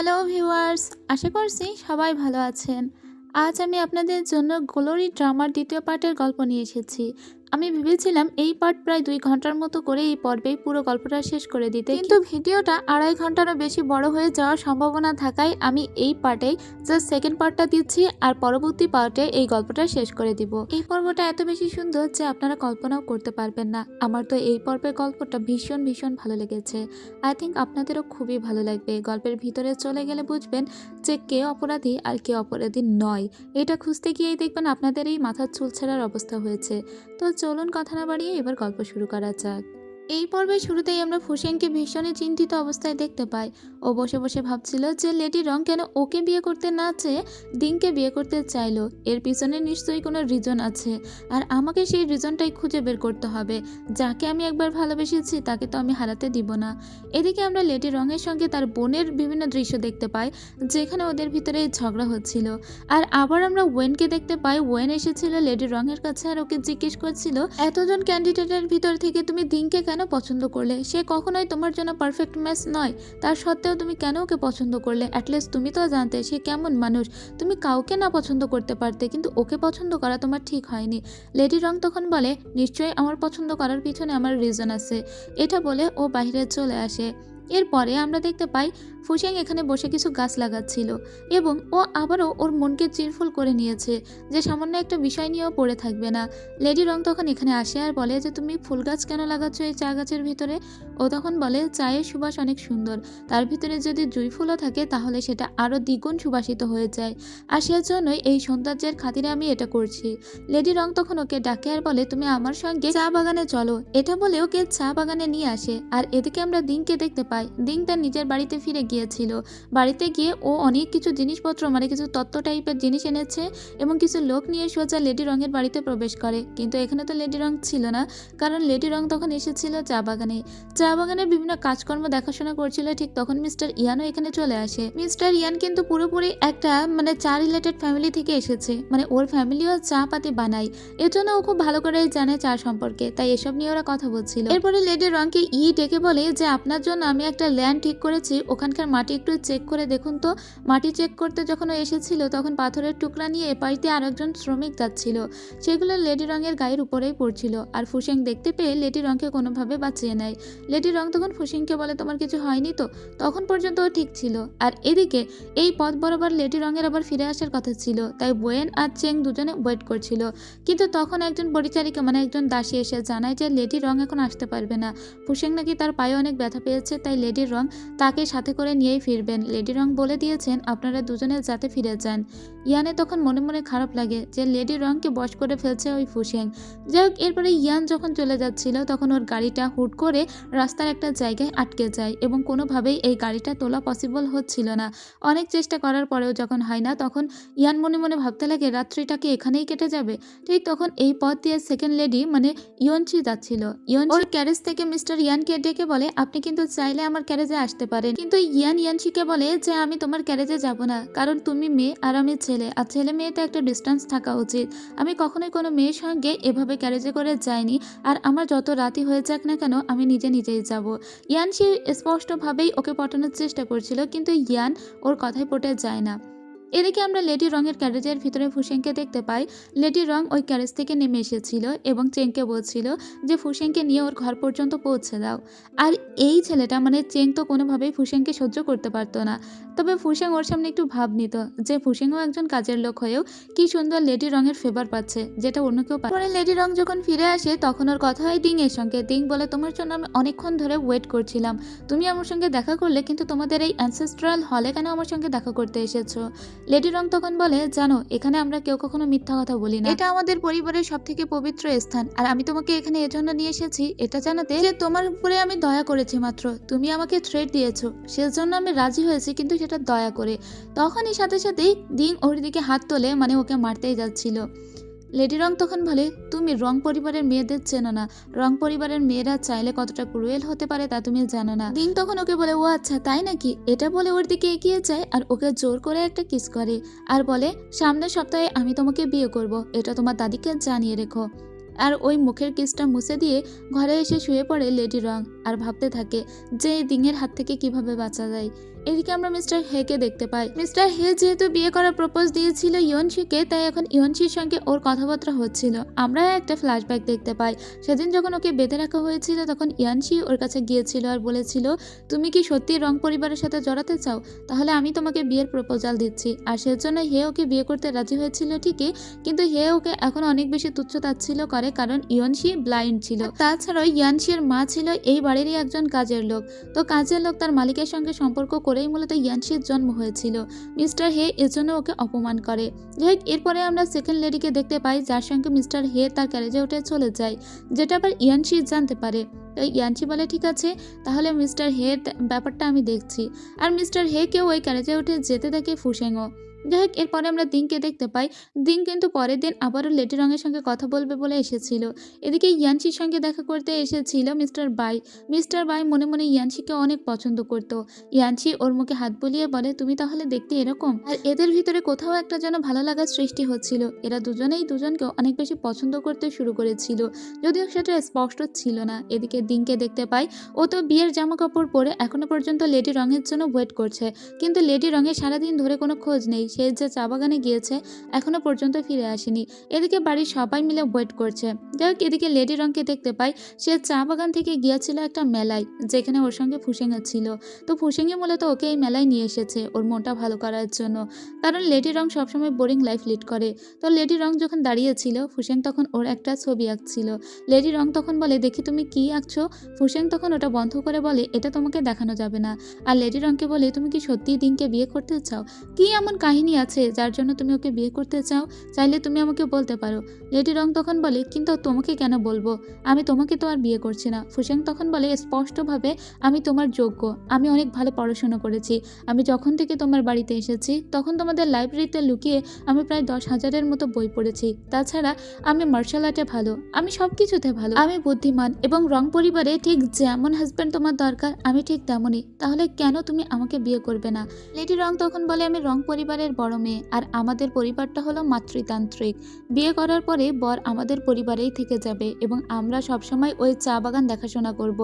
Hello viewers, আশা করছি সবাই ভালো আছেন। আজ আমি আপনাদের জন্য গ্লোরি ড্রামার দ্বিতীয় পার্টের গল্প নিয়ে এসেছি। আমি ভেবেছিলাম এই পার্ট প্রায় 2 ঘন্টার মতো করে এই পর্বেই পুরো গল্পটা শেষ করে দিতে, কিন্তু ভিডিওটা 2.5 ঘন্টারও বেশি বড় হয়ে যাওয়ার সম্ভাবনা থাকায় আমি এই পার্টেই জাস্ট সেকেন্ড পার্টটা দিচ্ছি আর পরবর্তী পার্টে এই গল্পটা শেষ করে দিব। এই পর্বটা এত বেশি সুন্দর যে আপনারা কল্পনাও করতে পারবেন না। আমার তো এই পর্বের গল্পটা ভীষণ ভীষণ ভালো লেগেছে। আই থিঙ্ক আপনাদেরও খুবই ভালো লাগবে। গল্পের ভিতরে চলে গেলে বুঝবেন যে কে অপরাধী আর কে অপরাধী নয়। এটা খুঁজতে গিয়েই দেখবেন আপনাদের এই মাথার চুল ছেঁড়ার অবস্থা হয়েছে। তো চলুন কথা না বাড়িয়ে এবার গল্প শুরু করা যাক। এই পর্বের শুরুতেই আমরা ফুসেনকে ভীষণই চিন্তিত অবস্থায় দেখতে পাই। ও বসে বসে ভাবছিল যে লেডি রং কেন ওকে বিয়ে করতে না চেয়ে দিংকে বিয়ে করতে চাইলো। এর পিছনে নিশ্চয়ই কোনো রিজন আছে, আর আমাকে সেই রিজনটাই খুঁজে বের করতে হবে। যাকে আমি একবার ভালোবেসেছি তাকে তো আমি হারাতে দিব না। এদিকে আমরা লেডি রঙের সঙ্গে তার বোনের বিভিন্ন দৃশ্য দেখতে পাই, যেখানে ওদের ভিতরে ঝগড়া হচ্ছিল। আর আবার আমরা ওয়েনকে দেখতে পাই। ওয়েন এসেছিল লেডি রঙের কাছে আর ওকে জিজ্ঞেস করছিল, এতজন ক্যান্ডিডেটের ভিতর থেকে তুমি দিংকে কেন পছন্দ করলে? সে কখনোই তোমার জন্য পারফেক্ট ম্যাচ নয়, তার সত্ত্বেও তুমি কেন ওকে পছন্দ করলে? অ্যাটলিস্ট তুমি তো জানতে সে কেমন মানুষ। তুমি কাউকে না পছন্দ করতে পারতে, কিন্তু ওকে পছন্দ করা তোমার ঠিক হয়নি। লেডি রং তখন বলে, নিশ্চয়ই আমার পছন্দ করার পিছনে আমার রিজন আছে। এটা বলে ও বাইরে চলে আসে। এরপরে আমরা দেখতে পাই ফুসেং এখানে বসে কিছু গাছ লাগাচ্ছিল এবং ও আবারও ওর মনকে চিরফুল করে নিয়েছে যে সামান্য একটা বিষয় নিয়েও পড়ে থাকবে না। লেডি রং তখন এখানে আসে আর বলে যে তুমি ফুল গাছ কেন লাগাচ্ছ এই চা গাছের ভিতরে? ও তখন বলে চায়ের সুবাস অনেক সুন্দর, তার ভিতরে যদি জুঁই ফুলও থাকে তাহলে সেটা আরও দ্বিগুণ সুবাসিত হয়ে যায়, আর সেজন্যই এই সৌন্দর্যের খাতিরে আমি এটা করছি। লেডি রং তখন ওকে ডাকে আর বলে তুমি আমার সঙ্গে চা বাগানে চলো। এটা বলে ওকে চা বাগানে নিয়ে আসে। আর এদিকে আমরা দিংকে দেখতে পাই। দিং তার নিজের বাড়িতে ফিরে গিয়েছিল। বাড়িতে গিয়ে ও অনেক কিছু জিনিসপত্র মানে কিছু তত্ত্ব টাইপের জিনিস এনেছে এবং কিছু লোক নিয়ে সোজা লেডি রঙের বাড়িতে প্রবেশ করে। কিন্তু এখানে তো লেডি রং ছিল না, কারণ লেডি রং তখন এসেছিল চা বাগানে। চা বাগানের বিভিন্ন কাজকর্ম দেখাশোনা করছিল। ঠিক তখন মিস্টার ইয়ানও এখানে চলে আসে। মিস্টার ইয়ান কিন্তু পুরোপুরি একটা মানে চা রিলেটেড ফ্যামিলি থেকে এসেছে, মানে ওর ফ্যামিলিও চা পাতি বানায়। এর জন্য ও খুব ভালো করে জানে চা সম্পর্কে, তাই এসব নিয়ে ওরা কথা বলছিল। এরপরে লেডি রংকে ডেকে বলে যে আপনার জন্য আমি একটা ল্যান্ড ঠিক করেছি, ওখানকার মাটি একটু চেক করে দেখুন তো। মাটি চেক করতে যখন ও এসেছিল তখন পাথরের টুকরা নিয়ে এপাশ দিয়ে আরেকজন শ্রমিক যাচ্ছিল, সেগুলো লেডি রঙের গায়ের উপরেই পড়ছিল। আর ফুসেং দেখতে পেয়ে লেডি রংকে কোনোভাবে বাঁচিয়ে নেয়। লেডি রং তখন ফুসেংকে বলে তোমার কিছু হয়নি তো? তখন পর্যন্ত ও ঠিক ছিল। আর এদিকে এই পথ বরাবর লেডি রঙের আবার ফিরে আসার কথা ছিল, তাই বোয়েন আর চেং দুজনে ওয়েট করছিল। কিন্তু তখন একজন পরিচারিকা মানে একজন দাসী এসে জানায় যে লেডি রং এখন আসতে পারবে না। ফুসেং নাকি তার পায়ে অনেক ব্যথা পেয়েছে, তাই লেডি রং তাকে সাথে করে নিয়েই ফিরবেন। লেডি রং বলে দিয়েছেন আপনারা দুজনে যাতে ফিরে যান। ইয়ানে তখন মনে মনে খারাপ লাগে যে লেডি রংকে বশ করে ফেলছে ওই ফুসেং। যাই হোক, এরপরে ইয়ান যখন চলে যাচ্ছিল তখন ওর গাড়িটা হুট করে রাস্তার একটা জায়গায় আটকে যায় এবং কোনোভাবেই এই গাড়িটা তোলা পসিবল হচ্ছিল না। অনেক চেষ্টা করার পরেও যখন হয় না, তখন ইয়ান মনে মনে ভাবতে লাগে রাত্রিটাকে এখানেই কেটে যাবে। ঠিক তখন এই পথ দিয়ে সেকেন্ড লেডি মানে ইয়নচি যাচ্ছিল। ইয়নচি ওর ক্যারেজ থেকে মিস্টার ইয়ানকে ডেকে বলে আপনি কিন্তু চাইলে আমার ক্যারেজে আসতে পারেন, কিন্তু ইয়ান ইয়ানচিকে বলে যে আমি তোমার ক্যারেজে যাব না, কারণ তুমি মেয়ে আর আমি ছেলে, আর ছেলে মেয়েতে একটা ডিস্টেন্স থাকা উচিত। আমি কখনোই কোনো মেয়ের সঙ্গে এভাবে ক্যারেজে করে যাইনি, আর আমার যত রাতি হয়ে যাক না কেন আমি নিজেই যাব। ইয়ানচি স্পষ্টভাবেই ওকে পটানোর চেষ্টা করছিল, কিন্তু ইয়ান ওর কথায় পটে যায় না। এদিকে আমরা লেডি রঙের ক্যারেজের ভিতরে ফুসেংকে দেখতে পাই। লেডি রং ওই ক্যারেজ থেকে নেমে এসেছিল এবং চেংকে বলছিল যে ফুসেংকে নিয়ে ওর ঘর পর্যন্ত পৌঁছে দাও। আর এই ছেলেটা মানে চেং তো কোনোভাবেই ফুসেংকে সহ্য করতে পারতো না, তবে ফুসেং ওর সামনে একটু ভাব নিত যে ফুসেংও একজন কাজের লোক হয়েও কি সুন্দর লেডি রঙের ফেভার পাচ্ছে, যেটা অন্য কেউ পায়। পরে লেডি রং যখন ফিরে আসে তখন ওর কথা হয় দিং এর সঙ্গে। দিং বলে তোমার জন্য আমি অনেকক্ষণ ধরে ওয়েট করছিলাম, তুমি আমার সঙ্গে দেখা করলে, কিন্তু তোমাদের এই অ্যানসেস্ট্রাল হলে কেন আমার সঙ্গে দেখা করতে এসেছো? লেডি রং তখন বলে জানো এখানে আমরা কেউ কখনো মিথ্যা কথা বলি না, এটা আমাদের পরিবারের সব থেকে পবিত্র স্থান, আর আমি তোমাকে এখানে এজন্য নিয়ে এসেছি এটা জানাতে যে তোমার উপরে আমি দয়া করেছি মাত্র, তুমি আমাকে থ্রেট দিয়েছো সেজন্য আমি রাজি হয়েছি, কিন্তু সেটা দয়া করে। তখনই সাথে সাথেই দিং ওর দিকে হাত তোলে, মানে ওকে মারতেই যাচ্ছিল। লেডি রং তখন বলে তুমি রং পরিবারের মেয়েদের চেনো না, রং পরিবারের মেয়েরা চাইলে কতটা ক্রুয়েল হতে পারে তা তুমি জানো না। দিন তখন ওকে বলে ও আচ্ছা তাই নাকি, এটা বলে ওর দিকে এগিয়ে যায় আর ওকে জোর করে একটা কিস করে আর বলে সামনের সপ্তাহে আমি তোমাকে বিয়ে করব, এটা তোমার দাদিকে জানিয়ে রেখো। আর ওই মুখের কিসটা মুছে দিয়ে ঘরে এসে শুয়ে পড়ে লেডি রং। আর ভাবতে থাকে যে এই দিনের হাত থেকে কিভাবে বাঁচা যায়। এদিকে আমরা মিস্টার হেকে দেখতে পাই। মিস্টার হে যেহেতু বিয়ে করার প্রপোজ দিয়েছিল ইয়নশিকে, তাই এখন ইয়নশির সঙ্গে ওর কথাবার্তা হচ্ছিল। আমরা একটা ফ্ল্যাশব্যাক দেখতে পাই। সেদিন যখন ওকে বেঁধে রাখা হয়েছিল তখন ইয়ানশি ওর কাছে গিয়েছিল আর বলেছিল, তুমি কি সত্যি রং পরিবারের সাথে জড়াতে চাও? তাহলে আমি তোমাকে বিয়ের প্রপোজাল দিচ্ছি। আর সেজন্য হে ওকে বিয়ে করতে রাজি হয়েছিল ঠিকই, কিন্তু হে ওকে এখন অনেক বেশি তুচ্ছ তাচ্ছিল্য করে, কারণ ইয়নশি ব্লাইন্ড ছিল। তাছাড়াও ইয়ানশির মা ছিল এই বাড়িরই একজন কাজের লোক। তো কাজের লোক তার মালিকের সঙ্গে সম্পর্ক করেই মূলত ইয়ানশির জন্ম হয়েছিল। মিস্টার হে এজন্য ওকে অপমান করে। যাই হোক, এরপরে আমরা সেকেন্ড লেডিকে দেখতে পাই, যার সঙ্গে মিস্টার হে তার ক্যারেজে উঠে চলে যায়, যেটা আবার ইয়ানশি জানতে পারে। তো ইয়ানশি বলে, ঠিক আছে, তাহলে মিস্টার হে ব্যাপারটা আমি দেখছি। আর মিস্টার হে কেউ ওই ক্যারেজে উঠে যেতে থাকে ফুসেংও। যাই হোক, এরপরে আমরা দিংকে দেখতে পাই। দিং কিন্তু পরের দিন আবারও লেডি রঙের সঙ্গে কথা বলবে বলে এসেছিল। এদিকে ইয়ানশির সঙ্গে দেখা করতে এসেছিল মিস্টার বাই। মিস্টার বাই মনে মনে ইয়ানশিকে অনেক পছন্দ করত। ইয়ানশি ওর মুখে হাত বুলিয়ে বলে, তুমি তাহলে দেখতে এরকম। আর এদের ভিতরে কোথাও একটা যেন ভালো লাগার সৃষ্টি হচ্ছিল। এরা দুজনেই দুজনকে অনেক বেশি পছন্দ করতে শুরু করেছিল, যদিও সেটা স্পষ্ট ছিল না। এদিকে দিংকে দেখতে পাই, ও তো বিয়ের জামা কাপড় পরে এখনো পর্যন্ত লেডি রঙের জন্য ওয়েট করছে, কিন্তু লেডি রঙের সারাদিন ধরে কোনো খোঁজ নেই। সে যে চা বাগানে গিয়েছে এখনো পর্যন্ত ফিরে আসেনি। এদিকে বাড়ির সবাই মিলে ওয়েট করছে। যাই হোক, এদিকে লেডি রঙকে দেখতে পাই, সে চা বাগান থেকে গিয়েছিল একটা মেলায়, যেখানে ওর সঙ্গে ফুসেঙ্গা ছিল। তো ফুসেঙ্গি মূলত ওকে এই মেলায় নিয়ে এসেছে ওর মনটা ভালো করার জন্য, কারণ লেডি রং সবসময় বোরিং লাইফ লিড করে। তো লেডি রং যখন দাঁড়িয়েছিল, ফুসেং তখন ওর একটা ছবি আঁকছিল। লেডি রং তখন বলে, দেখি তুমি কি আঁকছো? ফুসেং তখন ওটা বন্ধ করে বলে, এটা তোমাকে দেখানো যাবে না। আর লেডি রংকে বলে, তুমি কি সত্যিই দিনকে বিয়ে করতে চাও? কি এমন কাহিনী আছে যার জন্য তুমি ওকে বিয়ে করতে চাও? চাইলে তুমি আমাকে বলতে পারো। লেডি রং তখন বলে, কিন্তু তোমাকে কেন বলবো? আমি তোমাকে তো আর বিয়ে করছি না। ফুসেং তখন বলে, স্পষ্টভাবে আমি তোমার যোগ্য। আমি অনেক ভালো পড়াশোনা করেছি। আমি যখন থেকে তোমার বাড়িতে এসেছি তখন তোমাদের লাইব্রেরিতে লুকিয়ে আমি প্রায় 10,000-এর মতো বই পড়েছি। তাছাড়া আমি মার্শাল আর্টে ভালো, আমি সব কিছুতে ভালো, আমি বুদ্ধিমান, এবং রং পরিবারে ঠিক যেমন হাজব্যান্ড তোমার দরকার আমি ঠিক তেমনই। তাহলে কেন তুমি আমাকে বিয়ে করবে না? লেডি রং তখন বলে, আমি রং পরিবারের বড় মেয়ে, আর আমাদের পরিবারটা হলো মাতৃতান্ত্রিক। বিয়ে করার পরে বর আমাদের পরিবারেই থেকে যাবে এবং আমরা সবসময় ওই চা বাগান দেখাশোনা করব।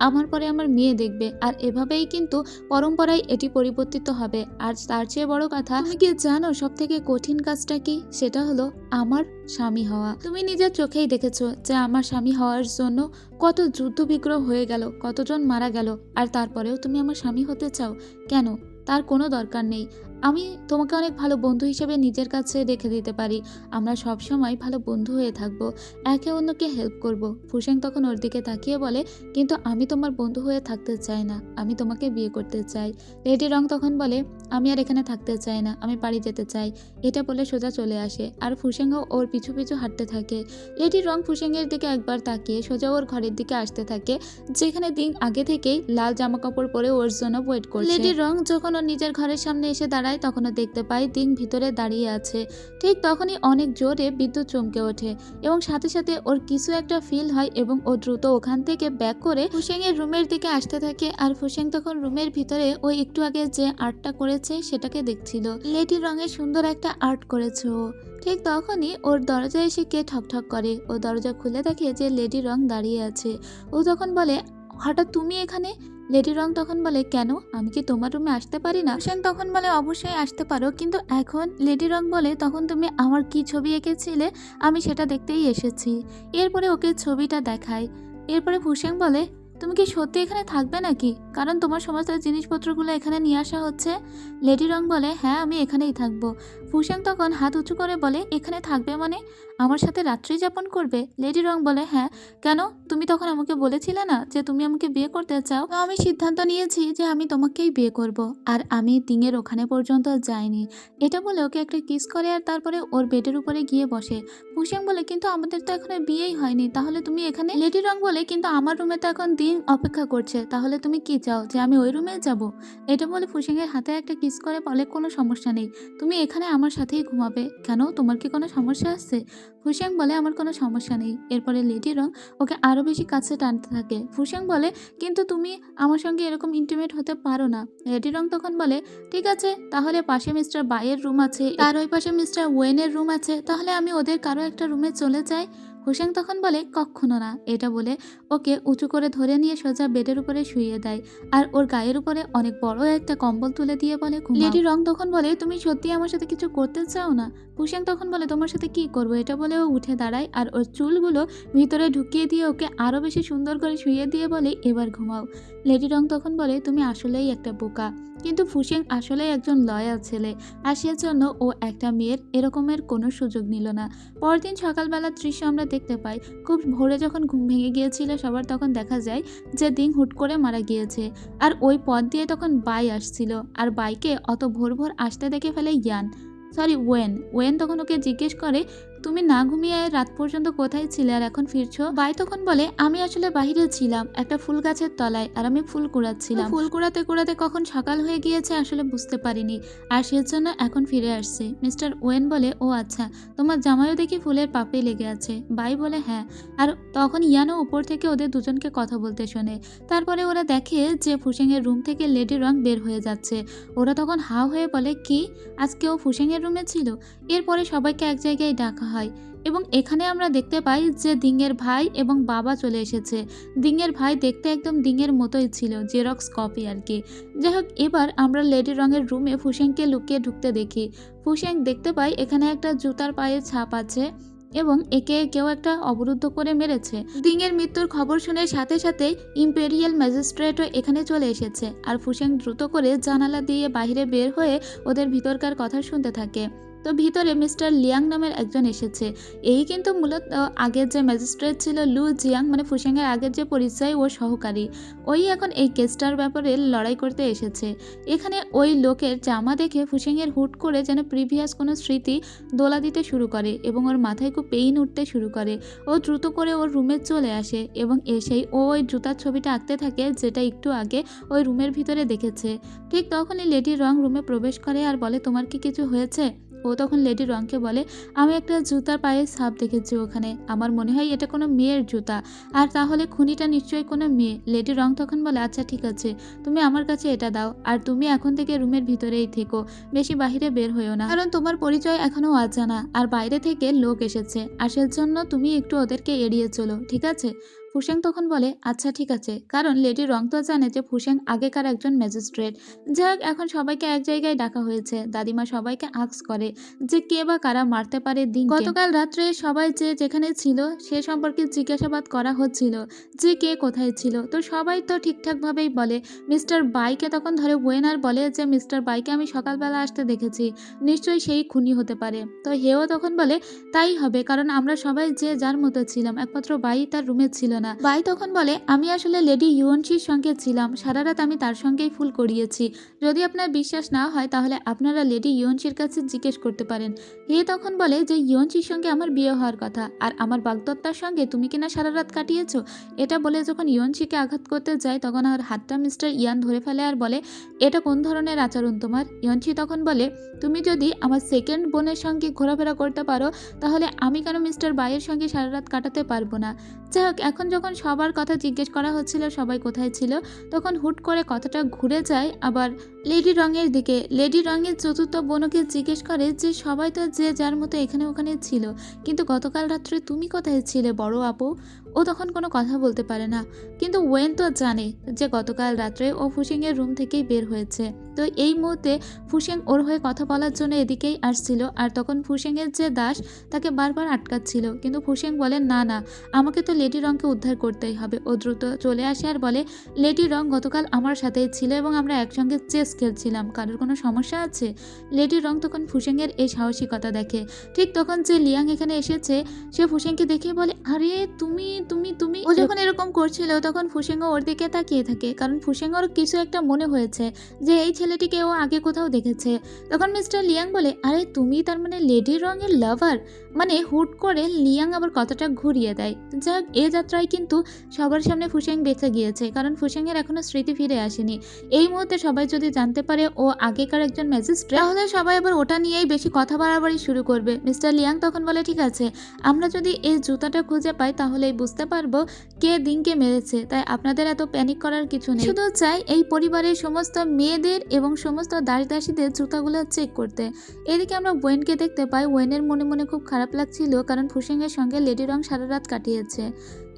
আমার পরে আমার মেয়ে দেখবে, আর এভাবেই কিন্তু পরম্পরায় এটি পরিবর্তিত হবে। আর তার চেয়ে বড় কথা, তুমি কি জানো সব থেকে কঠিন কাজটা কি? সেটা হলো আমার স্বামী হওয়া। তুমি নিজের চোখেই দেখেছো যে আমার স্বামী হওয়ার জন্য কত যুদ্ধ বিগ্রহ হয়ে গেল, কতজন মারা গেল, আর তারপরেও তুমি আমার স্বামী হতে চাও কেন? তার কোনো দরকার নেই। আমি তোমাকে অনেক ভালো বন্ধু হিসেবে নিজের কাছে রেখে দিতে পারি। আমরা সব সময় ভালো বন্ধু হয়ে থাকবো, একে অন্যকে হেল্প করব। ফুসেং তখন ওর দিকে তাকিয়ে বলে, কিন্তু আমি তোমার বন্ধু হয়ে থাকতে চাই না, আমি তোমাকে বিয়ে করতে চাই। লেডি রং তখন বলে, আমি আর এখানে থাকতে চাই না, আমি বাড়ি যেতে চাই। এটা বলে সোজা চলে আসে, আর ফুসেংও ওর পিছু পিছু হাঁটতে থাকে। লেডি রং ফুসেংয়ের দিকে একবার তাকিয়ে সোজা ওর ঘরের দিকে আসতে থাকে, যেখানে দিন আগে থেকেই লাল জামা কাপড় পরে ওর জন্য ওয়েট করছে। লেডি রং যখন ওর নিজের ঘরের সামনে এসে দাঁড়ায় তখনও দেখতে পাই দিং ভিতরে দাঁড়িয়ে আছে। ঠিক তখনই অনেক জোরে বিদ্যুৎ চমকে ওঠে এবং সাথে সাথে ওর কিছু একটা ফিল হয় এবং ও দ্রুত ওখান থেকে ব্যাক করে ফুসেং এর রুমের দিকে আসতে থাকে। আর ফুসেং তখন রুমের ভিতরে ওই একটু আগে যে আর্টটা করেছে সেটাকে দেখছিল। লেডি রঙের সুন্দর একটা আর্ট করেছে ও। ঠিক তখনই ওর দরজায় এসে কে ঠকঠক করে। ও দরজা খুলে দেখে যে লেডি রং দাঁড়িয়ে আছে। ও তখন বলে, হঠাৎ তুমি এখানে? লেডি রং তখন বলে, কেন, আমি কি তোমার রুমে আসতে পারি না? ফুসেং তখন বলে, অবশ্যই আসতে পারো, কিন্তু এখন। লেডি রং বলে, তখন তুমি আমার কি ছবি এঁকেছিলে আমি সেটা দেখতেই এসেছি। এরপরে ওকে ছবিটা দেখায়। এরপরে ফুসেং বলে, তুমি কি সত্যি এখানে থাকবে নাকি? কারণ তোমার সমস্ত জিনিসপত্রগুলো এখানে নিয়ে আসা হচ্ছে। লেডি রং বলে, হ্যাঁ, আমি এখানেই থাকবো। ফুসেং তখন হাত উঁচু করে বলে, এখানে থাকবে মানে আমার সাথে রাত্রি যাপন করবে? লেডি রং বলে, হ্যাঁ। কেন, তুমি তখন আমাকে বলেছিলে না যে তুমি আমাকে বিয়ে করতে চাও? তো আমি সিদ্ধান্ত নিয়েছি যে আমি তোমাকেই বিয়ে করব, আর আমি দিনের ওখানে পর্যন্ত যাইনি। এটা বলে ওকে একটা কিস করে আর তারপরে ওর বেডের উপরে গিয়ে বসে। ফুসেং বলে, কিন্তু আমাদের তো এখনো বিয়েই হয়নি, তাহলে তুমি এখানে? লেডি রং বলে, কিন্তু আমার রুমে তো এখন দিন অপেক্ষা করছে, তাহলে তুমি কি চাও যে আমি ওই রুমে যাব? এটা বলে ফুসেং এর হাতে একটা কিস করে বলে, কোনো সমস্যা নেই, তুমি এখানে আমার সাথেই ঘুমাবে। কেন, তোমার কি কোনো সমস্যা আছে? ফুসেং বলে, আমার কোনো সমস্যা নেই। এরপরে লেডি রং ওকে আরো বেশি কাছে টানতে থাকে। ফুসেং বলে, কিন্তু তুমি আমার সঙ্গে এরকম ইন্টিমেট হতে পারো না। লেডি রং তখন বলে, ঠিক আছে, তাহলে পাশে মিস্টার বাইয়ের রুম আছে, তার ওই পাশে মিস্টার ওয়েনের রুম আছে, তাহলে আমি ওদের কারো একটা রুমে চলে যাই। ফুসেং তখন বলে কক্ষনো না। এটা বলে ওকে উঁচু করে ধরে নিয়ে সোজা বেডের উপরে শুইয়ে দেয় আর ওর গায়ের উপরে অনেক বড় একটা কম্বল তুলে দিয়ে বলে ঘুমাও। লেডি রং তখন বলে তুমি সত্যি আমার সাথে কিছু করতে চাও না? ফুসেং তখন বলে তোমার সাথে কি করবো? এটা বলে ও উঠে দাঁড়ায় আর ওর চুলগুলো ভিতরে ঢুকিয়ে দিয়ে ওকে আরো বেশি সুন্দর করে শুইয়ে দিয়ে বলে এবার ঘুমাও। লেডি রং তখন বলে তুমি আসলেই একটা বোকা। কিন্তু ফুসেং আসলেই একজন লয়াল ছেলে আর সেজন্য ও একটা মেয়ের এরকমের কোনো সুযোগ নিল না। পরদিন সকালবেলার দৃশ্য আমরা দেখতে পাই। খুব ভোরে যখন ঘুম ভেঙে গিয়েছিল সবার তখন দেখা যায় যে দিন হুট করে মারা গিয়েছে আর ওই পথ দিয়ে তখন বাই আসছিল আর বাইকে অত ভোর ভোর আসতে দেখে ফেলে ওয়েন তখন ওকে জিজ্ঞেস করে তুমি না ঘুমিয়ে রাত পর্যন্ত কোথায় ছিলে আর এখন ফিরছো? বাই তখন বলে আমি আসলে বাহিরে ছিলাম একটা ফুল গাছের তলায় আর আমি ফুল কুড়াচ্ছিলাম। ফুল কুড়াতে কুড়াতে কখন সকাল হয়ে গিয়েছে আসলে বুঝতে পারিনি আর সেজন্য এখন ফিরে আসছে। মিস্টার ওয়েন বলে ও আচ্ছা, তোমার জামাইও দেখি ফুলের পাপড়ি লেগে আছে। বাই বলে হ্যাঁ। আর তখন ইয়ানো উপর থেকে ওদের দুজনকে কথা বলতে শোনে। তারপরে ওরা দেখে যে ফুসেংয়ের রুম থেকে লেডি রং বের হয়ে যাচ্ছে। ওরা তখন হা হয়ে বলে কি আজকে ও ফুসেংয়ের রুমে ছিল? এরপরে সবাইকে এক জায়গায় ডাকা হয় এবং এখানে আমরা দেখতে পাই যে দিঙের ভাই এবং বাবা চলে এসেছে। দিঙের ভাই দেখতে একদম দিঙের মতোই ছিল, জেরক্স কপি আর কি। যাই হোক, এবার আমরা লেডি রঙের রুমে ফুসেংকে লুকিয়ে ঢুকতে দেখি। ফুসেং দেখতে পাই এখানে একটা জুতার পায়ের ছাপ আছে এবং একে কেউ একটা অবরুদ্ধ করে মেরেছে। দিঙের মৃত্যুর খবর শুনে সাথে সাথে ইম্পেরিয়াল ম্যাজিস্ট্রেটও এখানে চলে এসেছে আর ফুসেং দ্রুত করে জানালা দিয়ে বাইরে বের হয়ে ওদের ভিতরকার কথা শুনতে থাকে। তো ভিতরে মিস্টার লিয়াং নামের একজন এসেছে। এই কিন্তু মূলত আগের যে ম্যাজিস্ট্রেট ছিল লু জিয়াং, মানে ফুসেংয়ের আগের যে পরিচয় ও সহকারী, ওই এখন এই কেসটার ব্যাপারে লড়াই করতে এসেছে। এখানে ওই লোকের জামা দেখে ফুসেংয়ের হুট করে যেন প্রিভিয়াস কোনো স্মৃতি দোলা দিতে শুরু করে এবং ওর মাথায় খুব পেইন উঠতে শুরু করে। ও দ্রুত করে ওর রুমে চলে আসে এবং এসেই ও ওই জুতার ছবিটা আঁকতে থাকে যেটা একটু আগে ওই রুমের ভিতরে দেখেছে। ঠিক তখনই লেডি রং রুমে প্রবেশ করে আর বলে তোমার কি কিছু হয়েছে? ও তখন লেডি রংকে বলে আমি একটা জুতার পায়ের ছাপ দেখেছি ওখানে, আমার মনে হয় এটা কোনো মেয়ের জুতা, আর তাহলে খুনিটা নিশ্চয়ই কোনো মেয়ে। লেডি রং তখন বলে আচ্ছা ঠিক আছে, তুমি আমার কাছে এটা দাও আর তুমি এখন থেকে রুমের ভিতরেই থেকো, বেশি বাহিরে বের হইও না, কারণ তোমার পরিচয় এখনো অজানা আর বাইরে থেকে লোক এসেছে আর সেজন্য তুমি একটু ওদেরকে এড়িয়ে চলো, ঠিক আছে? ফুসেং তখন বলে আচ্ছা ঠিক আছে, কারণ লেডি রং তো জানে যে ফুসেং আগেকার একজন ম্যাজিস্ট্রেট। যাক, এখন সবাইকে এক জায়গায় ডাকা হয়েছে। দাদিমা সবাইকে আস্ক করে যে কে বা কারা মারতে পারে দিন। গতকাল রাত্রে সবাই যে যেখানে ছিল সে সম্পর্কে জিজ্ঞাসাবাদ করা হচ্ছিল যে কে কোথায় ছিল। তো সবাই তো ঠিকঠাক ভাবেই বলে। মিস্টার বাইকে তখন ধরে ওয়েনার বলে যে মিস্টার বাইকে আমি সকালবেলা আসতে দেখেছি, নিশ্চয়ই সেই খুনি হতে পারে। তো হেও তখন বলে তাই হবে, কারণ আমরা সবাই যে যার মতো ছিলাম, একমাত্র বাই তার রুমে ছিল না। বাই তখন বলে আমি আসলে লেডি ইউনশির সঙ্গে ছিলাম, সারা রাত আমি তার সঙ্গেই ফুল করিয়েছি। যদি আপনার বিশ্বাস না হয় তাহলে আপনারা লেডি ইয়নশির কাছে জিজ্ঞেস করতে পারেন। হে তখন বলে যে ইয়নশির সঙ্গে আমার বিয়ে হওয়ার কথা আর আমার বাগদত্তার সঙ্গে তুমি কিনা সারা রাত কাটিয়েছো। এটা বলে যখন ইয়নশিকে আঘাত করতে যায় তখন আর হাতটা মিস্টার ইয়ান ধরে ফেলে আর বলে এটা কোন ধরনের আচরণ তোমার? ইয়নশি তখন বলে তুমি যদি আমার সেকেন্ড বোনের সঙ্গে ঘোরাফেরা করতে পারো তাহলে আমি কেন মিস্টার বাইয়ের সঙ্গে সারা রাত কাটাতে পারবো না? যাই হোক, এখন যখন সবার কথা জিজ্ঞেস করা হচ্ছিল সবাই কোথায় ছিল, তখন হুট করে কথাটা ঘুরে যায় আবার লেডি রঙের দিকে। লেডি রঙের চতুর্থ বোনকে জিজ্ঞেস করে যে সবাই তো যে যার মতো এখানে ওখানে ছিল, কিন্তু গতকাল রাত্রে তুমি কোথায় ছিলে বড় আপু? ও তখন কোনো কথা বলতে পারে না, কিন্তু ওয়েন তো জানে যে গতকাল রাত্রে ও ফুসেংয়ের রুম থেকেই বের হয়েছে। তো এই মুহূর্তে ফুসেং ওর হয়ে কথা বলার জন্য এদিকেই আসছিল আর তখন ফুসেংয়ের যে দাস তাকে বারবার আটকাচ্ছিল, কিন্তু ফুসেং বলে না না, আমাকে তো লেডি রংকে উদ্ধার করতেই হবে। ও দ্রুত চলে আসে আর বলে লেডি রং গতকাল আমার সাথেই ছিল এবং আমরা একসঙ্গে চেস খেলছিলাম, কারোর কোনো সমস্যা আছে? লেডি রং তখন ফুসেংয়ের এই সাহসিকতা দেখে। ঠিক তখন যে লিয়াং এখানে এসেছে সে ফুসেংকে দেখে বলে আরে তুমি তুমি তুমি ও যখন এরকম করছিল তখন ফুসেংও ওর দিকে তাকিয়ে থাকে, কারণ ফুসেংওর কিছু একটা মনে হয়েছে যে এই ছেলেটিকে ও আগে কোথাও দেখেছে। তখন মিস্টার লিয়াং বলে আরে তুমি তার মানে লেডি রঙের লাভার? মানে হুট করে লিয়াং আবার কথাটা ঘুরিয়ে দেয়। যাক, এ যাত্রায় কিন্তু সবার সামনে ফুসেং বেঁচে গিয়েছে, কারণ ফুসেংয়ের এখনো স্মৃতি ফিরে আসেনি। এই মুহূর্তে সবাই যদি জানতে পারে ও আগেকার একজন ম্যাজিস্ট্রেট তাহলে সবাই আবার ওটা নিয়েই বেশি কথা বাড়াবাড়ি শুরু করবে। মিস্টার লিয়াং তখন বলে ঠিক আছে, আমরা যদি এই জুতাটা খুঁজে পাই তাহলেই বুঝতে পারবো কে দিনকে মেরেছে, তাই আপনাদের এত প্যানিক করার কিছু নেই। শুধু চাই এই পরিবারের সমস্ত মেয়েদের এবং সমস্ত দাস দাসীদের জুতাগুলো চেক করতে। এদিকে আমরা ওয়েনকে দেখতে পাই। ওয়েনের মনে মনে খুব খারাপ খারাপ লাগছিল কারণ ফুসেংয়ের সঙ্গে লেডি রং সারা রাত কাটিয়েছে।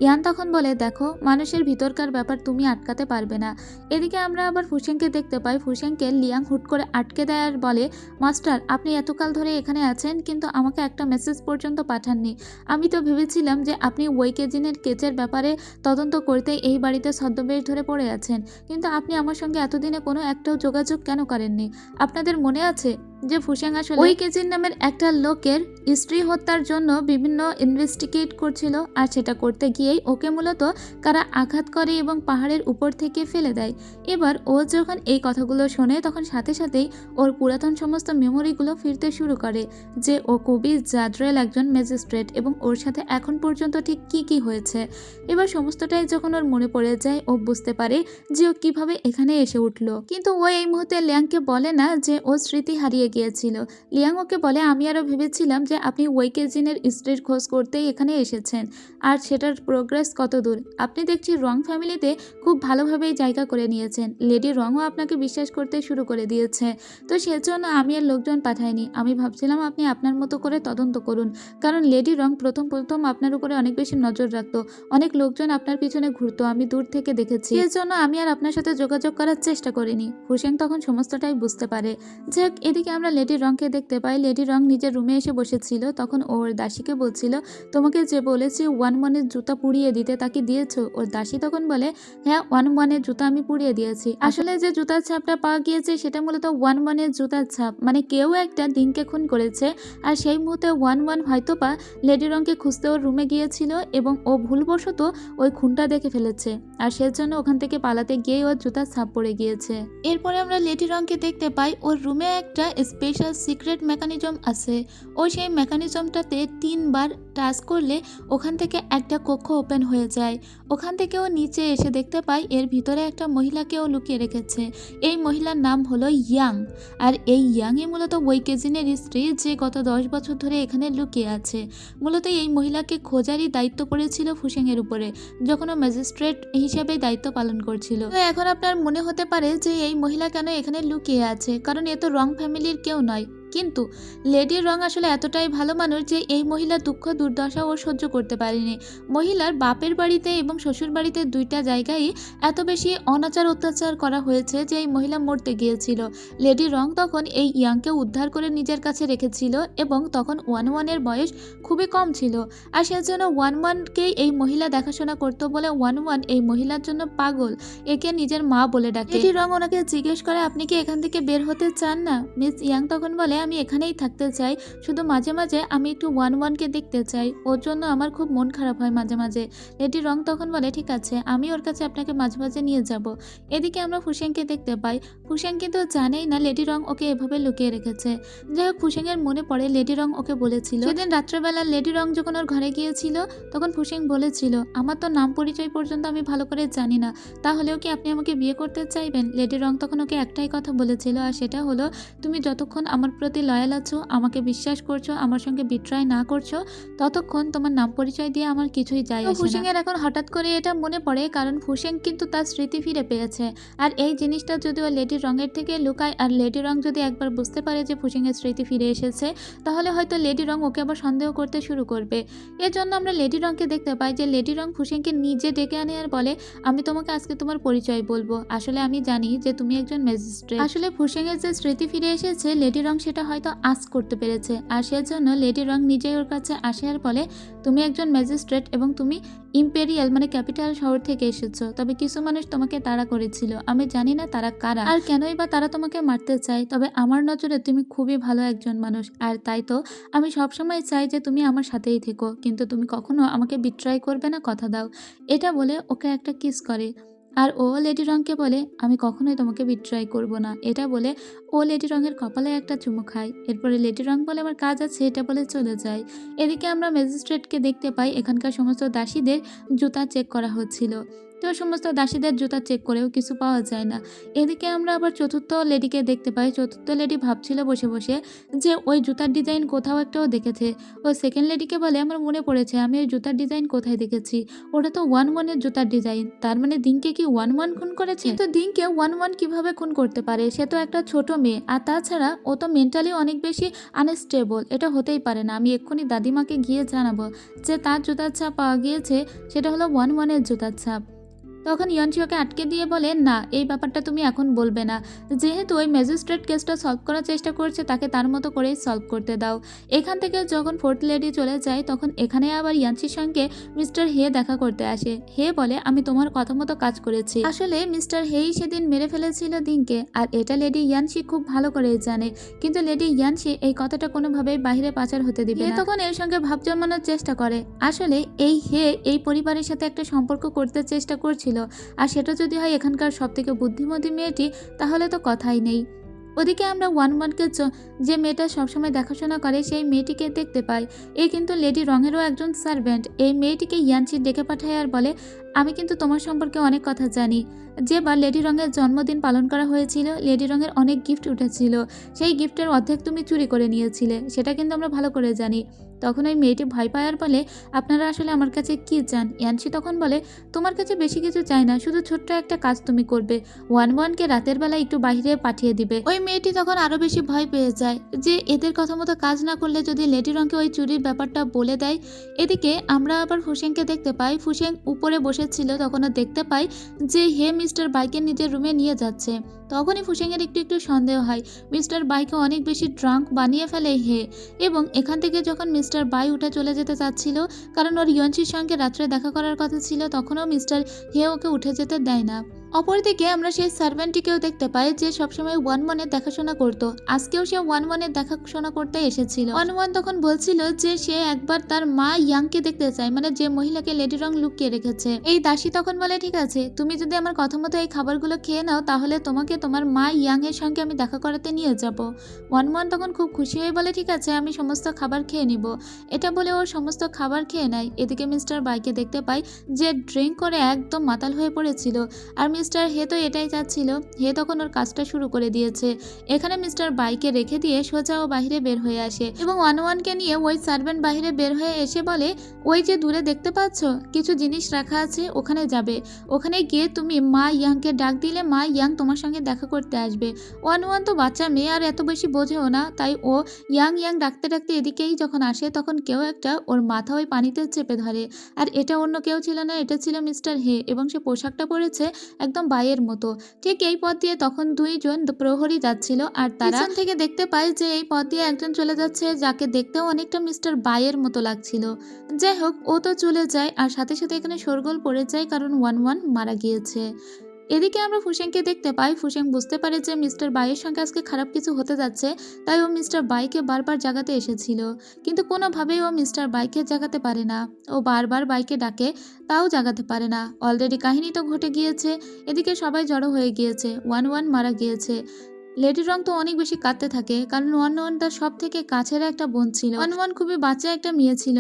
ইয়ান তখন বলে, দেখো মানুষের ভিতরকার ব্যাপার তুমি আটকাতে পারবে না। এদিকে আমরা আবার ফুসেংকে দেখতে পাই। ফুসেংকে লিয়াং হুট করে আটকে দেয় আর বলে, মাস্টার আপনি এতকাল ধরে এখানে আছেন কিন্তু আমাকে একটা মেসেজ পর্যন্ত পাঠাননি। আমি তো ভেবেছিলাম যে আপনি ওয়েকেজিনের কেচের ব্যাপারে তদন্ত করতে এই বাড়িতে ছদ্মবেশ ধরে পড়ে আছেন, কিন্তু আপনি আমার সঙ্গে এতদিনে কোনো একটাও যোগাযোগ কেন করেননি? আপনাদের মনে আছে যে ফুসেং আসলে ওই কেজিন নামের একটা লোকের স্ত্রী হত্যার জন্য বিভিন্ন ইনভেস্টিগেট করছিল, আর সেটা করতে গিয়েই ওকে মূলত কারা আঘাত করে এবং পাহাড়ের উপর থেকে ফেলে দেয়। এবার ও যখন এই কথাগুলো শোনে তখন সাথে সাথেই ওর পুরাতন সমস্ত মেমোরিগুলো ফিরতে শুরু করে, যে ও খুবই জাদ্রেল একজন ম্যাজিস্ট্রেট এবং ওর সাথে এখন পর্যন্ত ঠিক কি কি হয়েছে। এবার সমস্তটাই যখন ওর মনে পড়ে যায় ও বুঝতে পারে যে ও কিভাবে এখানে এসে উঠলো। কিন্তু ও এই মুহূর্তে লিয়াংকে বলে না যে ও স্মৃতি হারিয়ে গিয়েছিল। লিয়াং ওকে বলে, আমি আরও ভেবেছিলাম যে আপনি ওয়েকেজিনের স্ত্রীর খোঁজ করতেই এখানে এসেছেন, আর সেটার প্রোগ্রেস কত দূর। আপনি দেখছি রং ফ্যামিলিতে খুব ভালোভাবেই জায়গা করে নিয়েছেন, লেডি রংও আপনাকে বিশ্বাস করতে শুরু করে দিয়েছে। তো সেজন্য আমি আর লোকজন পাঠাইনি। আমি ভাবছিলাম আপনি আপনার মতো করে তদন্ত করুন, কারণ লেডি রং প্রথম প্রথম আপনার উপরে অনেক বেশি নজর রাখতো, অনেক লোকজন আপনার পিছনে ঘুরতো, আমি দূর থেকে দেখেছি। সেজন্য আমি আর আপনার সাথে যোগাযোগ করার চেষ্টা করিনি। ফুসেং তখন সমস্তটাই বুঝতে পারে। যাক, এদিকে আমরা লেডি রংকে দেখতে পাই। লেডি রং নিজের রুমে এসে বসেছিল, তখন ওর দাসীকে বলছিল, তোমাকে যে বলেছি 1-1-এর জুতা পুড়িয়ে দিতে তা কি দিয়েছো? ওর দাসী তখন বলে, হ্যাঁ 1-1-এর জুতা আমি পুড়িয়ে দিয়েছি। আসলে যে জুতার ছাপটা পাওয়া গিয়েছে সেটা মূলত 1-1-এর জুতার ছাপ, মানে কেউ একটা দিনকে খুন করেছে, আর সেই মুহূর্তে 1-1 হয়তোবা লেডি রংকে খুঁজতে ওর রুমে গিয়েছিল এবং ও ভুলবশত ওই খুনটা দেখে ফেলেছে, আর সেজন্য ওখান থেকে পালাতে গিয়ে ওর জুতার ছাপ পড়ে গিয়েছে। এরপরে আমরা লেডি রংকে দেখতে পাই ওর রুমে একটা স্পেশাল সিক্রেট মেকানিজম আছে। ও সেই মেকানিজমটাতে 3 বার টাচ করলে ওখান থেকে একটা কক্ষ ওপেন হয়ে যায়। ওখান থেকে ও নিচে এসে দেখতে পাই এর ভিতরে একটা মহিলাকেও লুকিয়ে রেখেছে। এই মহিলার নাম হলো ইয়াং, আর এই ইয়াংই মূলত ওয়েকেজিনের স্ত্রী, যে গত 10 বছর ধরে এখানে লুকিয়ে আছে। মূলত এই মহিলাকে খোঁজারই দায়িত্ব পড়েছিল ফুসেংয়ের উপরে, যখন ও ম্যাজিস্ট্রেট হিসেবে দায়িত্ব পালন করছিল। তো এখন আপনার মনে হতে পারে যে এই মহিলা কেন এখানে লুকিয়ে আছে, কারণ এ তো রং ফ্যামিলির কেউ নয়। কিন্তু লেডি রং আসলে এতটাই ভালো মানুষ যে এই মহিলার দুঃখ দুর্দশা ও সহ্য করতে পারেনি। মহিলার বাপের বাড়িতে এবং শ্বশুর বাড়িতে দুইটা জায়গায় এত বেশি অনাচার অত্যাচার করা হয়েছে যে এই মহিলা মরতে গিয়েছিল। লেডি রং তখন এই ইয়াংকে উদ্ধার করে নিজের কাছে রেখেছিল এবং তখন 1-1-এর বয়স খুবই কম ছিল, আর সেজন্য 1-1-কেই এই মহিলা দেখাশোনা করতো বলে 1-1 এই মহিলার জন্য পাগল, একে নিজের মা বলে ডাকে। লেডি রং ওনাকে জিজ্ঞেস করে, আপনি কি এখান থেকে বের হতে চান না? মিস ইয়াং তখন বলে, আমি এখানেই থাকতে চাই, শুধু মাঝে মাঝে আমি একটু 1-1-কে দেখতে চাই, ওর জন্য আমার খুব মন খারাপ হয় মাঝে মাঝে। লেডি রং তখন বলে, ঠিক আছে আমি ওর কাছে আপনাকে মাঝে মাঝে নিয়ে যাব। এদিকে আমরা ফুসেংকে দেখতে পাই। ফুসেং কিন্তু জানেই না লেডি রং ওকে এভাবে লুকিয়ে রেখেছে। যাই হোক, ফুসেংয়ের মনে পড়ে লেডি রং ওকে বলেছিল সেদিন রাত্রেবেলা লেডি রং যখন ওর ঘরে গিয়েছিল তখন ফুসেং বলেছিল, আমার তো নাম পরিচয় পর্যন্ত আমি ভালো করে জানি না, তাহলেও কি আপনি আমাকে বিয়ে করতে চাইবেন? লেডি রং তখন ওকে একটাই কথা বলেছিল, আর সেটা হলো, তুমি যতক্ষণ আমার প্রতি লয়াল আছো, আমাকে বিশ্বাস করছো, আমার সঙ্গে বিট্রাই না করছো, ততক্ষণ তোমার নাম পরিচয় দিয়ে আমার কিছুই যায় আসে না। ফুসেংয়ের এখন হঠাৎ করে এটা মনে পড়ে, কারণ ফুসেং কিন্তু তার স্মৃতি ফিরে পেয়েছে, আর এই জিনিসটা যদিও লেডি রঙের থেকে লুকায়, আর লেডি রং যদি একবার বুঝতে পারে যে ফুসেংয়ের স্মৃতি ফিরে এসেছে, তাহলে হয়তো লেডি রং ওকে আবার সন্দেহ করতে শুরু করবে। এর জন্য আমরা লেডি রংকে দেখতে পাই যে লেডি রং ফুসেংকে নিজে ডেকে আনে আর বলে, আমি তোমাকে আজকে তোমার পরিচয় বলবো, আসলে আমি জানি যে তুমি একজন ম্যাজিস্ট্রেট। আসলে ফুসেংয়ের যে স্মৃতি ফিরে এসেছে লেডি রং সেটা হয়তো আজ করতে পেরেছে, আর সেজন্য লেডি রং নিজেই ওর কাছে আসে আর বলে, তুমি একজন ম্যাজিস্ট্রেট এবং তুমি ইম্পেরিয়াল মানে ক্যাপিটাল শহর থেকে এসেছো, তবে কিছু মানুষ তোমাকে তাড়া করেছিল, আমি জানি না তারা কারা আর কেনই বা তারা তোমাকে মারতে চায়, তবে আমার নজরে তুমি খুবই ভালো একজন মানুষ, আর তাই তো আমি সবসময় চাই যে তুমি আমার সাথেই থেকো, কিন্তু তুমি কখনো আমাকে বিট্রাই করবে না, কথা দাও। এটা বলে ওকে একটা কিস করে, আর ও লেডি রংকে বলে, আমি কখনোই তোমাকে বিট্রাই করব না। এটা বলে ও লেডি রঙের কপালে একটা চুমু খায়। এরপরে লেডি রং বলে, আমার কাজ আছে, এটা বলে চলে যায়। এদিকে আমরা ম্যাজিস্ট্রেটকে দেখতে পাই, এখানকার সমস্ত দাসীদের জুতা চেক করা হচ্ছিল। তো সমস্ত দাসীদের জুতা চেক করেও কিছু পাওয়া যায় না। এদিকে আমরা আবার চতুর্থ লেডিকে দেখতে পাই। চতুর্থ লেডি ভাবছিল বসে বসে যে ওই জুতার ডিজাইন কোথাও একটাও দেখেছে। ও সেকেন্ড লেডিকে বলে, আমার মনে পড়েছে আমি ওই জুতার ডিজাইন কোথায় দেখেছি, ওটা তো 1-1 জুতার ডিজাইন। তার মানে দিনকে কি 1-1 খুন করেছে? কিন্তু দিনকে 1-1 কিভাবে খুন করতে পারে? সে তো একটা ছোট মেয়ে, আর তাছাড়া ও তো মেন্টালি অনেক বেশি আনস্টেবল। এটা হতেই পারে না। আমি এক্ষুনি দাদিমাকে গিয়ে জানাবো যে তার জুতার ছাপ পাওয়া গিয়েছে, সেটা হলো 1-1 জুতার ছাপ। তখন ইয়ানচি ওকে আটকে দিয়ে বলে, না এই ব্যাপারটা তুমি এখন বলবে না, যেহেতু ওই ম্যাজিস্ট্রেট কেসটা সলভ করার চেষ্টা করছে তাকে তার মতো করেই সলভ করতে দাও। এখান থেকে যখন ফোর্থ লেডি চলে যায় তখন এখানে আবার ইয়ানচির সঙ্গে মিস্টার হে দেখা করতে আসে। হে বলে, আমি তোমার কথা মতো কাজ করেছি। আসলে মিস্টার হেই সেদিন মেরে ফেলেছিল দিনকে, আর এটা লেডি ইয়ানচি খুব ভালো করেই জানে, কিন্তু লেডি ইয়ানচি এই কথাটা কোনোভাবেই বাইরে পাচার হতে দিবে না। তখন এর সঙ্গে ভাব জন্মানোর চেষ্টা করে। আসলে এই হে এই পরিবারের সাথে একটা সম্পর্ক করতে চেষ্টা করছিল, আর সেটা যদি হয় এখানকার সবথেকে বুদ্ধিমতী মেয়েটি, তাহলে তো কথাই নেই। ওদিকে আমরা 1-1কে যে মেয়েটা সবসময় দেখাশোনা করে সেই মেয়েটিকে দেখতে পাই। এ কিন্তু লেডি রঙেরও একজন সার্ভেন্ট। এই মেয়েটিকে ইয়ানচি ডেকে পাঠায় আর বলে, আমি কিন্তু তোমার সম্পর্কে অনেক কথা জানি। যেবার লেডি রঙের জন্মদিন পালন করা হয়েছিল, লেডি রঙের অনেক গিফট উঠেছিল, সেই গিফটের অর্ধেক তুমি চুরি করে নিয়েছিলে, সেটা কিন্তু আমরা ভালো করে জানি। তখন ওই মেয়েটি ভয় পায় আর বলে, আপনারা আসলে আমার কাছে কি চান? ইয়ানচি তখন বলে, তোমার কাছে বেশি কিছু চাই না, শুধু ছোট্ট একটা কাজ তুমি করবে, 1-1কে রাতের বেলা একটু বাইরে পাঠিয়ে দিবে। ওই মেয়েটি তখন আরো বেশি ভয় পেয়ে যায় যে এদের কথা মতো কাজ না করলে যদি লেডি রঙকে ওই চুরির ব্যাপারটা বলে দেয়। এদিকে আমরা আবার ফুসেংকে দেখতে পাই। ফুসেং উপরে বসেছিল, তখনও দেখতে পাই যে হে মিস্টার বাইকে নিজের রুমে নিয়ে যাচ্ছে। তখনই ফুসেংয়ের একটু একটু সন্দেহ হয়, মিস্টার বাইকে অনেক বেশি ড্রাঙ্ক বানিয়ে ফেলে হে। এবং এখান থেকে যখন মিস্টার বাই উঠে চলে যেতে চাচ্ছিল, কারণ ওর ইয়ানচির সঙ্গে রাত্রে দেখা করার কথা ছিল, তখনও মিস্টার হে ওকে উঠে যেতে দেয় না। অপরদিকে আমরা সেই সার্ভেন্টটিকেও দেখতে পাই যে সবসময় 1-1-এর দেখাশোনা করত। আজকেও সে 1-1-এর দেখাশোনা করতে এসেছিল। 1-1 তখন বলছিল যে সে একবার তার মা ইয়াংকে দেখতে চায়, মানে যে মহিলাকে লেডি রং লুকিয়ে রেখেছে। এই দাসী তখন বলে, ঠিক আছে, তুমি যদি আমার কথা মতো এই খাবারগুলো খেয়ে নাও তাহলে তোমাকে তোমার মা ইয়াং এর সঙ্গে আমি দেখা করাতে নিয়ে যাব। 1-1 তখন খুব খুশি হয়ে বলে, ঠিক আছে, আমি সমস্ত খাবার খেয়ে নিব। এটা বলে ও সমস্ত খাবার খেয়ে নেয়। এদিকে মিস্টার বাইকে দেখতে পাই যে ড্রিঙ্ক করে একদম মাতাল হয়ে পড়েছিল, আর মিস্টার হে তো এটাই চাচ্ছিল। হে তখন ওর কাজটা শুরু করে দিয়েছে। এখানে মিস্টার বাইকে রেখে দিয়ে সোজা ও বাহিরে বের হয়ে আসে এবং 1-1কে নিয়ে ওই সার্ভেন্ট বাহিরে বের হয়ে এসে বলে, ওই যে দূরে দেখতে পাচ্ছ কিছু জিনিস রাখা আছে, ওখানে যাবে। ওখানে গিয়ে তুমি মা ইয়াংকে ডাক দিলে মা ইয়াং তোমার সঙ্গে দেখা করতে আসবে। 1-1 তো বাচ্চা মেয়ে, আর এত বেশি বোঝেও না, তাই ও ইয়াং ইয়াং ডাকতে ডাকতে এদিকেই যখন আসে তখন কেউ একটা ওর মাথা ওই পানিতে চেপে ধরে। আর এটা অন্য কেউ ছিল না, এটা ছিল মিস্টার হে, এবং সে পোশাকটা পরেছে একদম বাইয়ের মতো। ঠিক এই পথ দিয়ে তখন দুইজন প্রহরী যাচ্ছিল, আর তারা পিছন থেকে দেখতে পায় যে এই পথ দিয়ে একজন চলে যাচ্ছে যাকে দেখতেও অনেকটা মিস্টার বাইয়ের মতো লাগছিল। যাই হোক, ও তো চলে যায়, আর সাথে সাথে এখানে শোরগোল পড়ে যায় কারণ 1-1 মারা গিয়েছে। এদিকে আমরা ফুসেংকে দেখতে পাই। ফুসেং বুঝতে পারে যে মিস্টার বাইয়ের সঙ্গে আজকে খারাপ কিছু হতে যাচ্ছে, তাই ও মিস্টার বাইকে বারবার জাগাতে এসেছিল, কিন্তু কোনোভাবেই ও মিস্টার বাইকে জাগাতে পারে না। ও বারবার বাইকে ডাকে, তাও জাগাতে পারে না। অলরেডি কাহিনী তো ঘটে গিয়েছে। এদিকে সবাই জড়ো হয়ে গিয়েছে, 1-1 মারা গিয়েছে। লেডি রং তো অনেক বেশি কাঁদতে থাকে, কারণ 1-1 তার সব থেকে কাছের একটা বোন ছিল। 1-1 খুবই বাচ্চা একটা মেয়ে ছিল,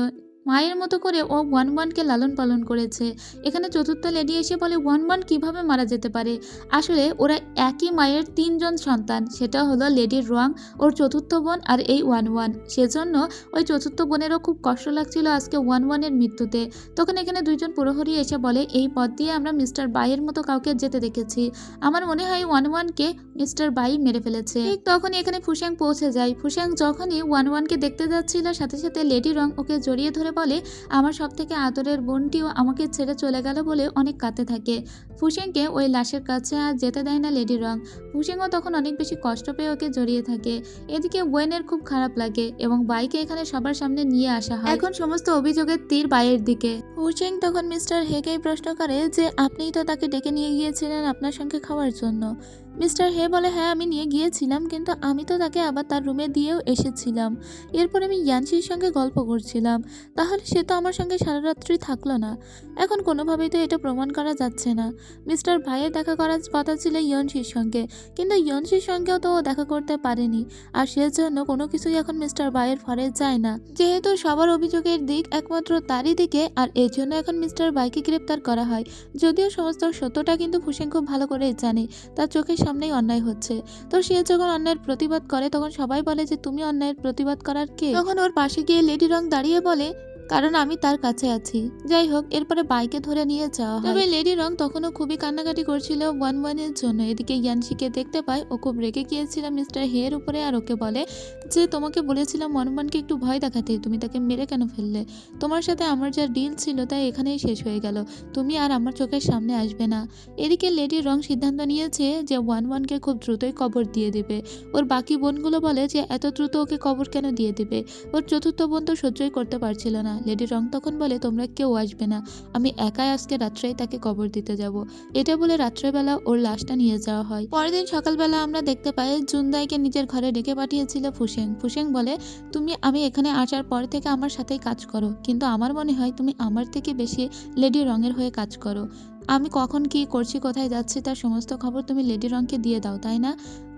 মায়ের মতো করে ও 1-1কে লালন পালন করেছে। এখানে চতুর্থ লেডি এসে বলে 1-1 কিভাবে মারা যেতে পারে? আসলে ওরা একই মায়ের 3জন সন্তান, সেটা হলো লেডি রং, ওর চতুর্থ বোন, আর এই 1-1। সেজন্য ওই চতুর্থ বোনেরও খুব কষ্ট লাগছিল আজকে 1-1-এর মৃত্যুতে। তখন এখানে দুইজন প্রহরী এসে বলে, এই পথ দিয়ে আমরা মিস্টার বাইয়ের মতো কাউকে যেতে দেখেছি, আমার মনে হয় 1-1কে মিস্টার বাই মেরে ফেলেছে। ঠিক তখনই এখানে ফুসেং পৌঁছে যায়। ফুসেং যখনই 1-1কে দেখতে যাচ্ছিল, সাথে সাথে লেডি রং ওকে জড়িয়ে ধরে বলে, আমার সব থেকে আদরের বোনটিও আমাকে ছেড়ে চলে গেল বলে অনেক কাঁদতে থাকে। ফুসেংকে ওই লাশের কাছে আর যেতে দেয় না লেডি রং। ফুসেংও তখন অনেক বেশি কষ্ট পেয়ে ওকে জড়িয়ে থাকে। এদিকে ওয়েনের খুব খারাপ লাগে এবং বাইকে এখানে সবার সামনে নিয়ে আসা হয়। এখন সমস্ত অভিযোগের তীর বাইয়ের দিকে। ফুসেং তখন মিস্টার হেকেই প্রশ্ন করে যে আপনিই তো তাকে ডেকে নিয়ে গিয়েছিলেন আপনার সঙ্গে খাওয়ার জন্য। মিস্টার হে বলে, হ্যাঁ আমি নিয়ে গিয়েছিলাম, কিন্তু আমি তো তাকে আবার তার রুমে দিয়েও এসেছিলাম। এরপর আমি ইয়ানশির সঙ্গে গল্প করছিলাম। তাহলে সে তো আমার সঙ্গে সারা রাত্রি থাকলো না। এখন কোনোভাবেই তো এটা প্রমাণ করা যাচ্ছে না। মিস্টার ভাইয়ের দেখা করার কথা ছিল ইয়ানশির সঙ্গে, কিন্তু ইয়ানশির সঙ্গেও তো ও দেখা করতে পারেনি। আর সেজন্য কোনো কিছুই এখন মিস্টার ভাইয়ের ফরে যায় না, যেহেতু সবার অভিযোগের দিক একমাত্র তারই দিকে। আর এর জন্য এখন মিস্টার ভাইকে গ্রেপ্তার করা হয়। যদিও সমস্ত সত্যটা কিন্তু ফুসেন খুব ভালো করেই জানে, তার চোখের সামনেই অন্যায় হচ্ছে। তো সে যখন অন্যায়ের প্রতিবাদ করে তখন সবাই বলে যে তুমি অন্যায়ের প্রতিবাদ করার কে? তখন ওর পাশে গিয়ে লেডি রং দাঁড়িয়ে বলে, কারণ আমি তার কাছে আছি। যাই হোক, এরপরে বাইকে ধরে নিয়ে যাওয়া হয়। তবে লেডি রং তখনও খুবই কান্নাকাটি করছিল ওয়ানের জন্য। এদিকে ইয়ানশিকে দেখতে পায়, ও খুব রেগে গিয়েছিল মিস্টার হের উপরে, আর ওকে বলে যে তোমাকে বলেছিলাম ওয়ানকে একটু ভয় দেখাতে, তুমি তাকে মেরে কেন ফেললে? তোমার সাথে আমার যা ডিল ছিল তাই এখানেই শেষ হয়ে গেল, তুমি আর আমার চোখের সামনে আসবে না। এদিকে লেডি রং সিদ্ধান্ত নিয়েছে যে ওয়ানকে খুব দ্রুতই কবর দিয়ে দেবে। ওর বাকি বোনগুলো বলে যে এত দ্রুত ওকে কবর কেন দিয়ে দেবে? ওর চতুর্থ বোন তো সহ্যই করতে পারছিল না। লেডি রং তখন বলে, তোমরা কেউ আসবে না, আমি একাই আজকে রাত্রেই তাকে কবর দিতে যাব। এটা বলে রাত্রেবেলা ওর লাশটা নিয়ে যাওয়া হয়। পরের দিন সকালবেলা আমরা দেখতে পাই জুনদাইকে নিজের ঘরে ডেকে পাঠিয়েছিল ফুসেং। ফুসেং বলে, আমি এখানে আসার পর থেকে আমার সাথেই কাজ করো, কিন্তু আমার মনে হয় তুমি আমার থেকে বেশি লেডি রঙের হয়ে কাজ করো। আমি কখন কি করছি, কোথায় যাচ্ছি তার সমস্ত খবর তুমি লেডি রংকে দিয়ে দাও, তাই না?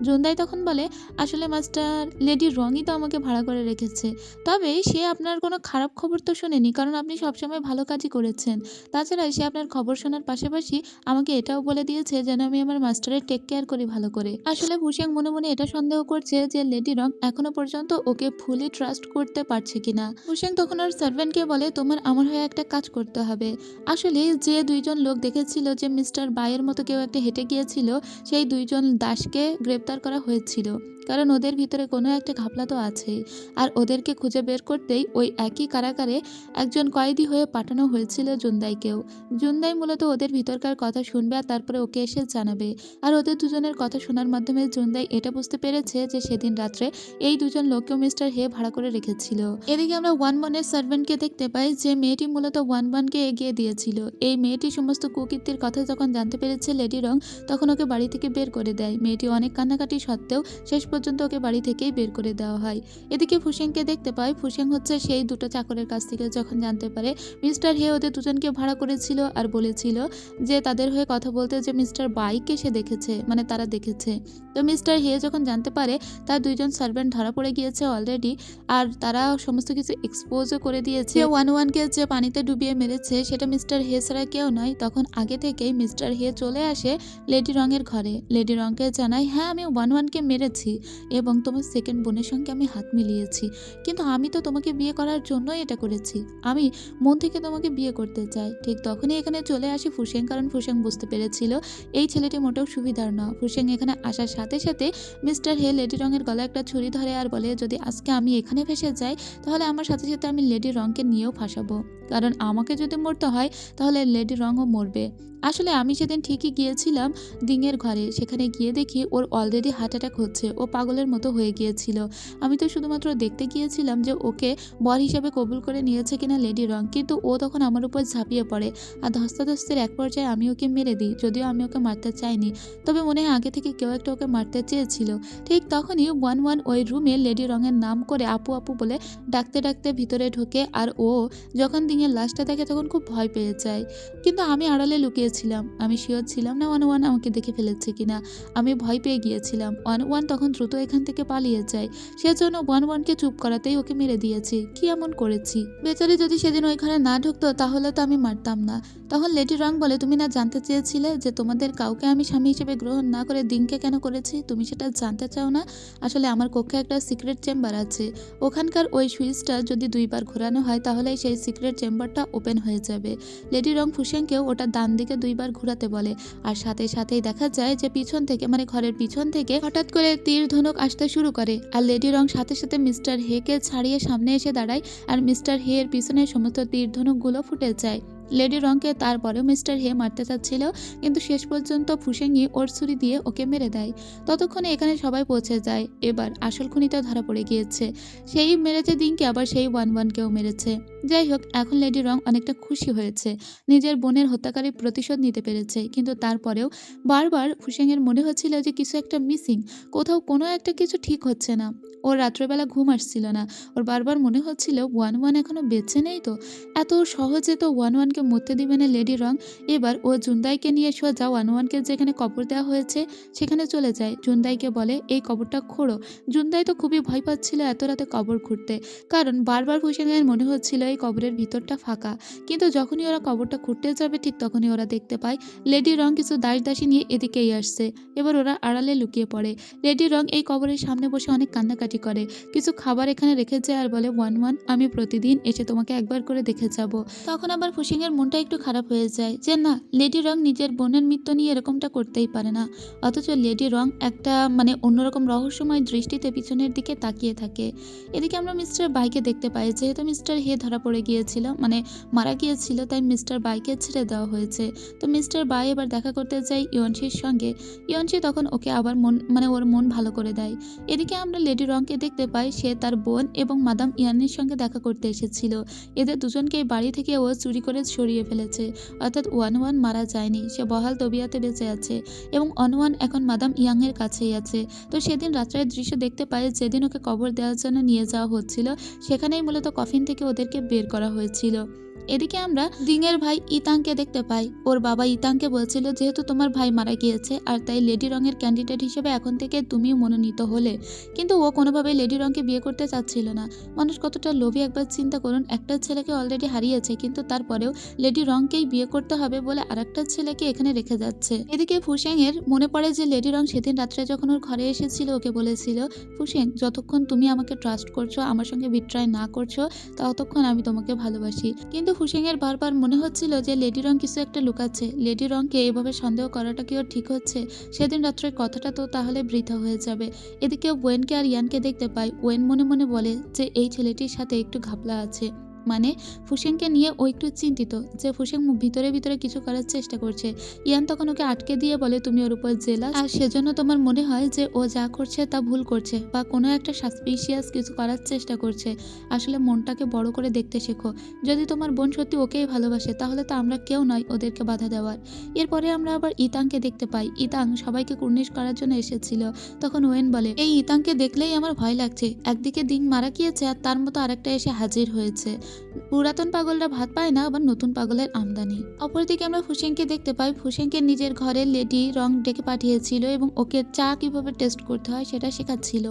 জুনদাই তখন বলে, আসলে মাস্টার, লেডি রংই তো আমাকে ভাড়া করে রেখেছে। তবে সে আপনার কোনো খারাপ খবর তো শোনেনি, কারণ আপনি সবসময় ভালো কাজই করেছেন। তাছাড়া সে আপনার খবর শোনার পাশাপাশি আমাকে এটাও বলে দিয়েছে যেন আমি আমার মাস্টারের টেক কেয়ার করি ভালো করে। আসলে ফুসিয়াং মনে মনে এটা সন্দেহ করছে যে লেডি রং এখনো পর্যন্ত ওকে ফুলি ট্রাস্ট করতে পারছে কিনা। ফুসিয়াং তখন ওর সার্ভেন্টকে বলে, তোমার আমার হয়ে একটা কাজ করতে হবে। আসলে যে দুইজন লোক দেখেছিল যে মিস্টার বাইয়ের মতো কেউ একটা হেঁটে গিয়েছিল, সেই দুইজন দাসকে গ্রেপ্তার করা হয়েছিল, কারণ ওদের ভিতরে কোনো একটা ঘাপলা তো আছেই। আর ওদেরকে খুঁজে বের করতেই ওই একই কারাগারে একজন কয়েদি হয়ে পাঠানো হয়েছিল জুনদাইকেও। জুনদাই মূলত ওদের ভিতরকার কথা শুনবে আর তারপরে ওকে এসে জানাবে। আর ওদের দুজনের কথা শোনার মাধ্যমে জুনদাই এটা বুঝতে পেরেছে যে সেদিন রাত্রে এই দুজন লোককেও মিস্টার হে ভাড়া করে রেখেছিল। এদিকে আমরা ওয়ানের সার্ভেন্টকে দেখতে পাই, যে মেয়েটি মূলত ওয়ানকে এগিয়ে দিয়েছিল। এই মেয়েটি সমস্ত কুকীর্তির কথা যখন জানতে পেরেছে লেডি রং, তখন ওকে বাড়ি থেকে বের করে দেয়। মেয়েটি অনেক কান্নাকাটি সত্ত্বেও শেষ পর্যন্ত ওকে বাড়ি থেকেই বের করে দেওয়া হয়। এদিকে ফুসেংকে দেখতে পাই, ফুসেং হচ্ছে সেই দুটো চাকরের কাছ থেকে যখন জানতে পারে মিস্টার হে ওদের দুজনকে ভাড়া করেছিল আর বলেছিল যে তাদের হয়ে কথা বলতে, যে মিস্টার বাইকে সে দেখেছে, মানে তারা দেখেছে। তো মিস্টার হে যখন জানতে পারে তার দুইজন সার্ভেন্ট ধরা পড়ে গিয়েছে অলরেডি, আর তারা সমস্ত কিছু এক্সপোজও করে দিয়েছে, ওয়ানকে যে পানিতে ডুবিয়ে মেরেছে সেটা মিস্টার হে ছাড়া কেউ নয়, তখন আগে থেকেই মিস্টার হে চলে আসে লেডি রঙের ঘরে। লেডি রংকে জানায়, হ্যাঁ আমি ওয়ানকে মেরেছি এবং তোমার সেকেন্ড বোনের সঙ্গে আমি হাত মিলিয়েছি, কিন্তু আমি তো তোমাকে বিয়ে করার জন্যই এটা করেছি, আমি মন থেকে তোমাকে বিয়ে করতে চাই। ঠিক তখনই এখানে চলে আসে ফুসেং, কারণ ফুসেং বুঝতে পেরেছিল এই ছেলেটি মোটেও সুবিধার না। ফুসেং এখানে আসার সাথে সাথে মিস্টার হে লেডি রঙের গলায় একটা ছুরি ধরে আর বলে, যদি আজকে আমি এখানে ফেসে যাই তাহলে আমার সাথে সাথে আমি লেডি রংকে নিয়েও ফাঁসাবো, কারণ আমাকে যদি মরতে হয় তাহলে লেডি রংও মরবে। আসলে আমি সেদিন ঠিকই গিয়েছিলাম দিঙের ঘরে, সেখানে গিয়ে দেখি ওর অলরেডি হার্ট অ্যাটাক হচ্ছে, ও পাগলের মতো হয়ে গিয়েছিল। আমি তো শুধুমাত্র দেখতে গিয়েছিলাম যে ওকে বর হিসাবে কবুল করে নিয়েছে কিনা লেডি রং, কিন্তু ও তখন আমার উপর ঝাঁপিয়ে পড়ে আর ধস্তাধস্তির এক পর্যায়ে আমি ওকে মেরে দিই। যদিও আমি ওকে মারতে চাইনি, তবে মনে হয় আগে থেকে কেউ একটা ওকে মারতে চেয়েছিল। ঠিক তখনই ওয়ান ওই রুমে লেডি রঙের নাম করে আপু আপু বলে ডাকতে ডাকতে ভিতরে ঢোকে, আর ও যখন দিঙের লাশটা দেখে তখন খুব ভয় পেয়ে যায়। কিন্তু আমি আড়ালে লুকিয়েছিলাম, আমি শিওর ছিলাম না ওয়ান আমাকে দেখে ফেলেছে কিনা, আমি ভয় পেয়ে গিয়েছিলাম। ওয়ান তখন দ্রুত এখান থেকে পালিয়ে যায়, সেজন্য ওয়ানকে চুপ করাতেই ওকে মেরে দিয়েছি। কি এমন করেছি? বেচারি যদি সেদিন ওই ঘরে না ঢুকতো তাহলে তো আমি মারতাম না। তখন লেডি রং বলে, তুমি না জানতে চেয়েছিলে যে তোমাদের কাউকে আমি স্বামী হিসেবে গ্রহণ না করে দিনকে কেন করেছি? তুমি সেটা জানতে চাও না? আসলে আমার কক্ষে একটা সিক্রেট চেম্বার আছে, ওখানকার ওই সুইচটা যদি 2বার ঘোরানো হয় তাহলে সেই সিক্রেট চেম্বারটা ওপেন হয়ে যাবে। লেডি রং ফুসেংকেও ওটা ডান দিকে 2বার ঘোরাতে বলে, আর সাথে সাথেই দেখা যায় যে পিছন থেকে, মানে ঘরের পিছন থেকে হঠাৎ করে তীর ধনুক আসতে শুরু করে, আর লেডি রং সাথে সাথে মিস্টার হেকে ছাড়িয়ে সামনে এসে দাঁড়ায়, আর মিস্টার হে এর পিছনে সমস্ত তীর ধনুকগুলো ফুটে যায়। লেডি রংকে তারপরেও মিস্টার হে মারতে চাচ্ছিল, কিন্তু শেষ পর্যন্ত ফুসেঙ্গি ওর ছুরি দিয়ে ওকে মেরে দেয়। ততক্ষণে এখানে সবাই পৌঁছে যায়। এবার আসল খুনিটা ধরা পড়ে গিয়েছে। সেই মেরেছে দিনকে, আবার সেই ওয়ানকেও মেরেছে। যাই হোক, এখন লেডি রং অনেকটা খুশি হয়েছে, নিজের বোনের হত্যাকারীর প্রতিশোধ নিতে পেরেছে। কিন্তু তারপরেও বারবার ফুসেংয়ের মনে হচ্ছিল যে কিছু একটা মিসিং, কোথাও কোনো একটা কিছু ঠিক হচ্ছে না। ওর রাত্রেবেলা ঘুম আসছিল না। ওর বারবার মনে হচ্ছিল ওয়ান এখনো বেঁচে নেই তো। এত সহজে তো ওয়ানকে মরতে দিবে না লেডি রং। এবার ও জুনদাইকে নিয়ে সোজা ওয়ানকে যেখানে কবর দেওয়া হয়েছে সেখানে চলে যায়। জুনদাইকে বলে এই কবরটা খোঁড়ো। জুনদাই তো খুবই ভয় পাচ্ছিল এত রাতে কবর খুঁড়তে, কারণ বারবার ফুসেংয়ের মনে হচ্ছিল এই কবরের ভিতরটা ফাঁকা। কিন্তু যখনই ওরা কবরটা খুঁড়তে যাবে ঠিক তখনই ওরা দেখতে পায় লেডি রং কিছু দাসী নিয়ে এদিকেই আসছে। এবার ওরা আড়ালে লুকিয়ে পড়ে। লেডি রং এই কবরের সামনে বসে অনেক কান্নাকাটি করে, কিছু খাবার এখানে রেখে যায় আর বলে ওয়ান আমি প্রতিদিন এসে তোমাকে একবার করে দেখে যাব। তখন আবার ফুসিংয়ের মনটা একটু খারাপ হয়ে যায় যে না, লেডি রং নিজের বোনের মৃত্যু নিয়ে এরকমটা করতেই পারে না। অথচ লেডি রং একটা অন্যরকম রহস্যময় দৃষ্টিতে পিছনের দিকে তাকিয়ে থাকে। এদিকে আমরা মিস্টার বাইকে দেখতে পাই, যেহেতু মিস্টার হে ধরা পড়ে গিয়েছিল, মারা গিয়েছিল, তাই মিস্টার বাইকে ছেড়ে দেওয়া হয়েছে। তো মিস্টার বাই এবার দেখা করতে যায় ইয়নশির সঙ্গে। ইয়নশি তখন ওকে আবার ওর মন ভালো করে দেয়। এদিকে আমরা লেডি রংকে দেখতে পাই, সে তার বোন এবং মাদাম ইয়ানির সঙ্গে দেখা করতে এসেছিল। এদের দুজনকে বাড়ি থেকে ও চুরি করে সরিয়ে ফেলেছে। অর্থাৎ ওয়ান মারা যায়নি, সে বহাল তবিয়াতে বেঁচে আছে এবং অনওয়ান এখন মাদাম ইয়াংয়ের কাছেই আছে। তো সেদিন রাত্রের দৃশ্য দেখতে পাই, যেদিন ওকে কবর দেওয়ার জন্য নিয়ে যাওয়া হচ্ছিল সেখানেই মূলত কফিন থেকে ওদেরকে বের করা হয়েছিল। এদিকে আমরা দিংয়ের ভাই ইতাংকে দেখতে পাই। ওর বাবা ইতাংকে বলছিল যেহেতু তোমার ভাই মারা গিয়েছে আর তাই লেডি রঙের ক্যান্ডিডেট হিসেবে এখন থেকে তুমিও মনোনীত হলে। কিন্তু ও কোনোভাবেই লেডি রংকে বিয়ে করতে চাচ্ছিল না। মানুষ কতটা লোভী একবার চিন্তা করুন, একটা ছেলেকে অলরেডি হারিয়েছে কিন্তু তারপরেও লেডি রংকেই বিয়ে করতে হবে বলে আরেকটা ছেলেকে এখানে রেখে যাচ্ছে। এদিকে ফুসেংয়ের মনে পড়ে যে লেডি রং সেদিন রাত্রে যখন ওর ঘরে এসেছিল ওকে বলেছিল, ফুসেং যতক্ষণ তুমি আমাকে ট্রাস্ট করছো, আমার সঙ্গে বিট্রাই না করছো, ততক্ষণ আমি তোমাকে ভালোবাসি। কিন্তু ফুসেংয়ের বারবার মনে হচ্ছিল যে লেডি রং কিছু একটা লুকাচ্ছে। লেডি রংকে এভাবে সন্দেহ করাটা কি ওর ঠিক হচ্ছে? সেদিন রাত্রের কথাটা তো তাহলে বৃথা হয়ে যাবে। এদিকে ওয়েনকে আর ইয়ানকে দেখতে পাই। ওয়েন মনে মনে বলে যে এই ছেলেটির সাথে একটু ঘাপলা আছে, ফুসেংকে নিয়ে ও একটু চিন্তিত যে ফুসেং ভিতরে ভিতরে কিছু করার চেষ্টা করছে। ইয়ান তখন ওকে আটকে দিয়ে বলে তুমি ওর উপর জেলাস আর সেজন্য তোমার মনে হয় যে ও যা করছে তা ভুল করছে বা কোনো একটা সাসপিশিয়াস কিছু করার চেষ্টা করছে। আসলে মনটাকে বড় করে দেখতে শেখো। যদি তোমার বোন সত্যি ওকেই ভালোবাসে তাহলে তো আমরা কেউ নয় ওদেরকে বাধা দেওয়ার। এরপরে আমরা আবার ইতাংকে দেখতে পাই। ইতাং সবাইকে কুর্নিশ করার জন্য এসেছিল। তখন ওয়েন বলে এই ইতাংকে দেখলেই আমার ভয় লাগছে, একদিকে দিং মারা গিয়েছে আর তার মতো আরেকটা এসে হাজির হয়েছে। পুরাতন পাগলরা ভাত পায় না, আবার নতুন পাগলের আমদানি। অপরদিকে আমরা ফুসেংকে দেখতে পাই। ফুসেংকে নিজের ঘরে লেডি রং ডেকে পাঠিয়েছিল এবং ওকে চা কিভাবে টেস্ট করতে হয় সেটা শেখাচ্ছিল।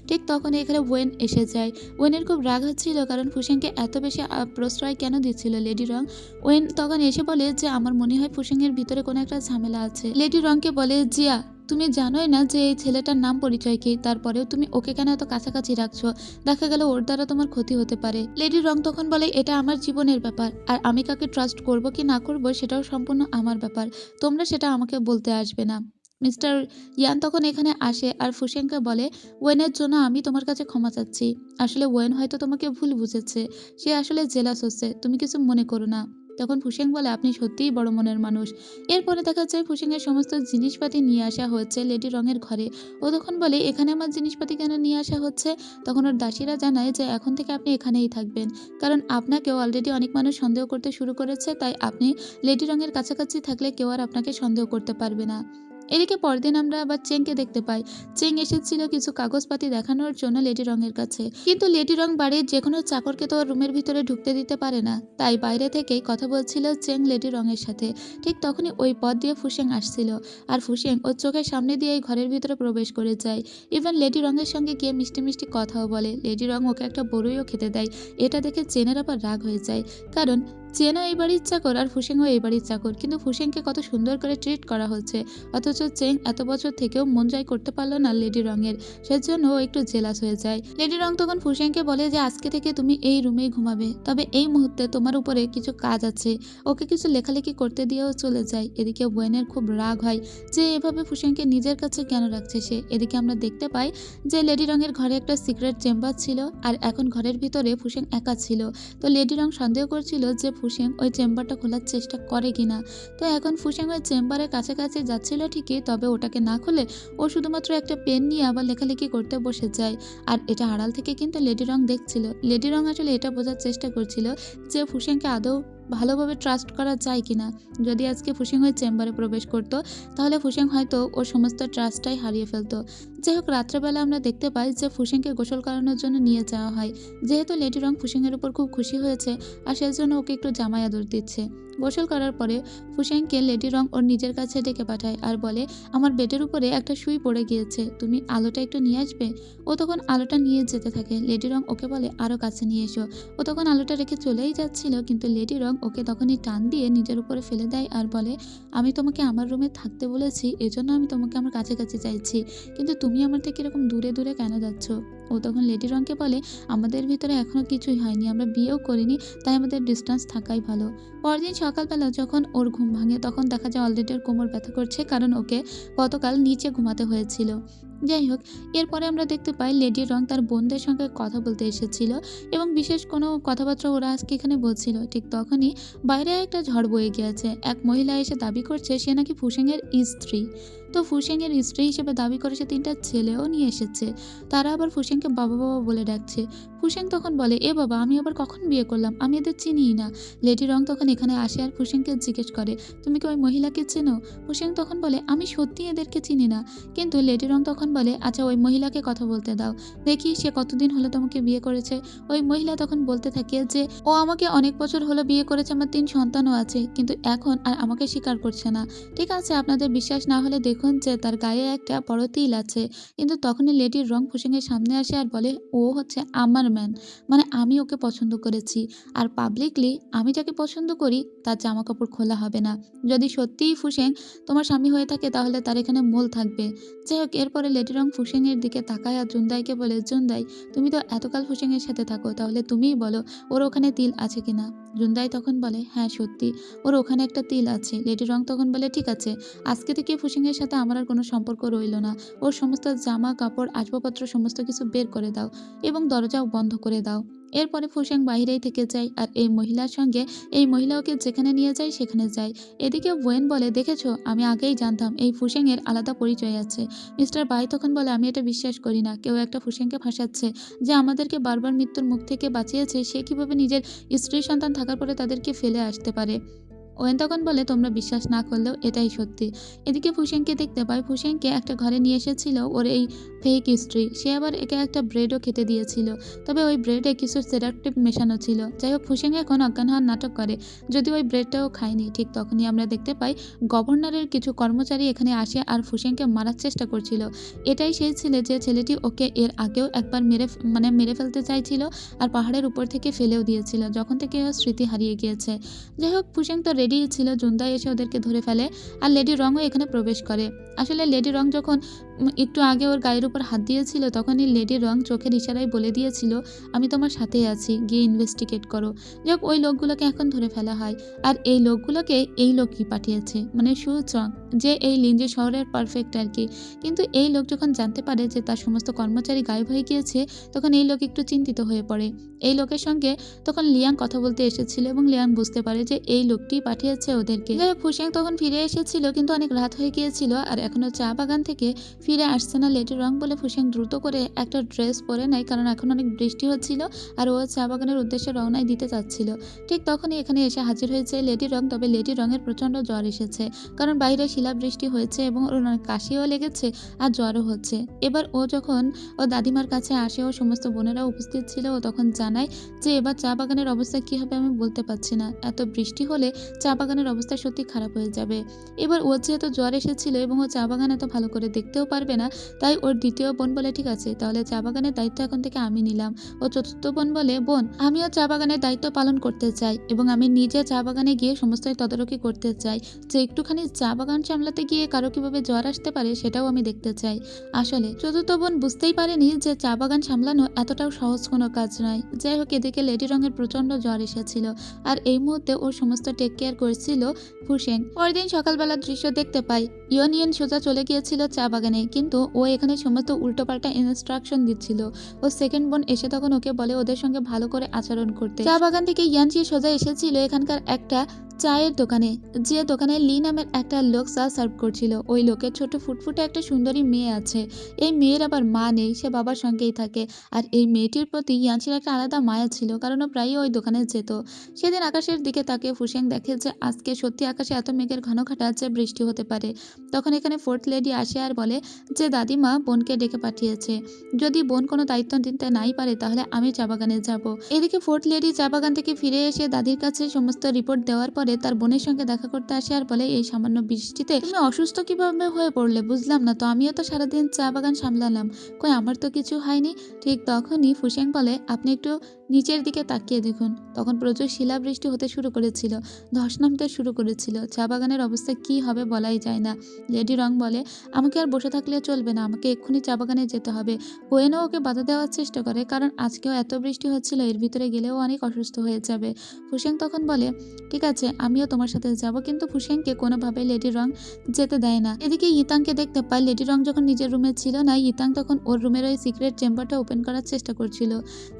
ঠিক তখন এখানে ওয়েন এসে যায়। ওয়েনের খুব রাগ হচ্ছিল, কারণ ফুসেংকে এত বেশি প্রশ্রয় কেন দিচ্ছিল লেডি রং। ওয়েন তখন এসে বলে যে আমার মনে হয় ফুসেংয়ের ভিতরে কোনো একটা ঝামেলা আছে। লেডি রংকে বলে জিয়া তুমি জানোই না যে এই ছেলেটার নাম পরিচয় কি, তারপরেও তুমি ওকে কেন এত কাছাকাছি রাখছো? দেখা গেল ওর দ্বারা তোমার ক্ষতি হতে পারে। লেডি রং তখন বলে এটা আমার জীবনের ব্যাপার, আর আমি কাকে ট্রাস্ট করব কি না করব সেটাও সম্পূর্ণ আমার ব্যাপার, তোমরা সেটা আমাকে বলতে আসবে না। মিস্টার ইয়ান তখন এখানে আসে আর ফুসেংকে বলে ওয়েনের জন্য আমি তোমার কাছে ক্ষমা চাচ্ছি। আসলে ওয়েন হয়তো তোমাকে ভুল বুঝেছে, সে আসলে জেলাস হচ্ছে, তুমি কিছু মনে করো না। তখন ফুসেং বলে আপনি সত্যিই বড় মনের মানুষ। এরপরে দেখা যায় ফুসেংয়ের সমস্ত জিনিসপাতি নিয়ে আসা হচ্ছে লেডি রঙের ঘরে। ও তখন বলে এখানে আমার জিনিসপাতি কেন নিয়ে আসা হচ্ছে? তখন ওর দাসীরা জানায় যে এখন থেকে আপনি এখানেই থাকবেন, কারণ আপনাকেও অলরেডি অনেক মানুষ সন্দেহ করতে শুরু করেছে, তাই আপনি লেডি রঙের কাছাকাছি থাকলে কেউ আর আপনাকে সন্দেহ করতে পারবে না। এদিকে পরদিন আমরা আবার চেংকে দেখতে পাই। চেং এসেছিল কিছু কাগজপাতি দেখানোর জন্য লেডি রঙের কাছে, কিন্তু লেডি রং বাড়ির যে কোনো চাকরকে তো রুমের ভিতরে ঢুকতে দিতে পারে না, তাই বাইরে থেকেই কথা বলছিল চেং লেডি রঙের সাথে। ঠিক তখনই ওই পথ দিয়ে ফুসেং আসছিল, আর ফুসেং ওর চোখের সামনে দিয়ে এই ঘরের ভিতরে প্রবেশ করে যায়। ইভেন লেডি রঙের সঙ্গে গিয়ে মিষ্টি মিষ্টি কথাও বলে। লেডি রং ওকে একটা বড়ইও খেতে দেয়। এটা দেখে চেনের আবার রাগ হয়ে যায়, কারণ চেনও এই বাড়ির চাকর আর ফুসেংও এই বাড়ির চাকর, কিন্তু ফুসেংকে কত সুন্দর করে ট্রিট করা হচ্ছে, অথচ চেং এত বছর থেকেও মন জয় করতে পারলো না লেডি রঙের, সেজন্য ও একটু জেলাস হয়ে যায়। লেডি রং তখন ফুসেংকে বলে যে আজকে থেকে তুমি এই রুমেই ঘুমাবে, তবে এই মুহূর্তে তোমার উপরে কিছু কাজ আছে। ওকে কিছু লেখালেখি করতে দিয়েও চলে যায়। এদিকে ওয়েনের খুব রাগ হয় যে এভাবে ফুসেংকে নিজের কাছে কেন রাখছে সে। এদিকে আমরা দেখতে পাই যে লেডি রঙের ঘরে একটা সিক্রেট চেম্বার ছিল, আর এখন ঘরের ভিতরে ফুসেং একা ছিল। তো লেডি রং সন্দেহ করছিল যে ফুসেং ওই চেম্বারটা খোলার চেষ্টা করে কিনা। তো এখন ফুসেং ওই চেম্বারের কাছাকাছি যাচ্ছিল ঠিকই, তবে ওটাকে না খুলে ও শুধুমাত্র একটা পেন নিয়ে আবার লেখালেখি করতে বসে যায়। আর এটা আড়াল থেকে কিন্তু লেডি রং দেখছিল। লেডি রং আসলে এটা বোঝার চেষ্টা করছিল যে ফুসেংকে আদৌ ভালোভাবে ট্রাস্ট করা যায় কিনা। যদি আজকে ফুসেং ওই চেম্বারে প্রবেশ করতো তাহলে ফুসেং হয়তো ওর সমস্ত ট্রাস্টটাই হারিয়ে ফেলতো। যাই হোক, রাত্রেবেলা আমরা দেখতে পাই যে ফুসেংকে গোসল করানোর জন্য নিয়ে যাওয়া হয়। যেহেতু লেডি রং ফুসেংয়ের উপর খুব খুশি হয়েছে আর সেজন্য ওকে একটু জামাই আদর দিচ্ছে। গোসল করার পরে ফুসেংকে লেডি রং ওর নিজের কাছে ডেকে পাঠায় আর বলে, আমার বেডের উপরে একটা সুই পড়ে গিয়েছে, তুমি আলোটা একটু নিয়ে আসবে। ও তখন আলোটা নিয়ে যেতে থাকে। লেডি রং ওকে বলে আরও কাছে নিয়ে এসো। ও তখন আলোটা রেখে চলেই যাচ্ছিল, কিন্তু লেডি রং ওকে তখনই টান দিয়ে নিজের উপরে ফেলে দেয় আর বলে, আমি তোমাকে আমার রুমে থাকতে বলেছি, এজন্য আমি তোমাকে আমার কাছাকাছি চাইছি, কিন্তু তুমি আমার থেকে এরকম দূরে দূরে কেন যাচ্ছ। ও তখন লেডি রংকে বলে, আমাদের ভিতরে এখনও কিছুই হয়নি, আমরা বিয়েও করিনি, তাই আমাদের ডিস্টেন্স থাকাই ভালো। পরদিন সকালবেলা যখন ওর ঘুম ভাঙে তখন দেখা যায় অলরেডি ওর কোমর ব্যথা করছে, কারণ ওকে গতকাল নিচে ঘুমাতে হয়েছিল। যাই হোক, এরপরে আমরা দেখতে পাই লেডি রং তার বোনদের সঙ্গে কথা বলতে এসেছিল এবং বিশেষ কোনো কথাবার্তা ওরা আজকে এখানে বলছিল। ঠিক তখনই বাইরে একটা ঝড় বয়ে গিয়েছে। এক মহিলা এসে দাবি করছে সে নাকি ফুসেংয়ের স্ত্রী। তো ফুসেংয়ের স্ত্রী হিসেবে দাবি করে সে 3টা ছেলেও নিয়ে এসেছে। তারা আবার ফুসেংকে বাবা বাবা বলে ডাকছে। ফুসেং তখন বলে, এ বাবা, আমি আবার কখন বিয়ে করলাম, আমি এদের চিনিই না। লেডি রং তখন এখানে আসে আর ফুসেংকে জিজ্ঞেস করে, তুমি কি ওই মহিলাকে চেনো? ফুসেং তখন বলে, আমি সত্যি এদেরকে চিনি না। কিন্তু লেডি রং তখন বলে, আচ্ছা ওই মহিলাকে কথা বলতে দাও, দেখি সে কতদিন হলো তোমাকে বিয়ে করেছে। ওই মহিলা তখন বলতে থাকে যে ও আমাকে অনেক বছর হলো বিয়ে করেছে, আমার 3 সন্তানও আছে, কিন্তু এখন আর আমাকে স্বীকার করছে না। ঠিক আছে, আপনাদের বিশ্বাস না হলে দেখুন যে তার গায়ে একটা বড় তিল আছে। কিন্তু তখনই লেডির রং ফুসেংয়ের সামনে আসে আর বলে, ও হচ্ছে আমার ম্যান, মানে আমি ওকে পছন্দ করেছি, আর পাবলিকলি আমি যাকে পছন্দ করি তার জামা কাপড় খোলা হবে না। যদি সত্যিই ফুসেং তোমার স্বামী হয়ে থাকে তাহলে তার এখানে মোল থাকবে। যাই হোক, এরপরে লেডি রং ফুসেংয়ের দিকে তাকায় আর জুনদাইকে বলে, জুনদাই, তুমি তো এতকাল ফুসেংয়ের সাথে থাকো, তাহলে তুমিই বলো ওর ওখানে তিল আছে কিনা। জুনদাই তখন বলে, হ্যাঁ সত্যি ওর ওখানে একটা তিল আছে। লেডি রং তখন বলে, ঠিক আছে, আজকে থেকে ফুসেংয়ের সাথে আমার আর কোনো সম্পর্ক রইল না। ওর সমস্ত জামা কাপড় আসবাবপত্র সমস্ত কিছু বের করে দাও এবং দরজাও বন্ধ করে দাও। এরপরে ফুসেং বাইরেই থেকে যায় আর এই মহিলার সঙ্গে এই মহিলা ওকে যেখানে নিয়ে যায় সেখানে যায়। এদিকে ওয়েন বলে, দেখেছো, আমি আগেই জানতাম এই ফুসেংয়ের আলাদা পরিচয় আছে। মিস্টার বাই তখন বলে, আমি এটা বিশ্বাস করি না, কেউ একটা ফুসেংকে ফাঁসাচ্ছে, যে আমাদেরকে বারবার মৃত্যুর মুখ থেকে বাঁচিয়েছে, সে কিভাবে নিজের স্ত্রী সন্তান থাকার পরে তাদেরকে ফেলে আসতে পারে। ওয়েন তখন বলে, তোমরা বিশ্বাস না করলেও এটাই সত্যি। এদিকে ফুসেংকে দেখতে পাই, ফুসেংকে একটা ঘরে নিয়ে এসেছিল ওর এই ফেক স্ত্রী। সে আবার একে একটা ব্রেডও খেতে দিয়েছিল, তবে ওই ব্রেডে কিছু সেডাকটিভ মেশানো ছিল। যাই হোক, ফুসেং এখন অজ্ঞান হওয়ার নাটক করে, যদি ওই ব্রেডটাও খায়নি। ঠিক তখনই আমরা দেখতে পাই গভর্নরের কিছু কর্মচারী এখানে আসে আর ফুসেংকে মারার চেষ্টা করছিল। এটাই সেই ছেলে যে ছেলেটি ওকে এর আগেও একবার মেরে ফেলতে চাইছিল আর পাহাড়ের উপর থেকে ফেলেও দিয়েছিল, যখন থেকে ও স্মৃতি হারিয়ে গিয়েছে। যাই হোক, ফুসেং তো রেডি ছিল, জুনদাই এসে ওদেরকে ধরে ফেলে আর লেডি রংও এখানে প্রবেশ করে। আসলে লেডি রং যখন একটু আগে ওর গায়ের উপর হাত দিয়েছিল তখনই লেডি রং চোখের ইশারায় বলে দিয়েছিল, আমি তোমার সাথেই আছি, গিয়ে ইনভেস্টিগেট করো। যাক, ওই লোকগুলোকে এখন ধরে ফেলা হয় আর এই লোকগুলোকে এই লোকই পাঠিয়েছে, মানে সু চং, যে এই লিঞ্জি শহরের পারফেক্ট আর কি। কিন্তু এই লোক যখন জানতে পারে যে তার সমস্ত কর্মচারী গায়েব হয়ে গিয়েছে তখন এই লোক একটু চিন্তিত হয়ে পড়ে। এই লোকের সঙ্গে তখন লিয়াং কথা বলতে এসেছিল এবং লিয়াং বুঝতে পারে যে এই লোকটি পাঠিয়েছে ওদেরকে। যাই হোক, ফুসেং তখন ফিরে এসেছিল কিন্তু অনেক রাত হয়ে গিয়েছিল আর এখনো চা বাগান থেকে ফিরে আসছে না লেডি রং বলে ফুসেং দ্রুত করে একটা ড্রেস পরে নেয়, কারণ এখন অনেক বৃষ্টি হচ্ছিল আর ও চা বাগানের উদ্দেশ্যে রওনায় দিতে চাচ্ছিল। ঠিক তখনই এখানে এসে হাজির হয়েছে লেডি রং, তবে লেডি রঙের প্রচণ্ড জ্বর এসেছে, কারণ বাইরে শিলাবৃষ্টি হয়েছে এবং ওর অনেক কাশিও লেগেছে আর জ্বরও হচ্ছে। এবার ও যখন ও দাদিমার কাছে আসে, ও সমস্ত বোনেরা উপস্থিত ছিল, ও তখন জানায় যে এবার চা বাগানের অবস্থা কী হবে আমি বলতে পারছি না, এত বৃষ্টি হলে চা বাগানের অবস্থা সত্যি খারাপ হয়ে যাবে। এবার ওর যেহেতু জ্বর এসেছিল এবং ও চা বাগান এত ভালো করে দেখতেও পারবে না, তাই ওর দ্বিতীয় বোন বলে, ঠিক আছে, তাহলে চা বাগানের দায়িত্ব এখন থেকে আমি নিলাম। ও চতুর্থ বোন বলে, বোন, আমিও চা বাগানের দায়িত্ব পালন করতে চাই এবং আমি নিজে চা বাগানে গিয়ে সমস্ত তদারকি করতে চাই, যে একটুখানি চা বাগান সামলাতে গিয়ে কারো কিভাবে জ্বর আসতে পারে সেটাও আমি দেখতে চাই। আসলে চতুর্থ বোন বুঝতেই পারেনি যে চা বাগান সামলানো এতটাও সহজ কোনো কাজ নয়। যাই হোক, এদিকে লেডি রঙের প্রচণ্ড জ্বর এসেছিল আর এই মুহূর্তে ওর সমস্ত টেক কেয়ার করছিল ফুসেং। পরদিন সকালবেলার দৃশ্য দেখতে পাই, ইউনিয়ন সোজা চলে গিয়েছিল চা বাগানে। কিন্তু ও এখানে সমস্ত উল্টোপাল্টা ইনস্ট্রাকশন দিচ্ছিল। ও সেকেন্ড বোন এসে তখন ওকে বলে ওদের সঙ্গে ভালো করে আচরণ করতে। চা বাগান থেকে ইয়ানচি সোজা এসেছিল এখানকার একটা চায়ের দোকানে, যে দোকানে লি নামের একটা লোক চা সার্ভ করছিল। ওই লোকের ছোট ফুটফুটে একটা সুন্দরী মেয়ে আছে। এই মেয়ের আবার মা নেই, সে বাবার সঙ্গেই থাকে। আর এই মেয়েটির প্রতি ইয়ানচির একটা আলাদা মায়া ছিল, কারণ ও প্রায়ই ওই দোকানে যেত। সেদিন আকাশের দিকে তাকিয়ে ফুসেং দেখে যে আজকে সত্যি আকাশে এত মেঘের ঘন ঘটা যে বৃষ্টি হতে পারে। তখন এখানে ফোর্থ লেডি আসে আর বলে যে দাদিমা বোনকে ডেকে পাঠিয়েছে, যদি বোন কোনো দায়িত্ব দিতে নাই পারে তাহলে আমি চা বাগানে যাব। এদিকে ফোর্থ লেডি চা বাগান থেকে ফিরে এসে দাদির কাছে সমস্ত রিপোর্ট দেওয়ার পরে তার বোনের সঙ্গে দেখা করতে আসে আর বলে এই সামান্য বৃষ্টিতে তুমি অসুস্থ কিভাবে হয়ে পড়লে বুঝলাম না তো, আমিও তো সারাদিন চা বাগান সামলালাম, কই আমার তো কিছু হয়নি। ঠিক তখনই ফুসেং বলে আপনি একটু নিচের দিকে তাকিয়ে দেখুন। তখন প্রচুর শিলাবৃষ্টি হতে শুরু করেছিল, ধস নামতে শুরু করেছিল। চা বাগানের অবস্থা কি হবে বলাই যায় না। লেডি রং বলে আমাকে আর বসে থাকলে চলবে না, আমাকে এক্ষুনি চা বাগানে যেতে হবে। কোয়েনও ওকে বাধা দেওয়ার চেষ্টা করে, কারণ আজকেও এত বৃষ্টি হচ্ছিল, এর ভিতরে গেলেও অনেক অসুস্থ হয়ে যাবে। ফুসেং তখন বলে ঠিক আছে আমিও তোমার সাথে যাব, কিন্তু ফুসেংকে কোনোভাবে লেডি রং যেতে দেয় না। এদিকে ইতাংকে দেখতে পায়। লেডি রং যখন নিজের রুমে ছিল না, ইতাং তখন ওর রুমের ওই সিক্রেট চেম্বারটা ওপেন করার চেষ্টা করছিল।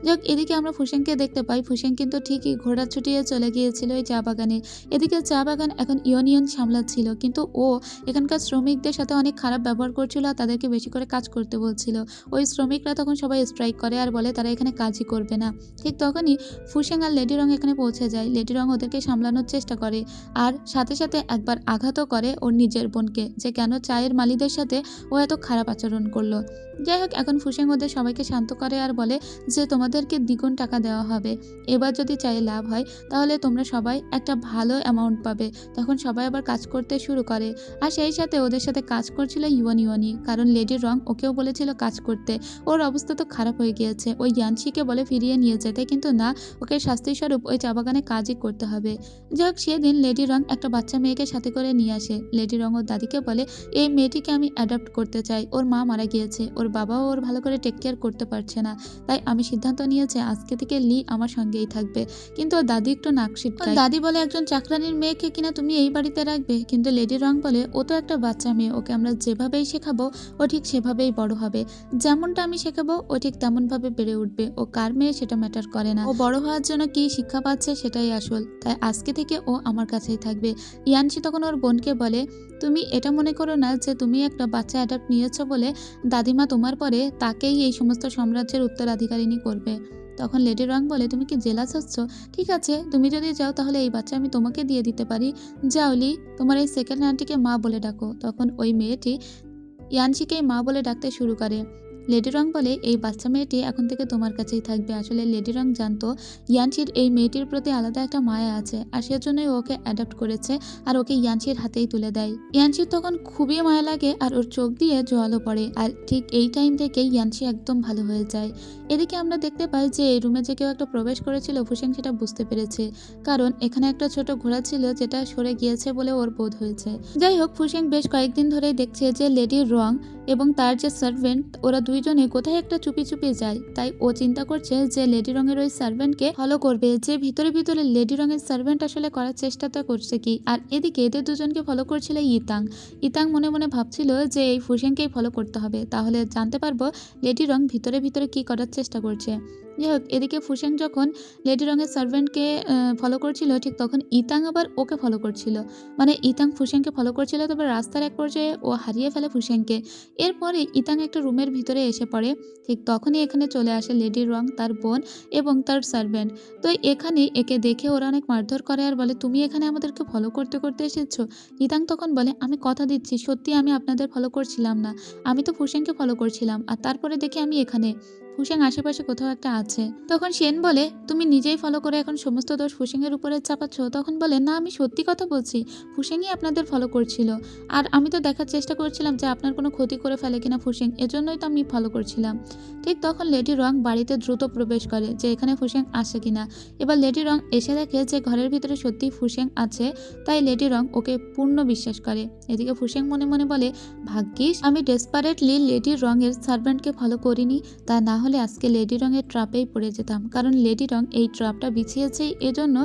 যাক, এদিকে আমরা ফুসেংকে দেখতে পাই। ফুসেং কিন্তু ঠিকই ঘোড়া ছুটিয়ে চলে গিয়েছিল এই চা বাগানে। এদিকে চা বাগান এখন ইউনিয়ন সামলাচ্ছিল, কিন্তু ও এখানকার শ্রমিকদের সাথে অনেক খারাপ ব্যবহার করছিল আর তাদেরকে বেশি করে কাজ করতে বলছিল। ওই শ্রমিকরা তখন সবাই স্ট্রাইক করে আর বলে তারা এখানে কাজই করবে না। ঠিক তখনই ফুসেং আর লেডি রং এখানে পৌঁছে যায়। লেডি রং ওদেরকে সামলানোর চেষ্টা করে আর সাথে সাথে একবার আঘাতও করে ওর নিজের বোনকে, যে কেন চায়ের মালিদের সাথে ও এত খারাপ আচরণ করলো। যাই হোক, এখন ফুসেং ওদের সবাইকে শান্ত করে আর বলে যে তোমাদেরকে দ্বিগুণ টাকা দেওয়া হবে, এবার যদি চায়ে লাভ হয় তাহলে তোমরা সবাই একটা ভালো অ্যামাউন্ট পাবে। তখন সবাই আবার কাজ করতে শুরু করে। আর সেই সাথে ওদের সাথে কাজ করছিল ইউয়ানি, কারণ লেডি রং ওকেও বলেছিল কাজ করতে। ওর অবস্থা তো খারাপ হয়ে গিয়েছে। ওই ইয়ানচিকে বলে ফিরিয়ে নিয়ে যেতে, কিন্তু না, ওকে শাস্তিস্বরূপ ওই চা বাগানে কাজই করতে হবে। যাই হোক, সেদিন লেডি রং একটা বাচ্চা মেয়েকে সাথে করে নিয়ে আসে। লেডি রং ওর দাদিকে বলে এই মেয়েটিকে আমি অ্যাডপ্ট করতে চাই, ওর মা মারা গিয়েছে, ওর বাবাও ওর ভালো করে টেক কেয়ার করতে পারছে না, তাই আমি সিদ্ধান্ত নিয়েছি আজকে থেকে লি আমার সঙ্গেই থাকবে। কিন্তু ওর দাদি একটু নাক সিটকায়। দাদি বলে একজন চাকরানির মেয়েকে কিনা তুমি এই বাড়িতে রাখবে? কিন্তু লেডি রং বলে ও তো একটা বাচ্চা মেয়ে, ওকে আমরা যেভাবেই শেখাবো ও ঠিক সেভাবেই বড় হবে, যেমনটা আমি শেখাবো ও ঠিক তেমনভাবে বেড়ে উঠবে। ও কার মেয়ে সেটা ম্যাটার করে না, ও বড় হওয়ার জন্য কি শিক্ষা পাচ্ছে সেটাই আসল, তাই আজকে থেকে ও আমার কাছেই থাকবে। ইয়ানচি তখন ওর বোনকে বলে তুমি এটা মনে করো না যে তুমি একটা বাচ্চা অ্যাডাপ্ট নিয়েছো বলে দাদিমা তোমার পরে তাকেই এই সমস্ত সাম্রাজ্যের উত্তরাধিকারিণী করবে। তখন লেডি রং বলে তুমি কি জেলাস হচ্ছ? ঠিক আছে, তুমি যদি যাও তাহলে এই বাচ্চা আমি তোমাকে দিয়ে দিতে পারি। যাও লি, তোমার এই সেকেন্ড আন্টিকে মা বলে ডাকো। তখন ওই মেয়েটি ইয়ানচিকেই মা বলে ডাকতে শুরু করে। লেডি রং বলে এই বাচ্চা মেয়েটি এখন থেকে তোমার কাছেই থাকবে। আসলে লেডি রং জানতো ইয়ানচির এই মেয়েটির প্রতি আলাদা একটা মায়া আছে, আর সেজন্যই ওকে অ্যাডাপ্ট করেছে আর ওকে ইয়ানচির হাতেই তুলে দেয়। ইয়ানচির তখন খুবই মায়া লাগে আর ওর চোখ দিয়ে জলও পড়ে, আর ঠিক এই টাইম থেকে ইয়ানচি একদম ভালো হয়ে যায়। এদিকে আমরা দেখতে পাই যে এই রুমে যে কেউ একটা প্রবেশ করেছিল, ফুসেং সেটা বুঝতে পেরেছে, কারণ এখানে একটা ছোট ঘোড়া ছিল যেটা সরে গিয়েছে বলে ওর বোধ হয়েছে। যাই হোক, ফুসেং বেশ কয়েকদিন ধরেই দেখছে যে লেডি রং এবং তার যে সার্ভেন্ট ওরা দুইজনে কোথায় একটা চুপি চুপি যায়, তাই ও চিন্তা করছে যে লেডি রঙের ওই সার্ভেন্টকে ফলো করবে, যে ভিতরে ভিতরে লেডি রঙের সার্ভেন্ট আসলে করার চেষ্টাটা করছে কি। আর এদিকে এদের দুজনকে ফলো করছিল ইতাং মনে মনে ভাবছিল যে এই ফুসেংকেই ফলো করতে হবে, তাহলে জানতে পারবো লেডি রং ভিতরে ভিতরে কি করার চেষ্টা করছে। যাই হোক, এদিকে ফুসেং যখন লেডি রঙের সার্ভেন্টকে ফলো করছিল, ঠিক তখন ইতাং আবার ওকে ফলো করছিল। মানে ইতাং ফুসেংকে ফলো করছিল, তবে রাস্তার এক পর্যায়ে ও হারিয়ে ফেলে ফুসেংকে। এরপরে ইতাং একটা রুমের ভিতরে এসে পড়ে। ঠিক তখনই এখানে চলে আসে লেডি রং, তার বোন এবং তার সার্ভেন্ট। তো এখানে একে দেখে ওরা অনেক মারধর করে আর বলে তুমি এখানে আমাদেরকে ফলো করতে করতে এসেছো। ইতাং তখন বলে আমি কথা দিচ্ছি সত্যি আমি আপনাদের ফলো করছিলাম না, আমি তো ফুসেংকে ফলো করছিলাম, আর তারপরে দেখি আমি এখানে ফুসেং আশেপাশে কোথাও একটা আছে। তখন সেন বলে তুমি নিজেই ফলো করে এখন সমস্ত দোষ ফুসেংয়ের উপরে চাপাচ্ছ। তখন বলে না, আমি সত্যি কথা বলছি, ফুসেংই আপনাদের ফলো করছিল, আর আমি তো দেখার চেষ্টা করছিলাম যে আপনার কোনো ক্ষতি করে ফেলে কিনা ফুসেং, এজন্যই তো আমি ফলো করছিলাম। ঠিক তখন লেডি রং বাড়িতে দ্রুত প্রবেশ করে যে এখানে ফুসেং আসে কিনা। এবার লেডি রং এসে দেখে যে ঘরের ভিতরে সত্যি ফুসেং আছে, তাই লেডি রং ওকে পূর্ণ বিশ্বাস করে। এদিকে ফুসেং মনে মনে বলে ভাগ্যিস আমি ডেসপারেটলি লেডি রঙের সার্ভেন্টকে ফলো করিনি, তা না তাহলে আজকে লেডি রঙের ট্রাপেই পড়ে যেতাম, কারণ লেডি রং এই ট্রাপটা বিছিয়েছেই এজন্য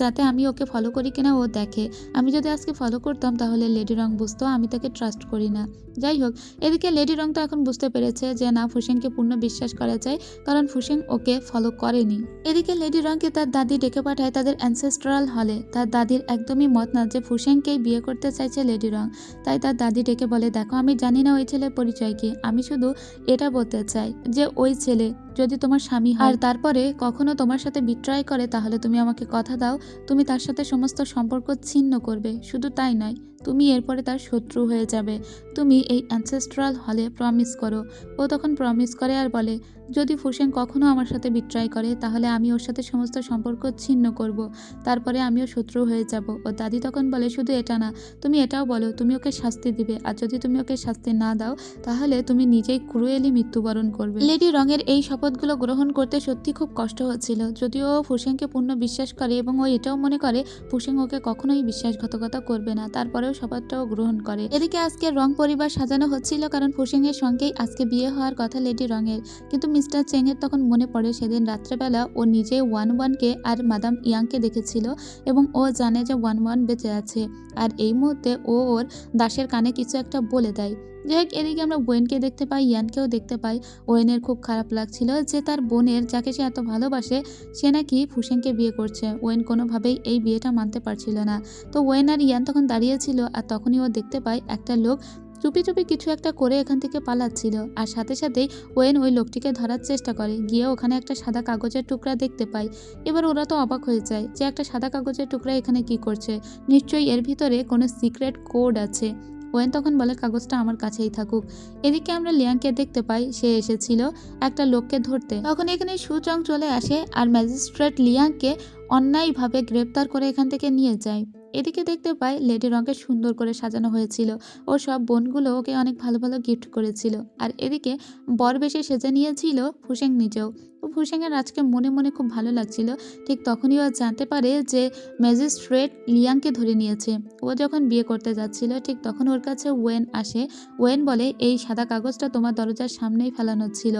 যাতে আমি ওকে ফলো করি কিনা ও দেখে। আমি যদি আজকে ফলো করতাম তাহলে লেডি রং বুঝতো আমি তাকে ট্রাস্ট করি না। যাই হোক, এদিকে লেডি রং তো এখন বুঝতে পেরেছে যে না, ফুসেংকে পূর্ণ বিশ্বাস করা যায়, কারণ ফুসেং ওকে ফলো করেনি। এদিকে লেডি রংকে তার দাদি ডেকে পাঠায় তাদের অ্যানসেস্ট্রাল হলে। তার দাদির একদমই মত না যে ফুসেংকেই বিয়ে করতে চাইছে লেডি রং। তাই তার দাদি ডেকে বলে, দেখো আমি জানি না ওই ছেলের পরিচয় কি, আমি শুধু এটা বলতে চাই যে ওই ছেলে যদি তোমার স্বামী হয় আর তারপরে কখনো তোমার সাথে বিট্রাই করে, তাহলে তুমি আমাকে কথা দাও তুমি তার সাথে সমস্ত সম্পর্ক ছিন্ন করবে। শুধু তাই নয়, তুমি এরপরে তার শত্রু হয়ে যাবে। তুমি এই অ্যানসেস্ট্রাল হলে প্রমিস করো। ও তখন প্রমিস করে আর বলে, যদি ফুসেং কখনো আমার সাথে বিট্রাই করে তাহলে আমি ওর সাথে সমস্ত সম্পর্ক ছিন্ন করব, তারপরে আমিও শত্রু হয়ে যাব। ও দাদি তখন বলে, শুধু এটা না, তুমি এটাও বলো তুমি ওকে শাস্তি দিবে, আর যদি তুমি ওকে শাস্তি না দাও তাহলে তুমি নিজেই ক্রুয়েলি মৃত্যুবরণ করবে। লেডি রঙের এই শপথগুলো গ্রহণ করতে সত্যি খুব কষ্ট হচ্ছিল, যদিও ও ফুসেংকে পূর্ণ বিশ্বাস করে এবং ও এটাও মনে করে ফুসেং ওকে কখনোই বিশ্বাসঘাতকতা করবে না, তারপরেও শপথটাও গ্রহণ করে। এদিকে আজকে রং পরিবার সাজানো হচ্ছিল, কারণ ফুসেং এর সঙ্গেই আজকে বিয়ে হওয়ার কথা লেডি রঙের। কিন্তু মিস্টার চেং এর তখন মনে পড়ে সেদিন রাত্রেবেলা ও নিজে ওয়ানকে আর মাদাম ইয়াংকে দেখেছিল এবং ও জানে যে ওয়ান বেঁচে আছে, আর এই মুহূর্তে ও ওর দাসের কানে কিছু একটা বলে দেয়। যাই হোক, এদিকে আমরা ওয়েনকে দেখতে পাই, ইয়ানকেও দেখতে পাই। ওয়েনের খুব খারাপ লাগছিল যে তার বোনের যাকে সে এত ভালোবাসে সে নাকি ফুসেংকে বিয়ে করছে। ওয়েন কোনোভাবেই এই বিয়েটা মানতে পারছিল না। তো ওয়েন আর ইয়ান তখন দাঁড়িয়েছিল, আর তখনই ও দেখতে পায় একটা লোক চুপি চুপি কিছু একটা করে এখান থেকে পালাচ্ছিল, আর সাথে সাথেই ওয়েন ওই লোকটিকে ধরার চেষ্টা করে, গিয়ে ওখানে একটা সাদা কাগজের টুকরা দেখতে পায়। এবার ওরা তো অবাক হয়ে যায় যে একটা সাদা কাগজের টুকরা এখানে কি করছে, নিশ্চয়ই এর ভিতরে কোনো সিক্রেট কোড আছে। ওয়েন তখন বলে, কাগজটা আমার কাছেই থাকুক। এদিকে আমরা লিয়াংকে দেখতে পাই, সে এসেছিল একটা লোককে ধরতে। তখন এখানে সুচং চলে আসে আর ম্যাজিস্ট্রেট লিয়াংকে অন্যায়ভাবে গ্রেপ্তার করে এখান থেকে নিয়ে যায়। এদিকে দেখতে পাই লেডি রঙকে সুন্দর করে সাজানো হয়েছিল, ও সব বোনগুলো ওকে অনেক ভালো ভালো গিফট করেছিল। আর এদিকে বর বেশে সেজে নিয়েছিল ফুসেং নিজেও। ফুসেংয়ের আজকে মনে মনে খুব ভালো লাগছিল। ঠিক তখনই ও জানতে পারে যে ম্যাজিস্ট্রেট লিয়াংকে ধরে নিয়েছে। ও যখন বিয়ে করতে যাচ্ছিল ঠিক তখন ওর কাছে ওয়েন আসে। ওয়েন বলে, এই সাদা কাগজটা তোমার দরজার সামনেই ফেলানো ছিল,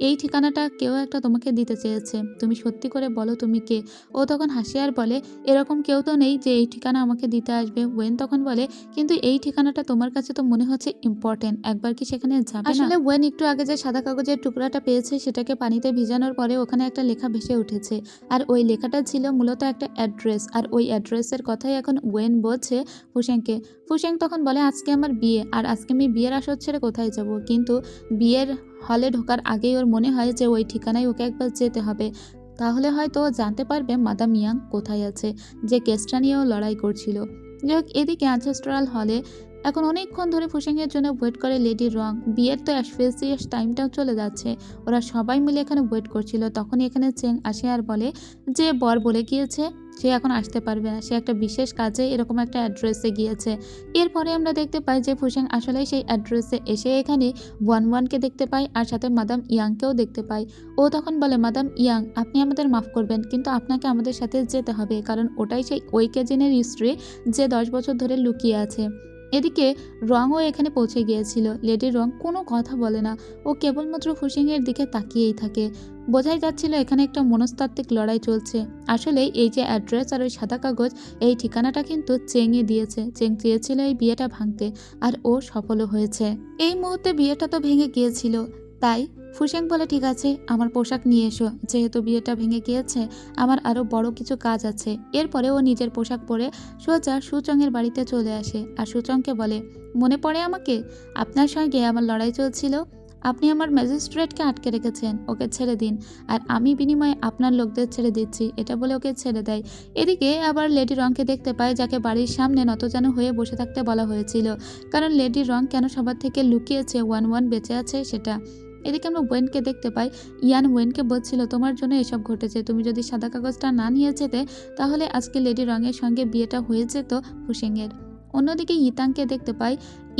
এই ঠিকানাটা কেউ একটা তোমাকে দিতে চেয়েছে, তুমি সত্যি করে বলো তুমি কে। ও তখন হাসি আর বলে, এরকম কেউ তো নেই যে এই ঠিকানা আমাকে দিতে আসবে। ওয়েন তখন বলে, কিন্তু এই ঠিকানাটা তোমার কাছে তো মনে হচ্ছে ইম্পর্টেন্ট, একবার কি সেখানে যাবে না? আসলে ওয়েন একটু আগে যে সাদা কাগজের টুকরাটা পেয়েছে সেটাকে পানিতে ভিজানোর পরে ওখানে একটা লেখা ভেসে উঠেছে, আর ওই লেখাটা ছিল মূলত একটা অ্যাড্রেস, আর ওই অ্যাড্রেসের কথাই এখন ওয়েন বলছে ফুসেংকে। ফুসেং তখন বলে, আজকে আমার বিয়ে, আর আজকে আমি বিয়ের আসর ছেড়ে কোথায় যাব, কিন্তু বিয়ের হলে ঢোকার আগেই ওর মনে হয় যে ওই ঠিকানায় ওকে একবার যেতে হবে, তাহলে হয়তো ও জানতে পারবে মাদাম ইয়াং কোথায় আছে, যে কেসটা নিয়েও লড়াই করছিল। যাই হোক, এদিকে অ্যানসেস্ট্রাল হলে এখন অনেকক্ষণ ধরে ফুসেংয়ের জন্য ওয়েট করে লেডি রং। বিয়ের তো অ্যাসফেসিয়াস টাইমটাও চলে যাচ্ছে, ওরা সবাই মিলে এখানে ওয়েট করছিল। তখনই এখানে চেং আসে আর বলে যে বর বলে গিয়েছে সে এখন আসতে পারবে না, সে একটা বিশেষ কাজে এরকম একটা অ্যাড্রেসে গিয়েছে। এরপরে আমরা দেখতে পাই যে ফুসেং আসলে সেই অ্যাড্রেসে এসে এখানে ওয়ানকে দেখতে পাই, আর সাথে মাদাম ইয়াংকেও দেখতে পাই। ও তখন বলে, মাদাম ইয়াং আপনি আমাদের মাফ করবেন, কিন্তু আপনাকে আমাদের সাথে যেতে হবে, কারণ ওটাই সেই ওইকেজিনের স্ত্রী যে 10 বছর ধরে লুকিয়ে আছে। এদিকে রংও এখানে পৌঁছে গিয়েছিল। লেডি রং কোনো কথা বলে না, ও কেবলমাত্র ফুসেংয়ের দিকে তাকিয়েই থাকে। বোঝাই যাচ্ছিল এখানে একটা মনস্তাত্ত্বিক লড়াই চলছে। আসলে এই যে অ্যাড্রেস আর ওই সাদা কাগজ, এই ঠিকানাটা কিন্তু চেংয়ে দিয়েছে। চেং চেয়েছিল এই বিয়েটা ভাঙতে, আর ও সফলও হয়েছে। এই মুহূর্তে বিয়েটা তো ভেঙে গিয়েছিল, তাই ফুসেং বলে, ঠিক আছে আমার পোশাক নিয়ে এসো, যেহেতু বিয়েটা ভেঙে গিয়েছে আমার আরও বড় কিছু কাজ আছে। এরপরে ও নিজের পোশাক পরে সোজা সুচংয়ের বাড়িতে চলে আসে, আর সুচংকে বলে, মনে পড়ে আমাকে, আপনার সঙ্গে আমার লড়াই চলছিল, আপনি আমার ম্যাজিস্ট্রেটকে আটকে রেখেছেন, ওকে ছেড়ে দিন, আর আমি বিনিময়ে আপনার লোকদের ছেড়ে দিচ্ছি, এটা বলে ওকে ছেড়ে দেয়। এদিকে আবার লেডি রংকে দেখতে পায়, যাকে বাড়ির সামনে নতজানু হয়ে বসে থাকতে বলা হয়েছিল, কারণ লেডি রং কেন সবার থেকে লুকিয়েছে ওয়ান বেঁচে আছে সেটা। এদিকে আমরা ওয়েনকে দেখতে পাই, ইয়ান ওয়েনকে বলছিল, তোমার জন্য এসব ঘটেছে, তুমি যদি সাদা কাগজটা না নিয়ে যেতে তাহলে আজকে লেডি রঙের সঙ্গে বিয়েটা হয়ে যেত ফুসেংয়ের। অন্যদিকে ইতাংকে দেখতে পাই,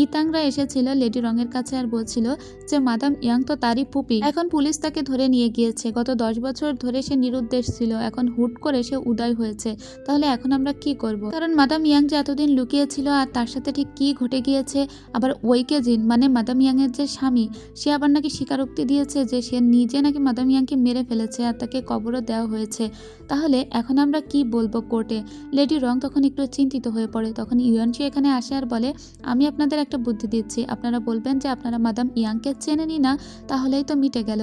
ইতাংরা এসেছিল লেডি রঙের কাছে আর বলছিল যে মাদাম ইয়াং তো তারই ফুপি। এখন পুলিশ তাকে ধরে নিয়ে গিয়েছে। গত 10 বছর ধরে সে নিরুদ্দেশ ছিল, এখন হুট করে সে উদয় হয়েছে। তাহলে এখন আমরা কি করব? কারণ মাদাম ইয়াং যে এতদিন লুকিয়েছিল আর তার সাথে ঠিক কি ঘটে গিয়েছে। আবার ওইকে জিন মানে মাদাম ইয়াং এর যে স্বামী, সে আবার নাকি স্বীকারোক্তি দিয়েছে যে সে নিজে নাকি মাদাম ইয়াংকে মেরে ফেলেছে আর তাকে কবরও দেওয়া হয়েছে। তাহলে এখন আমরা কি বলবো কোর্টে? লেডি রং তখন একটু চিন্তিত হয়ে পড়ে। তখন ইয়নশি এখানে আসে আর বলে, আমি আপনাদের একটা বুদ্ধি দিচ্ছি, আপনারা বলবেন যে আপনারা মাদাম ইয়াংকে চেনেনই না, তাহলেই তো মিটে গেল।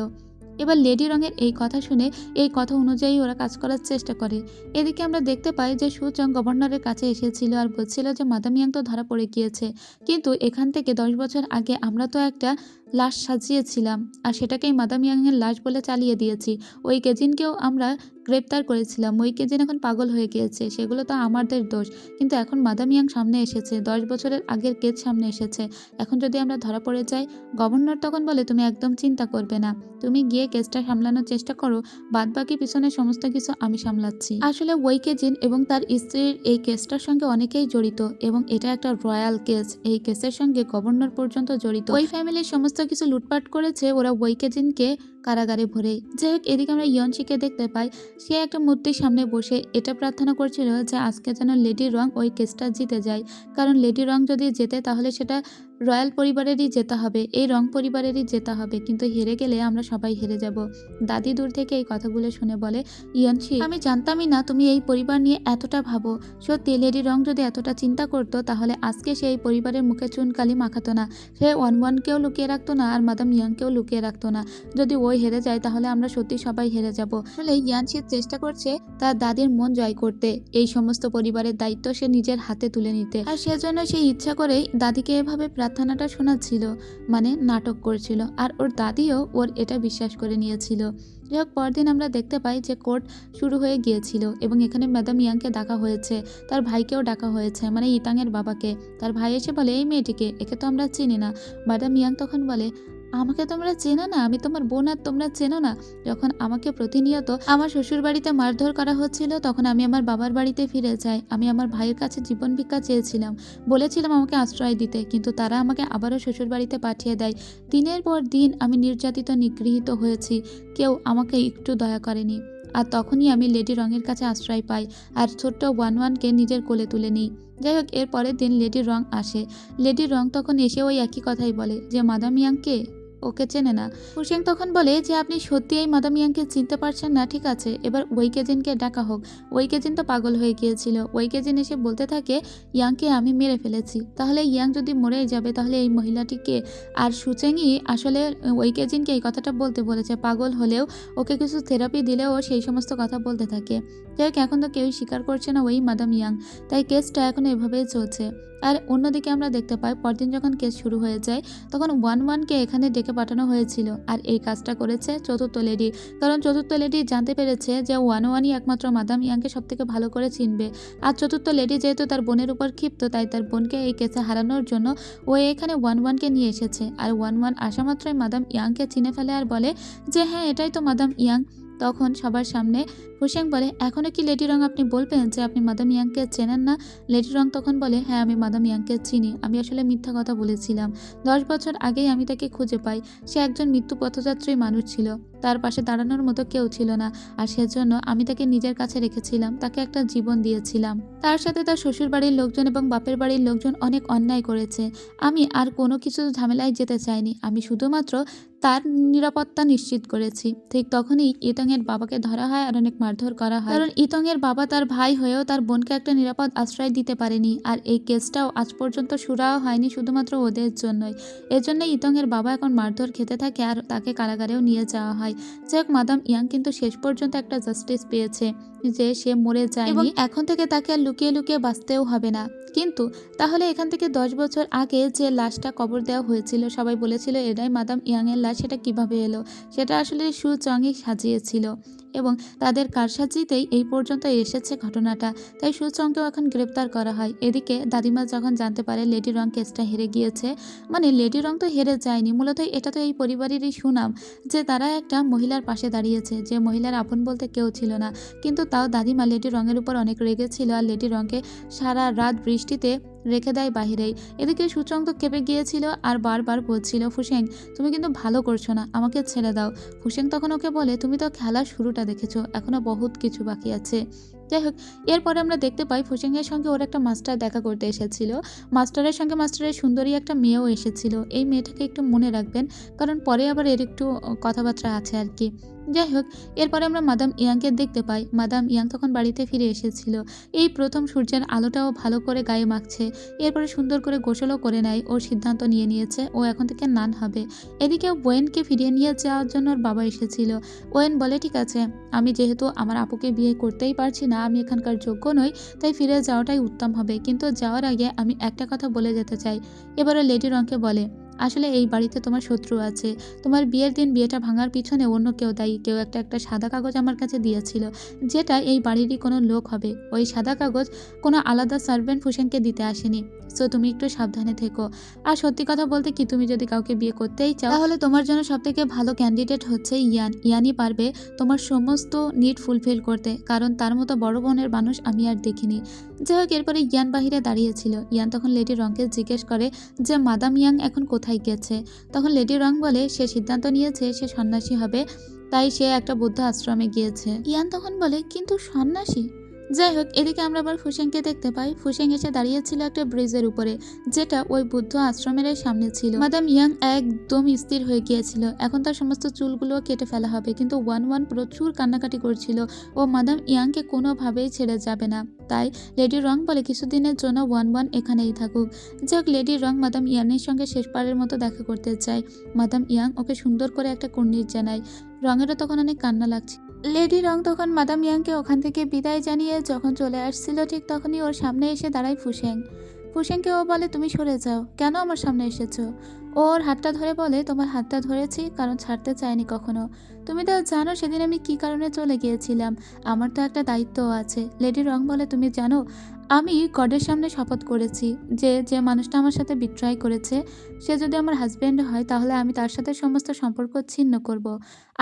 এবার লেডি রঙের এই কথা শুনে এই কথা অনুযায়ী ওরা কাজ করার চেষ্টা করে। এদিকে আমরা দেখতে পাই যে সুচং গভর্নরের কাছে এসেছিল আর বলছিল যে মাদাম ইয়াং তো ধরা পড়ে গিয়েছে, কিন্তু এখান থেকে 10 বছর আগে আমরা তো একটা লাশ সাজিয়েছিলাম আর সেটাকেই মাদাম ইয়াংয়ের লাশ বলে চালিয়ে দিয়েছি। ওই কেজিনকেও আমরা গ্রেপ্তার করেছিলাম। ওই কেজিন এখন পাগল হয়ে গিয়েছে, সেগুলো তো আমাদের দোষ। কিন্তু এখন মাদাম ইয়াং সামনে এসেছে, 10 বছরের আগের কেস সামনে এসেছে। এখন যদি আমরা ধরা পড়ে যাই। গভর্নর তখন বলে, তুমি একদম চিন্তা করবে না, তুমি গিয়ে কেসটা সামলানোর চেষ্টা করো, বাদ বাকি পিছনে সমস্ত কিছু আমি সামলাচ্ছি। আসলে ওই কেজিন এবং তার স্ত্রীর এই কেসটার সঙ্গে অনেকেই জড়িত এবং এটা একটা রয়্যাল কেস। এই কেসের সঙ্গে গভর্নর পর্যন্ত জড়িত। ওই ফ্যামিলির সমস্ত কিছু লুটপাট করেছে ওরা ওই কেজিনকে কারাগারে ভরে। যাই হোক, এদিকে আমরা ইয়নশিকে দেখতে পাই, সে একটা মূর্তির সামনে বসে এটা প্রার্থনা করছিল যে আজকে যেন লেডি রং ওই কেসটা জিতে যায়। কারণ লেডি রং যদি জেতে তাহলে সেটা রয়্যাল পরিবারেরই জেতা হবে, এই রং পরিবারেরই জেতা হবে, কিন্তু হেরে গেলে আমরা সবাই হেরে যাব। দাদি দূর থেকে এই কথাগুলো শুনে বলে, ইয়নশি, আমি জানতামই না তুমি এই পরিবার নিয়ে এতটা ভাবো। সত্যি লেডি রং যদি এতটা চিন্তা করতো তাহলে আজকে সে এই পরিবারের মুখে চুনকালি মাখাতো না, সে ওয়ানকেও লুকিয়ে রাখতো না আর মাদাম ইয়াংকেও লুকিয়ে রাখতো না। যদি ওই হেরে যায় তাহলে আমরা সত্যি সবাই হেরে যাব। আসলে ইয়ানশি চেষ্টা করছে তার দাদির মন জয় করতে, এই সমস্ত পরিবারের দায়িত্ব সে নিজের হাতে তুলে নিতে, আর সেজন্য সে ইচ্ছা করেই দাদিকে এভাবে প্রার্থনাটা শোনাচ্ছিল, মানে নাটক করছিল। আর ওর দাদিও ওর এটা বিশ্বাস করে নিয়েছিল। যাই হোক, পরদিন আমরা দেখতে পাই যে কোর্ট শুরু হয়ে গিয়েছিল এবং এখানে ম্যাডাম ইয়াংকে ডাকা হয়েছে, তার ভাইকেও ডাকা হয়েছে, মানে ইতাংয়ের বাবাকে। তার ভাই এসে বলে, এই মেয়েটিকে, একে তো আমরা চিনি না। ম্যাডাম ইয়াং তখন বলে, আমাকে তোমরা চেনো না, আমি তোমার বোন আর তোমরা চেনো না। যখন আমাকে প্রতিনিয়ত আমার শ্বশুর বাড়িতে মারধর করা হচ্ছিল তখন আমি আমার বাবার বাড়িতে ফিরে যাই। আমি আমার ভাইয়ের কাছে জীবন ভিক্ষা চেয়েছিলাম, বলেছিলাম আমাকে আশ্রয় দিতে, কিন্তু তারা আমাকে আবারও শ্বশুর বাড়িতে পাঠিয়ে দেয়। দিনের পর দিন আমি নির্যাতিত নিগৃহীত হয়েছি, কেউ আমাকে একটু দয়া করেনি। আর তখনই আমি লেডি রঙের কাছে আশ্রয় পাই আর ছোট্ট ওয়ানকে নিজের কোলে তুলে নিই। যাই হোক, এর পরের দিন লেডি রং আসে। লেডি রং তখন এসে ওই একই কথাই বলে যে মাদাম ইয়াংকে ওকে চেনে না। হুসেন তখন বলে যে আপনি সত্যি এই মাদাম ইয়াংকে চিনতে পারছেন না, ঠিক আছে, এবার ওই কেজিনকে ডাকা হোক। ওই কেজিন তো পাগল হয়ে গিয়েছিল। ওই কেজিন এসে বলতে থাকে, ইয়াংকে আমি মেরে ফেলেছি। তাহলে ইয়াং যদি মরেই যাবে তাহলে এই মহিলাটিকে? আর সুচেংই আসলে ওই কেজিনকে এই কথাটা বলতে বলেছে, পাগল হলেও ওকে কিছু থেরাপি দিলেও সেই সমস্ত কথা বলতে থাকে। যাই হোক, এখন তো কেউই স্বীকার করছে না ওই মাদাম ইয়াং, তাই কেসটা এখন এভাবেই চলছে। আর অন্যদিকে আমরা দেখতে পাই পরদিন যখন কেস শুরু হয়ে যায় তখন ওয়ানকে এখানে ডেকে পাঠানো হয়েছিল, আর এই কাজটা করেছে চতুর্থ লেডি। কারণ চতুর্থ লেডি জানতে পেরেছে যে ওয়ানই একমাত্র মাদাম ইয়াংকে সব থেকে ভালো করে চিনবে। আর চতুর্থ লেডি যেহেতু তার বোনের উপর ক্ষিপ্ত, তাই তার বোনকে এই কেসে হারানোর জন্য ও এখানে ওয়ানকে নিয়ে এসেছে। আর ওয়ান আসা মাত্রই মাদাম ইয়াংকে চিনে ফেলে আর বলে যে হ্যাঁ, এটাই তো মাদাম ইয়াং। তখন সবার সামনে হুসেং বলে, এখনও কি লেডি রং আপনি বলবেন যে আপনি মাদাম ইয়াংকে চেনেন না? লেডি রং তখন বলে, হ্যাঁ, আমি মাদাম ইয়াংকে চিনি, আমি আসলে মিথ্যা কথা বলেছিলাম। 10 বছর আগেই আমি তাকে খুঁজে পাই। সে একজন মৃত্যু পথযাত্রী মানুষ ছিল, তার পাশে দাঁড়ানোর মতো কেউ ছিল না, আর সেজন্য আমি তাকে নিজের কাছে রেখেছিলাম, তাকে একটা জীবন দিয়েছিলাম। তার সাথে তার শ্বশুর বাড়ির লোকজন এবং বাপের বাড়ির লোকজন অনেক অন্যায় করেছে। আমি আর কোনো কিছু ঝামেলায় যেতে চাইনি, আমি শুধুমাত্র তার নিরাপত্তা নিশ্চিত করেছি। ঠিক তখনই ইতংয়ের বাবাকে ধরা হয় আর অনেক মারধর করা হয়, কারণ ইতংয়ের বাবা তার ভাই হয়েও তার বোনকে একটা নিরাপদ আশ্রয় দিতে পারেনি। আর এই কেসটাও আজ পর্যন্ত সুরাও হয়নি শুধুমাত্র ওদের জন্যই। এজন্য ইতংয়ের বাবা এখন মারধর খেতে থাকে আর তাকে কারাগারেও নিয়ে যাওয়া হয়। যাই হোক, মাদাম ইয়াং কিন্তু শেষ পর্যন্ত একটা জাস্টিস পেয়েছে যে সে মরে যায় এবং এখন থেকে তাকে আর লুকিয়ে লুকিয়ে বাঁচতেও হবে না। কিন্তু তাহলে এখান থেকে 10 বছর আগে যে লাশটা কবর দেওয়া হয়েছিল, সবাই বলেছিল এটাই মাদাম ইয়াংয়ের লাশ, সেটা কিভাবে এলো? সেটা আসলে সুচংই সাজিয়েছিল এবং তাদের কারসাজিতেই এই পর্যন্ত এসেছে ঘটনাটা। তাই সুচংকেও এখন গ্রেপ্তার করা হয়। এদিকে দাদিমা যখন জানতে পারে লেডি রং কেসটা হেরে গিয়েছে, মানে লেডি রং তো হেরে যায়নি, মূলত এটা তো এই পরিবারেরই সুনাম যে তারা একটা মহিলার পাশে দাঁড়িয়েছে, যে মহিলার আপন বলতে কেউ ছিল না। কিন্তু তাও দাদিমা লেডি রঙের উপর অনেক রেগেছিল আর লেডি রংকে সারা রাত বৃষ্টিতে রেখে দেয় বাহিরেই। এদিকে সুচং তো কেঁপে গিয়েছিল আর বারবার বলছিল, ফুসেং তুমি কিন্তু ভালো করছো না, আমাকে ছেড়ে দাও। ফুসেং তখন ওকে বলে, তুমি তো খেলার শুরুটা দেখেছো, এখনো বহুত কিছু বাকি আছে। যাই হোক, এরপরে আমরা দেখতে পাই ফুসেংয়ের সঙ্গে ওর একটা মাস্টার দেখা করতে এসেছিল। মাস্টারের সঙ্গে মাস্টারের সুন্দরী একটা মেয়েও এসেছিল। এই মেয়েটাকে একটু মনে রাখবেন, কারণ পরে আবার এর একটু কথাবার্তা আছে আর কি। যাই হোক, এরপরে আমরা মাদাম ইয়াংকে দেখতে পাই। মাদাম ইয়াং তখন বাড়িতে ফিরে এসেছিল। এই প্রথম সূর্যের আলোটাও ভালো করে গায়ে মাখছে। এরপরে সুন্দর করে গোসলও করে নেয়। ওর সিদ্ধান্ত নিয়ে নিয়েছে ও এখন থেকে নান হবে। এদিকে ওয়েনকে ফিরিয়ে নিয়ে যাওয়ার জন্য ওর বাবা এসেছিল। ওয়েন বলে, ঠিক আছে, আমি যেহেতু আমার আপুকে বিয়ে করতেই পারছি না, আমি এখানকার যোগ্য নই, তাই ফিরে যাওয়াটাই উত্তম হবে। কিন্তু যাওয়ার আগে আমি একটা কথা বলে যেতে চাই। এবারে লেডি রংকে বলে, আসলে এই বাড়িতে তোমার শত্রু আছে। তোমার বিয়ের দিন বিয়েটা ভাঙার পিছনে অন্য কেউ দায়ী। কেউ একটা সাদা কাগজ আমার কাছে দিয়েছিল, যেটা এই বাড়িরই কোনো লোক হবে। ওই সাদা কাগজ কোনো আলাদা সার্ভেন্ট ফুসেনকে দিতে আসেনি। সো তুমি একটু সাবধানে থেকো। আর সত্যি কথা বলতে কি, তুমি যদি কাউকে বিয়ে করতেই চাও, তাহলে তোমার জন্য সবথেকে ভালো ক্যান্ডিডেট হচ্ছে ইয়ান। ইয়ানই পারবে তোমার সমস্ত নিড ফুলফিল করতে, কারণ তার মতো বড় বোনের মানুষ আমি আর দেখিনি। যাই হোক, এরপরে ইয়ান বাহিরে দাঁড়িয়েছিল। ইয়ান তখন লেডি রংকে জিজ্ঞেস করে যে মাদাম ইয়াং এখন কোথায় গেছে। তখন লেডি রং বলে, সে সিদ্ধান্ত নিয়েছে সে সন্ন্যাসী হবে, তাই সে একটা বৌদ্ধ আশ্রমে গিয়েছে। ইয়ান তখন বলে, কিন্তু সন্ন্যাসী? যাই হোক, এদিকে আমরা আবার ফুসেংকে দেখতে পাই। ফুসেং এসে দাঁড়িয়েছিল একটা ব্রিজের উপরে, যেটা ওই বুদ্ধ আশ্রমের সামনে ছিল। মাদাম ইয়াং একদম স্থির হয়ে গিয়েছিল। এখন তার সমস্ত চুলগুলো কেটে ফেলা হবে, কিন্তু ওয়ান ওয়ান প্রচুর কান্নাকাটি করছিল। ও মাদাম ইয়াংকে কোনোভাবেই ছেড়ে যাবে না। তাই লেডি রং বলে, কিছুদিনের জন্য ওয়ান ওয়ান এখানেই থাকুক। যাক, লেডি রং মাদাম ইয়ানের সঙ্গে শেষবারের মতো দেখা করতে চায়। মাদাম ইয়াং ওকে সুন্দর করে একটা কুর্নিশ জানায়। রঙেরও তখন অনেক কান্না লাগছে। লেডি রং তখন মাদাম ইয়াংকে ওখান থেকে বিদায় জানিয়ে যখন চলে আসছিল, ঠিক তখনই ওর সামনে এসে দাঁড়ায় ফুসেং। ফুসেংকে ও বলে, তুমি সরে যাও, কেন আমার সামনে এসেছো? ওর হাতটা ধরে বলে, তোমার হাতটা ধরেছি কারণ ছাড়তে চাইনি কখনো। তুমি তো জানো সেদিন আমি কি কারণে চলে গিয়েছিলাম, আমার তো একটা দায়িত্বও আছে। লেডি রং বলে, তুমি জানো আমি গডের সামনে শপথ করেছি যে যে মানুষটা আমার সাথে বিট্রাই করেছে, সে যদি আমার হাজব্যান্ড হয় তাহলে আমি তার সাথে সমস্ত সম্পর্ক ছিন্ন করব।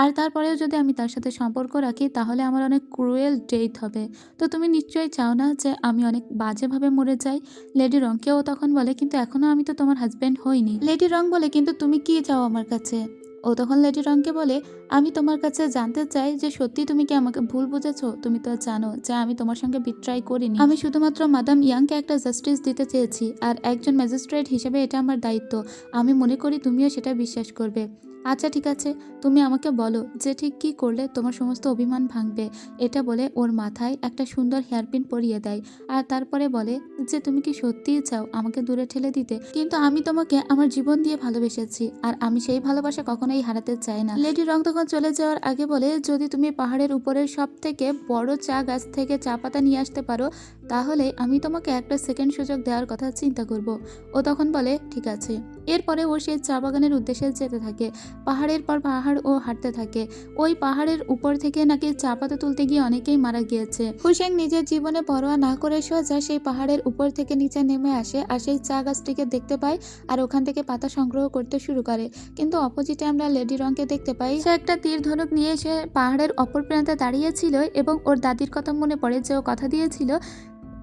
আর তারপরেও যদি আমি তার সাথে সম্পর্ক রাখি তাহলে আমার অনেক ক্রুয়েল ডেথ হবে। তো তুমি নিশ্চয়ই চাও না যে আমি অনেক বাজেভাবে মরে যাই। লেডি রংকেও তখন বলে, কিন্তু এখনও আমি তো তোমার হাজব্যান্ড হইনি। লেডি রং বলে, কিন্তু তুমি কি চাও আমার কাছে? ও তখন লেডি রংকে বলে, আমি তোমার কাছে জানতে চাই যে সত্যি তুমি কি আমাকে ভুল বুঝেছো? তুমি তো জানো যে আমি তোমার সঙ্গে বিট্রাই করিনি। আমি শুধুমাত্র মাদাম ইয়াংকে একটা জাস্টিস দিতে চেয়েছি, আর একজন ম্যাজিস্ট্রেট হিসেবে এটা আমার দায়িত্ব। আমি মনে করি তুমিও সেটা বিশ্বাস করবে। আচ্ছা ঠিক আছে, তুমি আমাকে বলো যে ঠিক কী করলে তোমার সমস্ত অভিমান ভাঙবে। এটা বলে ওর মাথায় একটা সুন্দর হেয়ারপিন পরিয়ে দেয়। আর তারপরে বলে যে তুমি কি সত্যিই চাও আমাকে দূরে ঠেলে দিতে? কিন্তু আমি তোমাকে আমার জীবন দিয়ে ভালোবেসেছি, আর আমি সেই ভালোবাসা কখনোই হারাতে চাই না। লেডি রং তখন চলে যাওয়ার আগে বলে, যদি তুমি পাহাড়ের উপরের সব থেকে বড় চা গাছ থেকে চা পাতা নিয়ে আসতে পারো, তাহলে আমি তোমাকে একটা সেকেন্ড সুযোগ দেওয়ার কথা চিন্তা করব। ও তখন বলে, ঠিক আছে। এরপরে ও সেই চা বাগানের উদ্দেশ্যে যেতে থাকে। পাহাড়ের পর পাহাড় ও হাঁটতে থাকে। ওই পাহাড়ের উপর থেকে নাকি চা পাতা তুলতে গিয়ে অনেকেই মারা গিয়েছে। ফুসেং নিজের জীবনে পরোয়া না করে সোজা সেই পাহাড়ের উপর থেকে নিচে নেমে আসে, আর সেই চা গাছটিকে দেখতে পায় আর ওখান থেকে পাতা সংগ্রহ করতে শুরু করে। কিন্তু অপোজিটে আমরা লেডি রংকে দেখতে পাই, সে একটা তীর ধনুক নিয়ে এসে পাহাড়ের অপর প্রান্তে দাঁড়িয়েছিল এবং ওর দাদির কথা মনে পড়ে যে ও কথা দিয়েছিল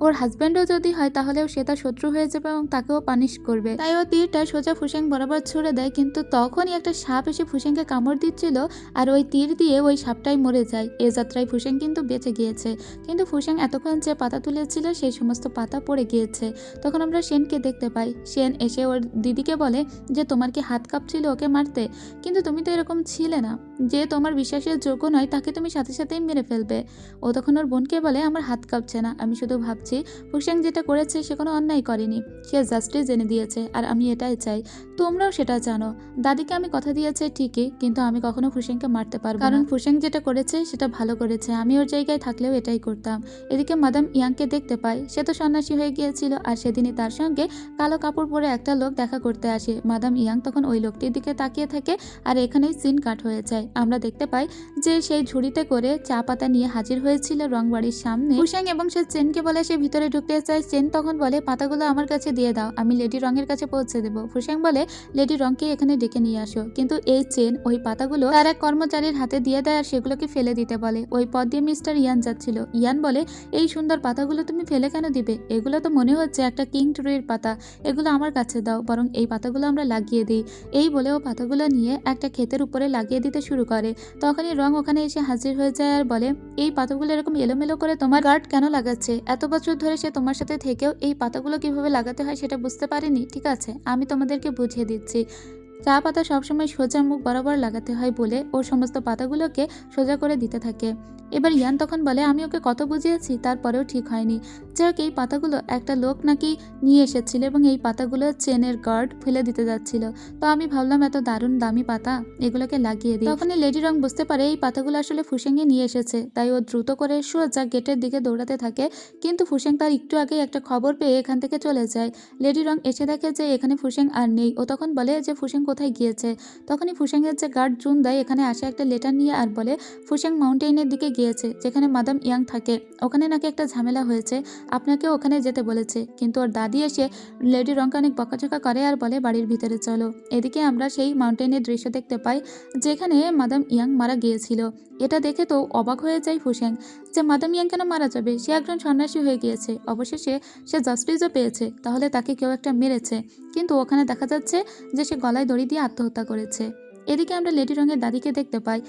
ওর হাজব্যান্ডও যদি হয় তাহলেও সে তার শত্রু হয়ে যাবে এবং তাকেও পানিশ করবে। তাই ও তীরটা সোজা ফুসেং বরাবর ছুড়ে দেয়, কিন্তু তখনই একটা সাপ এসে ফুসেংকে কামড় দিচ্ছিল আর ওই তীর দিয়ে ওই সাপটাই মরে যায়। এ যাত্রায় ফুসেং কিন্তু বেঁচে গিয়েছে, কিন্তু ফুসেং এতক্ষণ যে পাতা তুলেছিল সেই সমস্ত পাতা পড়ে গিয়েছে। তখন আমরা সেনকে দেখতে পাই। সেন এসে ওর দিদিকে বলে যে তোমার কি হাত কাঁপছিল ওকে মারতে? কিন্তু তুমি তো এরকম ছিলে না, যে তোমার বিশ্বাসের যোগ্য নয় তাকে তুমি সাথে সাথেই মেরে ফেলবে। ও তখন ওর বোনকে বলে, আমার হাত কাঁপছে না, আমি শুধু ভাবছি ফুসেং যেটা করেছে সে কোনো অন্যায় করেনি, সে জাস্টিস জেনে দিয়েছে, আর আমি এটাই চাই। তোমরাও সেটা জানো। দাদিকে আমি কথা দিয়েছে ঠিকই, কিন্তু আমি কখনো ফুসেংকে মারতে পারবো না, কারণ ফুসেং যেটা করেছে সেটা ভালো করেছে। আমি ওর জায়গায় থাকলেও এটাই করতাম। এদিকে মাদাম ইয়াংকে দেখতে পাই, সে তো সন্ন্যাসী হয়ে গিয়েছিল, আর সেদিনই তার সঙ্গে কালো কাপড় পরে একটা লোক দেখা করতে আসে। মাদাম ইয়াং তখন ওই লোকটির দিকে তাকিয়ে থাকে, আর এখানেই সিন কাট হয়ে যায়। যায় আমরা দেখতে পাই যে সেই ঝুড়িতে করে চা পাতা নিয়ে হাজির হয়েছিল রংবাড়ির সামনে ফুসেং এবং সে চেনকে বলে সে ভিতরে ঢুকতে চায়। চেন তখন বলে পাতাগুলো আমার কাছে দিয়ে দাও, আমি লেডি রঙের কাছে পৌঁছে দেবো। ফুসেং বলে লেডি রংকে এখানে ডেকে নিয়ে আসো, কিন্তু এই চেন ওই পাতাগুলো তার এক কর্মচারীর হাতে দিয়ে দেয় আর সেগুলোকে ফেলে দিতে বলে। ওই পথ দিয়ে মিস্টার ইয়ান যাচ্ছিল। ইয়ান বলে এই সুন্দর পাতাগুলো তুমি ফেলে কেন দিবে, এগুলো তো মনে হচ্ছে একটা কিং ট্রির পাতা, এগুলো আমার কাছে দাও, বরং এই পাতাগুলো আমরা লাগিয়ে দিই। এই বলে ও পাতাগুলো নিয়ে একটা ক্ষেতের উপরে লাগিয়ে দিতে শুরু করে। তখনই রং ওখানে এসে হাজির হয়ে যায় আর বলে এই পাতাগুলো এরকম এলোমেলো করে তোমার গার্ড কেন লাগাচ্ছে, এত বছর ধরে সে তোমার সাথে থেকেও এই পাতাগুলো কিভাবে লাগাতে হয় সেটা বুঝতে পারেনি। ঠিক আছে, আমি তোমাদেরকে বুঝিয়ে দিচ্ছি। চা পাতা সবসময় সোজা মুখ বরাবর লাগাতে হয় বলে ও সমস্ত পাতাগুলোকে সোজা করে দিতে থাকে। এবার ইয়ান তখন বলে আমি ওকে কত বুঝিয়েছি তারপরেও ঠিক হয়নি। যাই হোক, এই পাতাগুলো একটা লোক নাকি নিয়ে এসেছিল এবং এই পাতাগুলো চেনের গার্ড ফেলে দিতে যাচ্ছিল। তো আমি ভাবলাম এত দারুণ দামি পাতা, এগুলোকে লাগিয়ে দিই। তখনই লেডি রং বুঝতে পারে এই পাতাগুলো আসলে ফুসেংয়ে নিয়ে এসেছে, তাই ও দ্রুত করে সোজা গেটের দিকে দৌড়াতে থাকে। কিন্তু ফুসেং তার একটু আগে একটা খবর পেয়ে এখান থেকে চলে যায়। লেডি রং এসে দেখে যে এখানে ফুসেং আর নেই। ও তখন বলে যে ফুসেং কোথায় গিয়েছে। তখনই ফুসেংয়ের যে গার্ড জুন দেয় এখানে আসে একটা লেটার নিয়ে আর বলে ফুসেং মাউন্টেইনের দিকে গিয়েছে যেখানে মাদাম ইয়াং থাকে, ওখানে নাকি একটা ঝামেলা হয়েছে, আপনাকে ওখানে যেতে বলেছে। কিন্তু ওর দাদি এসে লেডি রংকে অনেক বকাঝকা করে আর বলে বাড়ির ভিতরে চলো। এদিকে আমরা সেই মাউন্টেনের দৃশ্য দেখতে পাই যেখানে মাদাম ইয়াং মারা গিয়েছিল। এটা দেখে তো অবাক হয়ে যায় ফুসেং যে মাদাম ইয়াং কেন মারা যাবে, সে একজন সন্ন্যাসী হয়ে গিয়েছে, অবশেষে সে জাস্টিসও পেয়েছে, তাহলে তাকে কেউ একটা মেরেছে। কিন্তু ওখানে দেখা যাচ্ছে যে সে গলায় দড়ি দিয়ে আত্মহত্যা করেছে। এদিকে আমরা লেডি রঙের দাদিকে দেখতে পাই।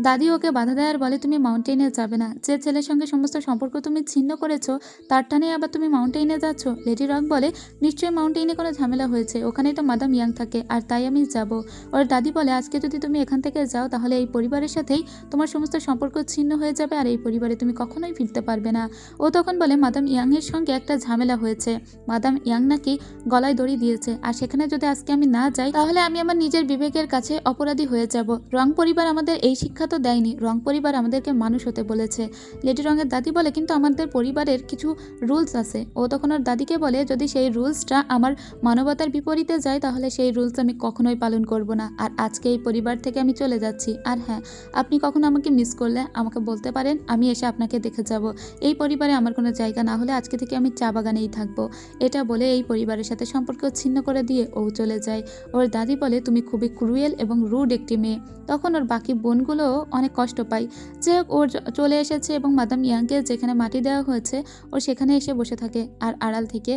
দাদি ওকে বাধা দেয় আর বলে তুমি মাউন্টেইনে যাবে না, যে ছেলের সঙ্গে সমস্ত সম্পর্ক তুমি ছিন্ন করেছো তার টানে আবার তুমি মাউন্টেইনে যাচ্ছ। লেডি রক বলে নিশ্চয়ই মাউন্টেইনে কোনো ঝামেলা হয়েছে, ওখানেই তো মাদাম ইয়াং থাকে আর তাই আমি যাব। ওর দাদি বলে আজকে যদি তুমি এখান থেকে যাও তাহলে এই পরিবারের সাথেই তোমার সমস্ত সম্পর্ক ছিন্ন হয়ে যাবে আর এই পরিবারে তুমি কখনোই ফিরতে পারবে না। ও তখন বলে মাদাম ইয়াংয়ের সঙ্গে একটা ঝামেলা হয়েছে, মাদাম ইয়াং নাকি গলায় দড়ি দিয়েছে, আর সেখানে যদি আজকে আমি না যাই তাহলে আমি আমার নিজের বিবেকের কাছে অপরাধী হয়ে যাব। রং পরিবার আমাদের এই শিক্ষা তো দেয়নি, রং পরিবার আমাদেরকে মানুষ হতে বলেছে। লেডি রঙের দাদি বলে কিন্তু আমাদের পরিবারের কিছু রুলস আছে। ও তখন ওর দাদিকে বলে যদি সেই রুলসটা আমার মানবতার বিপরীতে যায় তাহলে সেই রুলস আমি কখনোই পালন করব না, আর আজকে এই পরিবার থেকে আমি চলে যাচ্ছি। আর হ্যাঁ, আপনি কখনো আমাকে মিস করলে আমাকে বলতে পারেন, আমি এসে আপনাকে দেখে যাব। এই পরিবারে আমার কোনো জায়গা না হলে আজকে থেকে আমি চা বাগানেই থাকবো। এটা বলে এই পরিবারের সাথে সম্পর্ক ছিন্ন করে দিয়ে ও চলে যায়। ওর দাদি বলে তুমি খুবই ক্রুয়েল এবং রুড একটি মেয়ে। তখন ওর বাকি বোনগুলো অনেক কষ্ট পায় যে ওর চলে এসেছে এবং মাদাম ইয়াংকে যেখানে মাটি দেওয়া হয়েছে ও সেখানে এসে বসে থাকে আর আড়াল থেকে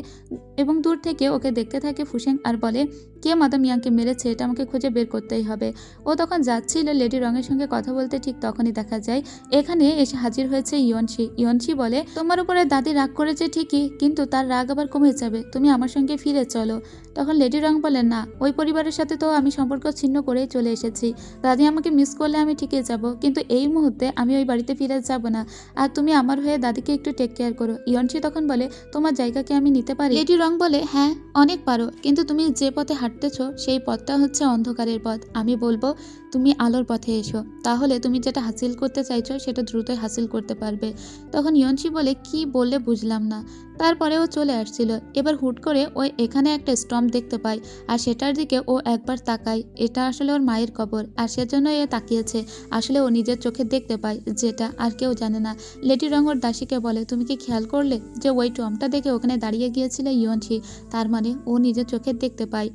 এবং দূর থেকে ওকে দেখতে থাকে ফুসেং আর বলে কে মাদাম ইয়াংকে মেরেছে এটা আমাকে খুঁজে বের করতেই হবে। ও তখন যাচ্ছিল লেডি রঙের সঙ্গে কথা বলতে, ঠিক তখনই দেখা যায় এখানে এসে হাজির হয়েছে ইয়নশি। ইয়নশি বলে তোমার উপরে দাদি রাগ করেছে ঠিকই, কিন্তু তার রাগ আবার কমে যাবে, তুমি আমার সঙ্গে ফিরে চলো। তখন লেডি রং বলে না, ওই পরিবারের সাথে তো আমি সম্পর্ক ছিন্ন করেই চলে এসেছি, দাদি আমাকে মিস করলে আমি ঠিকই যাব, কিন্তু এই মুহূর্তে আমি ওই বাড়িতে ফিরে যাব না, আর তুমি আমার হয়ে দাদিকে একটু টেক কেয়ার করো। ইয়নশি তখন বলে তোমার জায়গাকে আমি নিতে পারি? লেডি রং বলে হ্যাঁ অনেক পারো, কিন্তু তুমি যে পথে হাঁটতেছো সেই পথটা হচ্ছে অন্ধকারের পথ, আমি বলবো তুমি আলোর পথে এসো, তাহলে তুমি যেটা হাসিল করতে চাইছো সেটা দ্রুতই হাসিল করতে পারবে। তখন ইয়নশি বলে কি বললে বুঝলাম না। তারপরেও চলে আসছিল। এবার হুট করে ওই এখানে একটা স্টম্প দেখতে পায় আর সেটার দিকে ও একবার তাকায়, এটা আসলে ওর মায়ের কবর আর সেজন্য এ তাকিয়েছে। আসলে ও নিজের চোখে দেখতে পায় যেটা আর কেউ জানে না। লেডি রং ওর দাসীকে বলে তুমি কি খেয়াল করলে যে ওই টমটা দেখে ওখানে দাঁড়িয়ে গিয়েছিল ইয়নশি, তার মানে ও নিজের চোখে দেখতে পায়।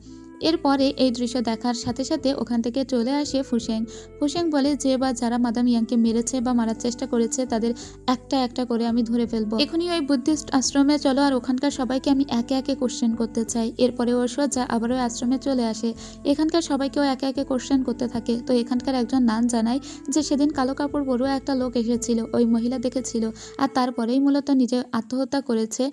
এরপরে এই দৃশ্য দেখার সাথে সাথে ওখান থেকে চলে আসে ফুসেং। ফুসেং বলে যে বা যারা মাদাম ইয়াংকে মেরেছে বা মারার চেষ্টা করেছে তাদের একটা একটা করে আমি ধরে ফেলবো। এখনই ওই বুদ্ধিস্ট আশ্রমে চলো আর ওখানকার সবাইকে আমি একে একে কোশ্চেন করতে চাই। এরপরে ও সোজা আবার ওই আশ্রমে চলে আসে। এখানকার সবাইকেও একে একে কোশ্চেন করতে থাকে। তো এখানকার একজন নান জানায় যে সেদিন কালো কাপড় পরুয়া একটা লোক এসেছিল, ওই মহিলা দেখেছিল আর তারপরেই মূলত নিজে আত্মহত্যা করেছে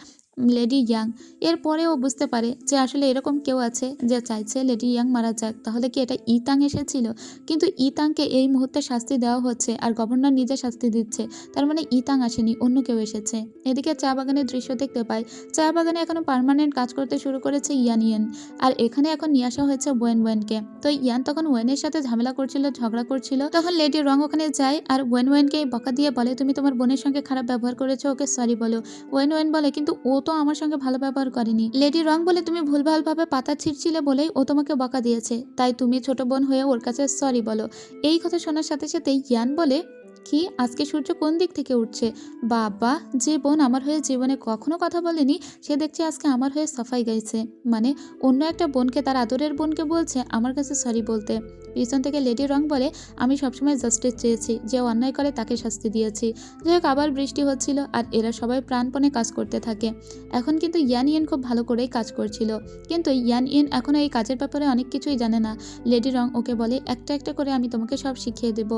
লেডি ইয়াং। এরপরে ও বুঝতে পারে যে আসলে এরকম কেউ আছে যে চাইছে লেডি ইয়াং মারা যাক। তাহলে কি এটা ইতাং এসেছিল? কিন্তু ইতাংকে এই মুহূর্তে শাস্তি দেওয়া হচ্ছে আর গভর্নর নিজে শাস্তি দিচ্ছে, তার মানে ইতাং আসেনি, অন্য কেউ এসেছে। এদিকে চা বাগানের দৃশ্য দেখতে পাই। চা বাগানে এখনো পার্মানেন্ট কাজ করতে শুরু করেছে ইয়ান, আর এখানে এখন নিয়ে আসা হয়েছে ওয়েনকে। তো ইয়ান তখন ওয়েনের সাথে ঝামেলা করছিল, ঝগড়া করছিল। তখন লেডি রং ওখানে যায় আর ওয়েনকে বকা দিয়ে বলে তুমি তোমার বোনের সঙ্গে খারাপ ব্যবহার করেছো, ওকে সরি বলো। ওয়েন বলে কিন্তু ও তো আমার সঙ্গে ভালো ব্যবহার করেনি। লেডি রং বলে তুমি ভুলভালভাবে পাতা ছিঁড়ছিলে বলেই ও তোমাকে বকা দিয়েছে, তাই তুমি ছোট বোন হয়ে ওর কাছে সরি বলো। এই কথা শোনার সাথে সাথে ইয়ান বলে, কি আজকে সূর্য কোন দিক থেকে উঠছে? বাবা, যে বোন আমার হয়ে জীবনে কখনো কথা বলেনি সে দেখছি আজকে আমার হয়ে সাফাই গাইছে, মানে অন্য একটা বোনকে, তার আদরের বোনকে বলছে আমার কাছে সরি বলতে। পিছন থেকে লেডি রং বলে, আমি সবসময় জাস্টিস চেয়েছি, যে অন্যায় করে তাকে শাস্তি দিয়েছি। যাই হোক, আবার বৃষ্টি হচ্ছিল আর এরা সবাই প্রাণপণে কাজ করতে থাকে। এখন কিন্তু ইয়ান ইয়েন খুব ভালো করেই কাজ করছিল, কিন্তু ইয়ান ইয়েন এখনও এই কাজের ব্যাপারে অনেক কিছুই জানে না। লেডি রং ওকে বলে, একটা একটা করে আমি তোমাকে সব শিখিয়ে দেব।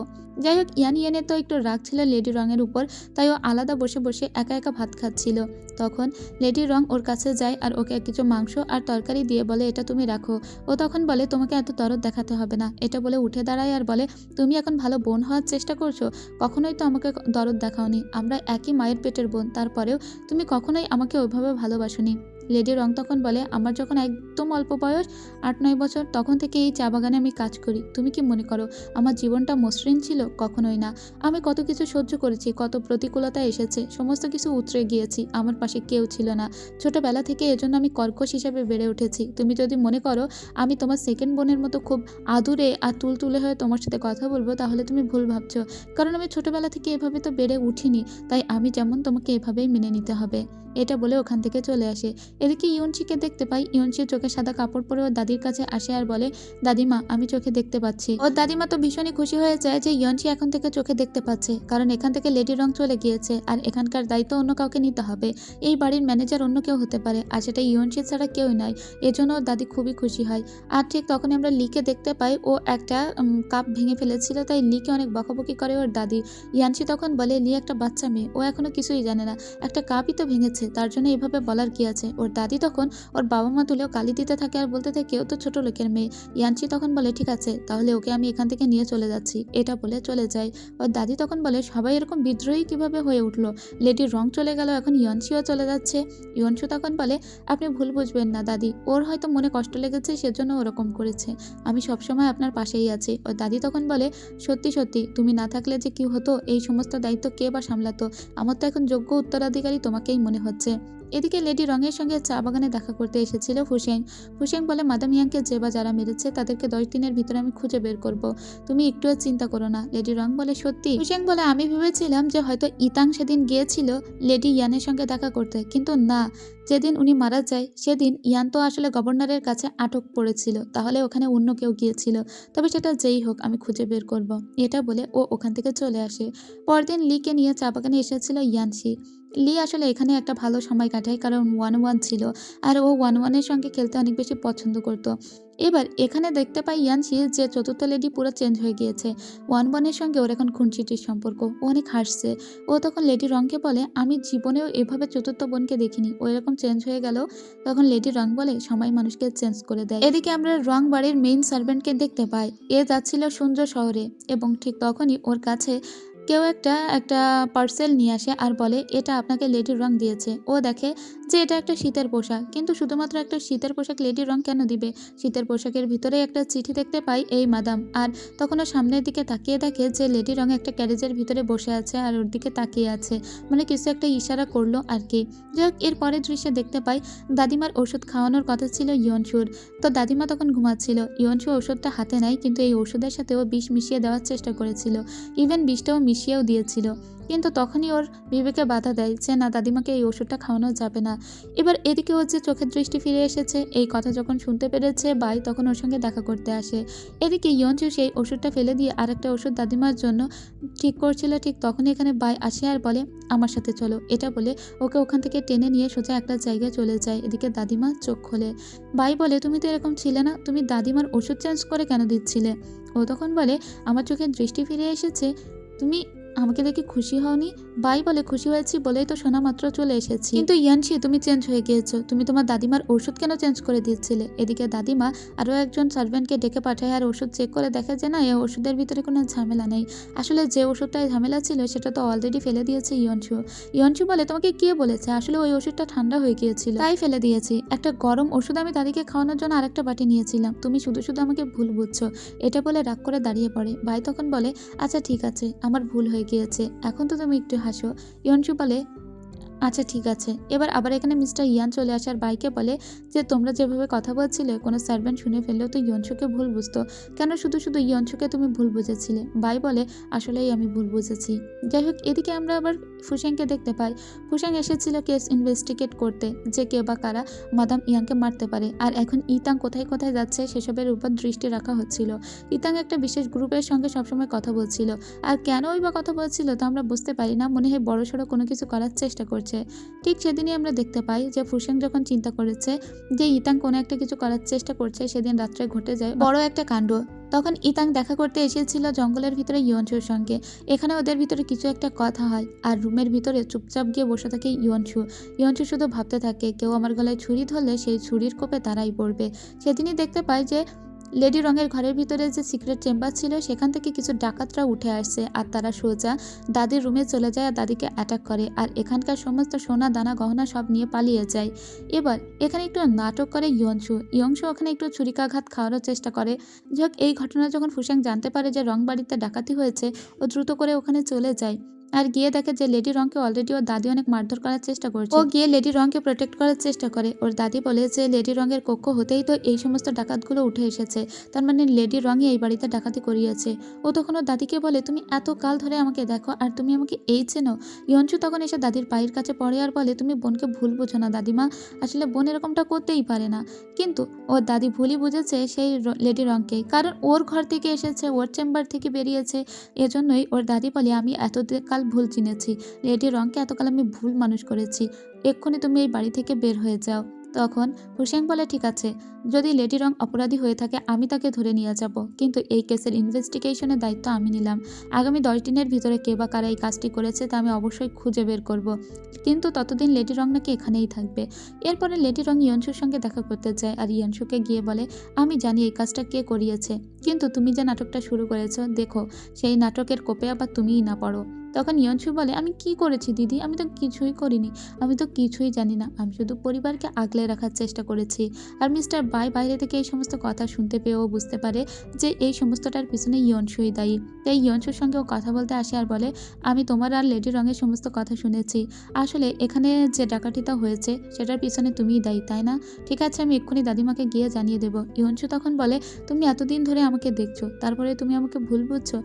যাই হোক, ইয়ান ইয়েনের তো একটু রাগ ছিল লেডি রঙের উপর, তাই ও আলাদা বসে বসে একা একা ভাত খাচ্ছিল। তখন লেডি রং ওর কাছে যায় আর ওকে কিছু মাংস আর তরকারি দিয়ে বলে, এটা তুমি রাখো। ও তখন বলে, তোমাকে এত দরদ দেখাতে হবে না। এটা বলে উঠে দাঁড়ায় আর বলে, তুমি এখন ভালো বোন হওয়ার চেষ্টা করছো, কখনোই তো আমাকে দরদ দেখাওনি। আমরা একই মায়ের পেটের বোন, তারপরেও তুমি কখনোই আমাকে ওইভাবে ভালোবাসোনি। লেডি রং তখন বলে, আমার যখন একদম অল্প বয়স, 8-9 বছর, তখন থেকে এই চা বাগানে আমি কাজ করি। তুমি কি মনে করো আমার জীবনটা মসৃণ ছিল? কখনোই না। আমি কত কিছু সহ্য করেছি, কত প্রতিকূলতা এসেছে, সমস্ত কিছু উতরে গিয়েছি, আমার পাশে কেউ ছিল না। ছোটবেলা থেকে এজন্য আমি কর্কশ হিসেবে বেড়ে উঠেছি। তুমি যদি মনে করো আমি তোমার সেকেন্ড বোনের মতো খুব আদুরে আর তুলতুলে হয়ে তোমার সাথে কথা বলবো, তাহলে তুমি ভুল ভাবছো। কারণ আমি ছোটবেলা থেকে এভাবে তো বেড়ে উঠিনি, তাই আমি যেমন তোমাকে এভাবেই মেনে নিতে হবে। এটা বলে ওখান থেকে চলে আসে। এদিকে ইয়নচিকে দেখতে পাই, ইয়নচি চোখে সাদা কাপড় পরে ওর দাদির কাছে আসে আর বলে, দাদিমা আমি চোখে দেখতে পাচ্ছি। ওর দাদিমা তো ভীষণই খুশি হয়ে যায় যে ইয়নচি এখন থেকে চোখে দেখতে পাচ্ছে, কারণ এখান থেকে লেডি রং চলে গিয়েছে আর এখানকার দায়িত্ব অন্য কাউকে নিতে হবে। এই বাড়ির ম্যানেজার অন্য কেউ হতে পারে, আর সেটা ইয়নচি ছাড়া কেউই নয়। এজন্য ওর দাদি খুবই খুশি হয়। আর ঠিক তখনই আমরা লিকে দেখতে পাই, ও একটা কাপ ভেঙে ফেলেছিল, তাই লিকে অনেক বকাবকি করে ওর দাদি। ইয়ানচি তখন বলে, লি একটা বাচ্চা মেয়ে, ও এখনো কিছুই জানে না, একটা কাপই তো ভেঙেছে, তার জন্য এভাবে বলার কি আছে। ওর দাদি তখন ওর বাবা মা তুলেও গালি দিতে থাকে আর বলতে থাকে, ও তো ছোট লোকের মেয়ে। ইয়ানচি তখন বলে, ঠিক আছে তাহলে ওকে আমি এখান থেকে নিয়ে চলে যাচ্ছি। এটা বলে চলে যায়। ওর দাদি তখন বলে, সবাই এরকম বিদ্রোহী কিভাবে হয়ে উঠলো? লেডির রং চলে গেল, এখন ইয়নচিও চলে যাচ্ছে। ইয়নচু তখন বলে, আপনি ভুল বুঝবেন না দাদি, ওর হয়তো মনে কষ্ট লেগেছে সেজন্য ওরকম করেছে, আমি সবসময় আপনার পাশেই আছি। ওর দাদি তখন বলে, সত্যি সত্যি তুমি না থাকলে যে কি হতো, এই সমস্ত দায়িত্ব কে বা সামলাতো? আমার তো এখন যোগ্য উত্তরাধিকারী তোমাকেই মনে হচ্ছে। এদিকে লেডি রঙের সঙ্গে চা বাগানে দেখা করতে এসেছিল ফুসেং। ফুসেং বলে, মাদাম ইয়াংকে যে বা যারা মেরেছে তাদেরকে 10 দিনের ভিতরে আমি খুঁজে বের করব, তুমি একটুও চিন্তা করো না। লেডি রং বলে, সত্যি? ফুসেং বলে, আমি ভেবেছিলাম যে হয়তো ইতাং সেদিন গিয়েছিল লেডি ইয়ানের সঙ্গে দেখা করতে, কিন্তু না, যেদিন উনি মারা যায় সেদিন ইয়ান তো আসলে গভর্নরের কাছে আটক পড়েছিল, তাহলে ওখানে অন্য কেউ গিয়েছিল। তবে সেটা যেই হোক আমি খুঁজে বের করব। এটা বলে ও ওখান থেকে চলে আসে। পরদিন লিকে নিয়ে চা বাগানে এসেছিল ইয়ানশি। লি আসলে এখানে একটা ভালো সময় কাটায়, কারণ 1-1 ছিল আর ও 1-1-এর সঙ্গে খেলতে অনেক বেশি পছন্দ করতো। এবার এখানে দেখতে পাই ইয়ানশি যে চতুর্থ লেডি পুরো চেঞ্জ হয়ে গিয়েছে। 1-1-এর সঙ্গে ওর এখন খুনসুটির সম্পর্ক। ও অনেক হাসছে। ও তখন লেডি রংকে বলে, আমি জীবনেও এভাবে চতুর্থ বোনকে দেখিনি, ও এরকম চেঞ্জ হয়ে গেল। তখন লেডি রং বলে, সময় মানুষকে চেঞ্জ করে দেয়। এদিকে আমরা রং বাড়ির মেইন সার্ভেন্টকে দেখতে পাই। এ যাচ্ছিল সূর্য শহরে এবং ঠিক তখনই ওর কাছে কেউ একটা পার্সেল নিয়ে আসে আর বলে, এটা আপনাকে লেডি রং দিয়েছে। ও দেখে যে এটা একটা শীতের পোশাক, কিন্তু শুধুমাত্র একটা শীতের পোশাক লেডি রং কেন দিবে? শীতের পোশাকের ভিতরে একটা চিঠি দেখতে পাই, এই মাদাম। আর তখন ও সামনের দিকে তাকিয়ে দেখে যে লেডি রং একটা ক্যারেজের ভিতরে বসে আছে আর ওর দিকে তাকিয়ে আছে, মানে কিছু একটা ইশারা করলো আর কি। যাই হোক, এর পরের দৃশ্যে দেখতে পাই দাদিমার ওষুধ খাওয়ানোর কথা ছিল ইয়নসুর। তো দাদিমা তখন ঘুমাচ্ছিল। ইয়নসু ওষুধটা হাতে নেয়, কিন্তু এই ওষুধের সাথে ও বিষ মিশিয়ে দেওয়ার চেষ্টা করেছিল, ইভেন বিষটাও মিশিয়েও দিয়েছিল। কিন্তু তখনই ওর বিবেকে বাধা দেয় যে না, দাদিমাকে এই ওষুধটা খাওয়ানো যাবে না। এবার এদিকে ওর যে চোখের দৃষ্টি ফিরে এসেছে, এই কথা যখন শুনতে পেরেছে বাই, তখন ওর সঙ্গে দেখা করতে আসে। এদিকে ইয়নচু সেই ওষুধটা ফেলে দিয়ে আরেকটা ওষুধ দাদিমার জন্য ঠিক করছিল। ঠিক তখনই এখানে বাই আসে আর বলে, আমার সাথে চলো। এটা বলে ওকে ওখান থেকে টেনে নিয়ে সোজা একটা জায়গায় চলে যায়। এদিকে দাদিমা চোখ খোলে। বাই বলে, তুমি তো এরকম ছিলে না, তুমি দাদিমার ওষুধ চেঞ্জ করে কেন দিচ্ছিলে? ও তখন বলে, আমার চোখের দৃষ্টি ফিরে এসেছে, তুমি আমাকে দেখে খুশি হওনি? বাই বলে, খুশি হয়েছি বলেই তো শোনা মাত্র চলে এসেছি। কিন্তু ইয়ানশি, তুমি চেঞ্জ হয়ে গিয়েছো, তুমি তোমার দাদিমার ওষুধ কেন চেঞ্জ করে দিচ্ছিলে? এদিকে দাদিমা আরও একজন সার্ভেন্টকে ডেকে পাঠায় আর ওষুধ চেক করে দেখে যে না, এই ওষুধের ভিতরে কোনো ঝামেলা নেই। আসলে যে ওষুধটায় ঝামেলা ছিল সেটা তো অলরেডি ফেলে দিয়েছে ইয়নশু। ইয়নশু বলে, তোমাকে কে বলেছে? আসলে ওই ওষুধটা ঠান্ডা হয়ে গিয়েছিল, তাই ফেলে দিয়েছি। একটা গরম ওষুধ আমি দাদিকে খাওয়ানোর জন্য আরেকটা বাটি নিয়েছিলাম, তুমি শুধু শুধু আমাকে ভুল বুঝছো। এটা বলে রাগ করে দাঁড়িয়ে পড়ে। বাই তখন বলে, আচ্ছা ঠিক আছে, আমার ভুল হয়ে গিয়েছে, এখন তো তুমি একটু হাসো। ইয়নশু বলে, আচ্ছা ঠিক আছে। এবার আবার এখানে মিস্টার ইয়ান চলে আসে আর বাইকে বলে যে, "তোমরা যেভাবে কথা বলছিলে কোনো সার্ভেন্ট শুনে ফেললেও তো ইয়নসুকে ভুল বুঝতো। কেন শুধু ইয়নসুকে তুমি ভুল বুঝেছিলে?" বাই বলে, "আসলেই আমি ভুল বুঝেছি।" যাই হোক, এদিকে আমরা আবার ফুসেংকে দেখতে পাই। ফুসেং এসেছিল কেস ইনভেস্টিগেট করতে যে কে বা কারা মাদাম ইয়াংকে মারতে পারে। আর এখন ইতাং কোথায় যাচ্ছে সেসবের উপর দৃষ্টি রাখা হচ্ছিল। ইতাং একটা বিশেষ গ্রুপের সঙ্গে সবসময় কথা বলছিল। আর কেনই বা কথা বলছিল তা আমরা বুঝতে পারি না। মনে হয় বড়সড় কোনো কিছু করার চেষ্টা করছে। ঠিক সেদিনই আমরা দেখতে পাই যে ফুসেং যখন চিন্তা করেছে যে ইতাং কোনো একটা কিছু করার চেষ্টা করছে, সেদিন রাত্রে ঘটে যায় বড় একটা কাণ্ড। তখন ইতাং দেখা করতে এসেছিল জঙ্গলের ভিতরে ইয়নসুর সঙ্গে। এখানে ওদের ভিতরে কিছু একটা কথা হয় আর রুমের ভিতরে চুপচাপ গিয়ে বসে থাকে ইয়নসু। ইয়নসু শুধু ভাবতে থাকে কেউ আমার গলায় ছুরি ধরলে সেই ছুরির কোপে তারাই পড়বে। সেদিনই দেখতে পাই যে লেডি রঙের ঘরের ভিতরে যে সিক্রেট চেম্বার ছিল সেখান থেকে কিছু ডাকাতরা উঠে আসছে আর তারা সোজা দাদির রুমে চলে যায় আর দাদিকে অ্যাটাক করে আর এখানকার সমস্ত সোনা দানা গহনা সব নিয়ে পালিয়ে যায়। এবার এখানে একটু নাটক করে ইয়ংসু ওখানে একটু ছুরিকাঘাত খাওয়ানোর চেষ্টা করে। যাক, এই ঘটনা যখন ফুসাং জানতে পারে যে রং বাড়িতে ডাকাতি হয়েছে, ও দ্রুত করে ওখানে চলে যায় আর গিয়ে দেখে যে লেডি রংকে অলরেডি ওর দাদি অনেক মারধর করার চেষ্টা করছে। ও গিয়ে লেডি রংকে প্রোটেক্ট করার চেষ্টা করে। ওর দাদি বলে যে লেডি রঙের কক্ষ হতেই তো এই সমস্ত ডাকাতগুলো উঠে এসেছে, তার মানে লেডি রঙই এই বাড়িতে ডাকাতি করিয়েছে। ও তখন ওর দাদিকে বলে, তুমি এত কাল ধরে আমাকে দেখো আর তুমি আমাকে এই চেনো? ইয়নচু তখন এসে দাদির পায়ের কাছে পড়ে আর বলে, তুমি বোনকে ভুল বুঝো না দাদিমা, আসলে বোন এরকমটা করতেই পারে না। কিন্তু ওর দাদি ভুলই বুঝেছে সেই লেডি রংকেই, কারণ ওর ঘর থেকে এসেছে, ওর চেম্বার থেকে বেরিয়েছে। এজন্যই ওর দাদি বলে, আমি কাল ভুল চিনেছি, লেডি রংকে এতকাল আমি ভুল মানুষ করেছি, এক্ষুনি তুমি এই বাড়ি থেকে বের হয়ে যাও। তখন হুসেন বলে, ঠিক আছে, যদি লেডি রং অপরাধী হয়ে থাকে আমি তাকে ধরে নিয়ে যাব, কিন্তু এই কেসের ইনভেস্টিগেশনের দায়িত্ব আমি নিলাম। আগামী 10 দিনের ভিতরে কে বা কারা এই কাজটি করেছে তা আমি অবশ্যই খুঁজে বের করব, কিন্তু ততদিন লেডি রং নাকি এখানেই থাকবে। এরপরে লেডি রং ইয়নসুর সঙ্গে দেখা করতে যায় আর ইয়নসুকে গিয়ে বলে, আমি জানি এই কাজটা কে করিয়েছে, কিন্তু তুমি যে নাটকটা শুরু করেছো দেখো সেই নাটকের কোপে আবার তুমিই না পড়ো। তখন ইয়নসু বলে, আমি কি করেছি দিদি, আমি তো কিছুই করিনি, আমি তো কিছুই জানি না, আমি শুধু পরিবারকে আগলে রাখার চেষ্টা করেছি। আর মিস্টার বাই বাইরে থেকে এই সমস্ত কথা শুনতে পেয়েও বুঝতে পারে যে এই সমস্তটার পিছনে ইয়নসুই দায়ী। তাই ইয়নসুর সঙ্গে ও কথা বলতে আসে আর বলে, আমি তোমার আর লেডি রঙের সমস্ত কথা শুনেছি, আসলে এখানে যে ডাকাতিটা হয়েছে সেটার পিছনে তুমিই দায়ী, তাই না? ঠিক আছে, আমি এক্ষুনি দাদিমাকে গিয়ে জানিয়ে দেবো। ইয়নসু তখন বলে, তুমি এতদিন ধরে আমাকে দেখছো, তারপরে তুমি আমাকে ভুল বুঝছো?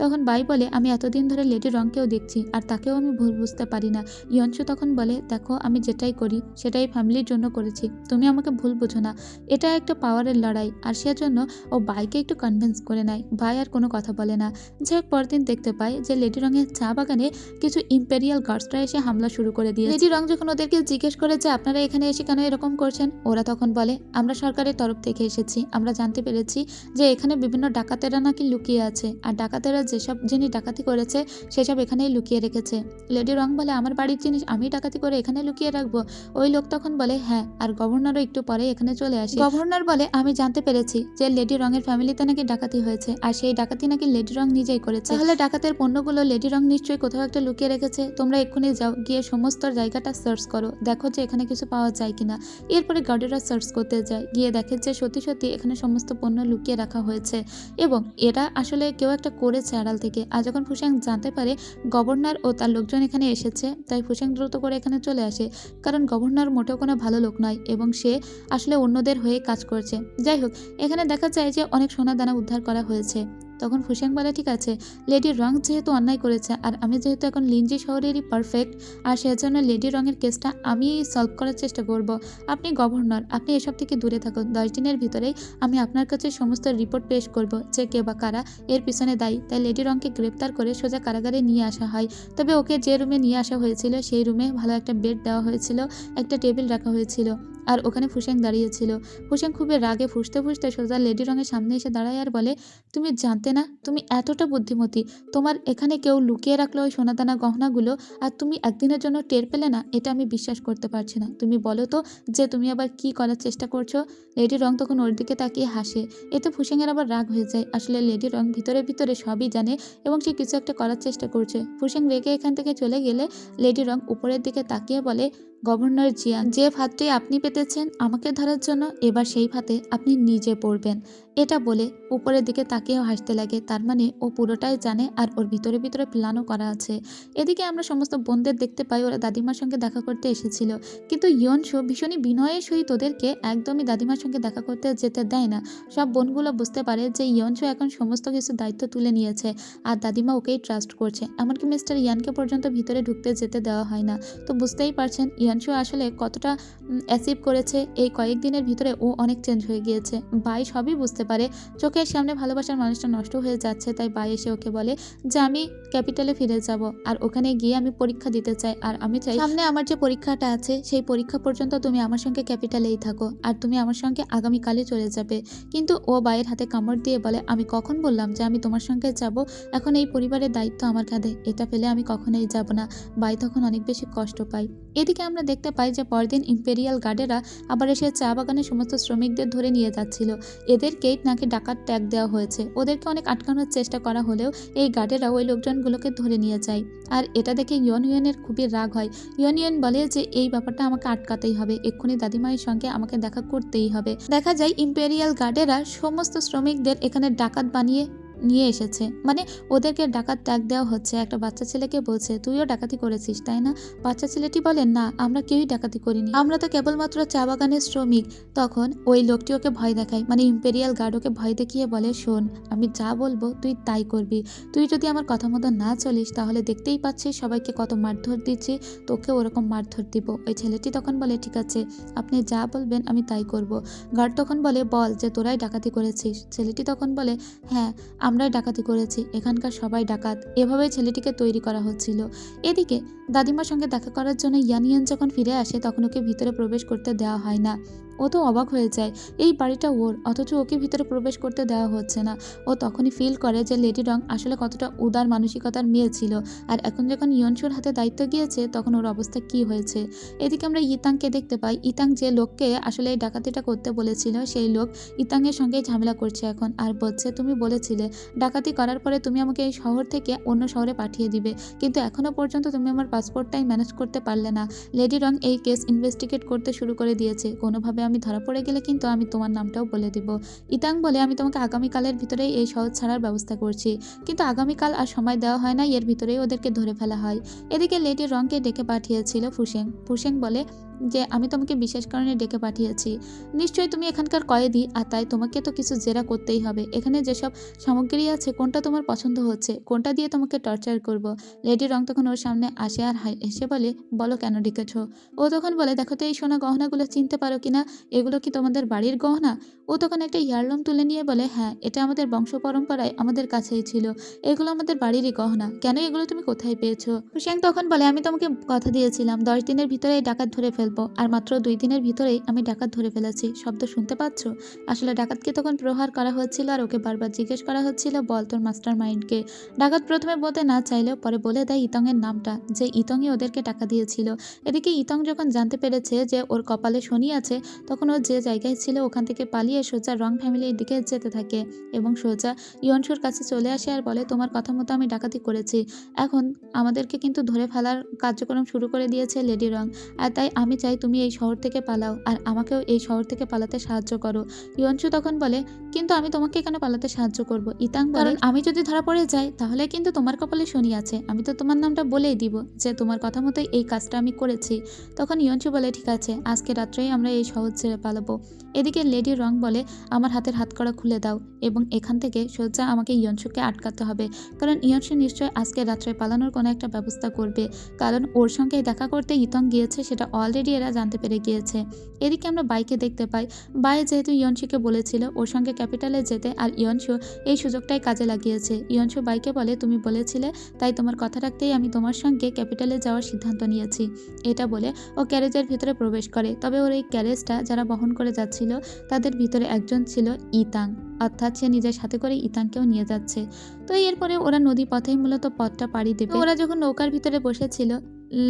তখন বাই বলে, আমি এতদিন ধরে লেডি রংকেও দেখছি আর তাকেও আমি ভুল বুঝতে পারি না। ইয়নসু তখন বলে, দেখো আমি যেটাই করি সেটাই ফ্যামিলির জন্য করেছি, তুমি আমাকে ভুল বুঝো না, এটা একটা পাওয়ারের লড়াই। আর সেজন্য ও বাইকে একটু কনভিন্স করে নেয়। বাই আর কোনো কথা বলে না। যাই পরদিন দেখতে পাই যে লেডি রঙের চা বাগানে কিছু ইম্পেরিয়াল গার্ডসরা এসে হামলা শুরু করে দিয়েছে। লেডি রং যখন ওদেরকে জিজ্ঞেস করে যে আপনারা এখানে এসে কেন এরকম করছেন, ওরা তখন বলে, আমরা সরকারের তরফ থেকে এসেছি, আমরা জানতে পেরেছি যে এখানে বিভিন্ন ডাকাতেরা নাকি লুকিয়ে আছে আর ডাকাতেরা যেসব জিনিস ডাকাতি করেছে সেসব এখানেই লুকিয়ে রেখেছে। লেডি রং বলে, আমার বাড়ির জিনিস আমি ডাকাতি করে এখানে লুকিয়ে রাখবো? ওই লোক তখন বলে, হ্যাঁ, আর গভর্নরও একটু পরে এখানে চলে আসে। গভর্নর বলে, আমি জানতে পেরেছি যে লেডি রঙের ফ্যামিলিতে নাকি ডাকাতি হয়েছে আর সেই ডাকাতি নাকি লেডি রং নিজেই করেছে, তাহলে ডাকাতের পণ্যগুলো লেডি রং নিশ্চয়ই কোথাও একটা লুকিয়ে রেখেছে। তোমরা এক্ষুনি যাও, গিয়ে সমস্ত জায়গাটা সার্চ করো, দেখো যে এখানে কিছু পাওয়া যায় কিনা। এরপরে গার্ডেরা সার্চ করতে যায়, গিয়ে দেখে যে সত্যি সত্যি এখানে সমস্ত পণ্য লুকিয়ে রাখা হয়েছে এবং এটা আসলে কেউ একটা করেছে আড়াল থেকে। আর যখন ফুসাং জানতে পারে গভর্নর ও তার লোকজন এখানে এসেছে, তাই ফুসাং দ্রুত করে এখানে চলে আসে, কারণ গভর্নর মোটেও কোনো ভালো লোক নয় এবং সে আসলে অন্যদের হয়ে কাজ করছে। যাই হোক, এখানে দেখা যায় যে অনেক সোনা দানা উদ্ধার করা হয়েছে। তখন ফুসাং বলে, ঠিক আছে, লেডি রং যেহেতু অন্যায় করেছে আর আমি যেহেতু এখন লিনজি শহরেরই পারফেক্ট, আর সেজন্য লেডি রঙের কেসটা আমি সলভ করার চেষ্টা করব। আপনি গভর্নর, আপনি এসব থেকে দূরে থাকুন। 10 দিনের ভিতরেই আমি আপনার কাছে সমস্ত রিপোর্ট পেশ করব যে কে বা কারা এর পিছনে দায়ী। তাই লেডি রংকে গ্রেপ্তার করে সোজা কারাগারে নিয়ে আসা হয়। তবে ওকে যে রুমে নিয়ে আসা হয়েছিল সেই রুমে ভালো একটা বেড দেওয়া হয়েছিল, একটা টেবিল রাখা হয়েছিল আর ওখানে ফুসেং দাঁড়িয়েছিল। ফুসেং খুবই রাগে ফুসতে ফুসতে সোজা লেডি রঙের সামনে এসে দাঁড়ায় আর বলে, তুমি জানতে না, তুমি এতটা বুদ্ধিমতী, তোমার এখানে কেউ লুকিয়ে রাখলো ওই সোনাদানা গহনাগুলো আর তুমি একদিনের জন্য টের পেলে না, এটা আমি বিশ্বাস করতে পারছি না। তুমি বলো তো যে তুমি আবার কি করার চেষ্টা করছো? লেডি রং তখন ওর দিকে তাকিয়ে হাসে। এতে ফুসেংয়ের আবার রাগ হয়ে যায়। আসলে লেডি রং ভিতরে ভিতরে সবই জানে এবং সে কিছু একটা করার চেষ্টা করছে। ফুসেং রেগে এখান থেকে চলে গেলে লেডি রং উপরের দিকে তাকিয়ে বলে, গভর্নর জিয়াং, যে ফাঁদটি আপনি পেতেছেন আমাকে ধরার জন্য, এবার সেই ফাঁদে আপনি নিজে পড়বেন। এটা বলে উপরের দিকে তাকিয়েও হাসতে লাগে, তার মানে ও পুরোটাই জানে আর ওর ভিতরে ভিতরে প্ল্যানও করা আছে। এদিকে আমরা সমস্ত বোনদের দেখতে পাই ওরা দাদিমার সঙ্গে দেখা করতে এসেছিল, কিন্তু ইয়নসু ভীষণই বিনয়ের সহিত ওদেরকে একদমই দাদিমার সঙ্গে দেখা করতে যেতে দেয় না। সব বোনগুলো বুঝতে পারে যে ইয়নসু এখন সমস্ত কিছু দায়িত্ব তুলে নিয়েছে আর দাদিমা ওকেই ট্রাস্ট করছে, এমনকি মিস্টার ইয়ানকে পর্যন্ত ভিতরে ঢুকতে যেতে দেওয়া হয় না। তো বুঝতেই পারছেন ইয়নসু আসলে কতটা অ্যাচিভ করেছে। এই কয়েকদিনের ভিতরে ও অনেক চেঞ্জ হয়ে গিয়েছে। বাই সবই বুঝতে পারে, চোখের সামনে ভালোবাসার মানুষটা নষ্ট হয়ে যাচ্ছে, তাই বাই এসে ওকে বলে যে আমি ক্যাপিটালে ফিরে যাব আর ওখানে গিয়ে আমি পরীক্ষা দিতে চাই, আর আমি চাই সামনে আমার যে পরীক্ষাটা আছে সেই পরীক্ষা পর্যন্ত তুমি আমার সঙ্গে ক্যাপিটালেই থাকো আর তুমি আমার সঙ্গে আগামীকালই চলে যাবে। কিন্তু ও বাইয়ের হাতে কামড় দিয়ে বলে আমি কখন বললাম যে আমি তোমার সঙ্গে যাব, এখন এই পরিবারের দায়িত্ব আমার কাঁধে, এটা ফেলে আমি কখনোই যাব না। বাই তখন অনেক বেশি কষ্ট পায়। এদিকে আমরা দেখতে পাই যে পরদিন ইম্পেরিয়াল গার্ডেরা আবার এসে চা বাগানের সমস্ত শ্রমিকদের ধরে নিয়ে যাচ্ছিল। এদেরকেই নাকি ডাকাত ট্যাগ দেওয়া হয়েছে, ওদেরকে অনেক আটকানোর চেষ্টা করা হলেও এই গার্ডেরা ওই লোকজনগুলোকে ধরে নিয়ে যায়। আর এটা দেখে ইয়নের খুবই রাগ হয়। ইয়ন বলে যে এই ব্যাপারটা আমাকে আটকাতেই হবে, এক্ষুনি দাদিমায়ের সঙ্গে আমাকে দেখা করতেই হবে। দেখা যায় ইম্পেরিয়াল গার্ডেরা সমস্ত শ্রমিকদের এখানে ডাকাত বানিয়ে নিয়ে এসেছে, মানে ওদেরকে ডাকাত ট্যাগ দেওয়া হচ্ছে। একটা বাচ্চা ছেলেকে বলছে তুইও ডাকাতি করেছিস তাই না? বাচ্চা ছেলেটি বলে না, আমরা কেউই ডাকাতি করিনি, আমরা তো কেবলমাত্র চা বাগানের শ্রমিক। তখন ওই লোকটি ওকে ভয় দেখায়, মানে ইম্পেরিয়াল গার্ড ওকে ভয় দেখিয়ে বলে শোন, আমি যা বলবো তুই তাই করবি, তুই যদি আমার কথা মতো না চলিস তাহলে দেখতেই পাচ্ছিস সবাইকে কত মারধর দিচ্ছি, তোকে ওরকম মারধর দিব। ওই ছেলেটি তখন বলে ঠিক আছে, আপনি যা বলবেন আমি তাই করব। গার্ড তখন বলে বল যে তোরাই ডাকাতি করেছিস। ছেলেটি তখন বলে হ্যাঁ, আমরাই ডাকাতি করেছি, এখানকার সবাই ডাকাত। এভাবেই ছেলেটিকে তৈরি করা হচ্ছিল। এদিকে দাদিমার সঙ্গে দেখা করার জন্য ইয়ানিয়ান যখন ফিরে আসে তখন ওকে ভিতরে প্রবেশ করতে দেওয়া হয় না। ও তো অবাক হয়ে যায়, এই বাড়িটা ওর, অথচ ওকে ভিতরে প্রবেশ করতে দেওয়া হচ্ছে না। ও তখনই ফিল করে যে লেডি রং আসলে কতটা উদার মানসিকতার মেয়ে ছিল, আর এখন যখন ইয়নসুর হাতে দায়িত্ব গিয়েছে তখন ওর অবস্থা কি হয়েছে। এদিকে আমরা ইতাংকে দেখতে পাই, ইতাং যে লোককে আসলে এই ডাকাতিটা করতে বলেছিল সেই লোক ইতাংয়ের সঙ্গে ঝামেলা করছে এখন, আর বলছে তুমি বলেছিলে ডাকাতি করার পরে তুমি আমাকে এই শহর থেকে অন্য শহরে পাঠিয়ে দিবে, কিন্তু এখনো পর্যন্ত তুমি আমার পাসপোর্টটাই ম্যানেজ করতে পারলে না। লেডি রং এই কেস ইনভেস্টিগেট করতে শুরু করে দিয়েছে, কোনোভাবে আমি ধরা পড়ে গেলে কিন্তু আমি তোমার নামটাও বলে দিব। ইতাং বলে আমি তোমাকে আগামীকালের ভিতরেই এই শহর ছাড়ার ব্যবস্থা করছি, কিন্তু আগামীকাল আর সময় দেওয়া হয় না, এর ভিতরেই ওদেরকে ধরে ফেলা হয়। এদিকে লেডি রংকে ডেকে পাঠিয়েছিল ফুসেং। ফুসেং বলে যে আমি তোমাকে বিশেষ কারণে ডেকে পাঠিয়েছি, নিশ্চয়ই তুমি এখানকার কয়েদি, আর তাই তোমাকে তো কিছু জেরা করতেই হবে। এখানে যেসব সামগ্রী আছে কোনটা তোমার পছন্দ হচ্ছে, কোনটা দিয়ে তোমাকে টর্চার করব। লেডি রং তখন ওর সামনে আসে আর এসে বলে বলো কেন ডেকেছ। ও তখন বলে দেখো তো এই সোনা গহনাগুলো চিনতে পারো কিনা, এগুলো কি তোমাদের বাড়ির গহনা? ও তখন একটা ইয়ারলুম তুলে নিয়ে বলে হ্যাঁ, এটা আমাদের বংশ পরম্পরায় আমাদের কাছেই ছিল, এগুলো আমাদের বাড়িরই গহনা, কেন এগুলো তুমি কোথায় পেয়েছো? হুসেন তখন বলে আমি তোমাকে কথা দিয়েছিলাম 10 দিনের ভিতরেই ডাকাত ধরে ফেলবো, আর মাত্র 2 দিনের ভিতরেই আমি ডাকাত ধরে ফেলেছি। শব্দ শুনতে পাচ্ছ? আসলে ডাকাতকে তখন প্রহার করা হচ্ছিল আর ওকে বারবার জিজ্ঞেস করা হচ্ছিল বল তোর মাস্টার মাইন্ডকে। ডাকাত প্রথমে বলতে না চাইলেও পরে বলে দেয় ইতংয়ের নামটা, যে ইতংই ওদেরকে টাকা দিয়েছিল। এদিকে ইতং যখন জানতে পেরেছে যে ওর কপালে শনি আছে, তখন ও যে জায়গায় ছিল ওখান থেকে পালিয়ে সোজা রং ফ্যামিলির দিকে যেতে থাকে এবং সোজা ইয়নসুর কাছে চলে আসে আর বলে তোমার কথা মতো আমি ডাকাতি করেছি, এখন আমাদেরকে কিন্তু ধরে ফেলার কার্যক্রম শুরু করে দিয়েছে লেডি রং, আর তাই আমি চাই তুমি এই শহর থেকে পালাও আর আমাকেও এই শহর থেকে পালাতে সাহায্য করো। ইয়নসু তখন বলে কিন্তু আমি তোমাকে কেন পালাতে সাহায্য করব? ইতাং কারণ আমি যদি ধরা পড়ে যাই তাহলে কিন্তু তোমার কপালে শনি আছে, আমি তো তোমার নামটা বলেই দিব যে তোমার কথা মতোই এই কাজটা আমি করেছি। তখন ইয়নসু বলে ঠিক আছে, আজকে রাত্রেই আমরা এই শহর ছেড়ে পালাবো। এদিকে লেডি রং বলে আমার হাতের হাতকড়া খুলে দাও এবং এখান থেকে সোজা আমাকে ইয়নসুকে আটকাতে হবে, কারণ ইয়নসু নিশ্চয়ই আজকে রাত্রে পালানোর কোনো একটা ব্যবস্থা করবে, কারণ ওর সঙ্গে দেখা করতে ইতং গিয়েছে সেটা অলরেডি এরা জানতে পেরে গিয়েছে। এদিকে আমরা বাইকে দেখতে পাই, বাই যেহেতু ইয়নসুকে বলেছিল ওর সঙ্গে ক্যাপিটালে যেতে, আর ইয়নসু এই সুযোগটাই কাজে লাগিয়েছে। ইয়নসু বাইকে বলে তুমি বলেছিলে তাই তোমার কথা রাখতেই আমি তোমার সঙ্গে ক্যাপিটালে যাওয়ার সিদ্ধান্ত নিয়েছি। এটা বলে ও ক্যারেজের ভিতরে প্রবেশ করে, তবে ওর এই ক্যারেজটা যারা বহন করে যাচ্ছিল তাদের ভিতরে একজন ছিল ইতাং, অর্থাৎ সে নিজের সাথে করে ইতাংকেও নিয়ে যাচ্ছে। তো এরপরে ওরা নদী পথেই মূলত পথটা পাড়ি দেবে। ওরা যখন নৌকার ভিতরে বসেছিল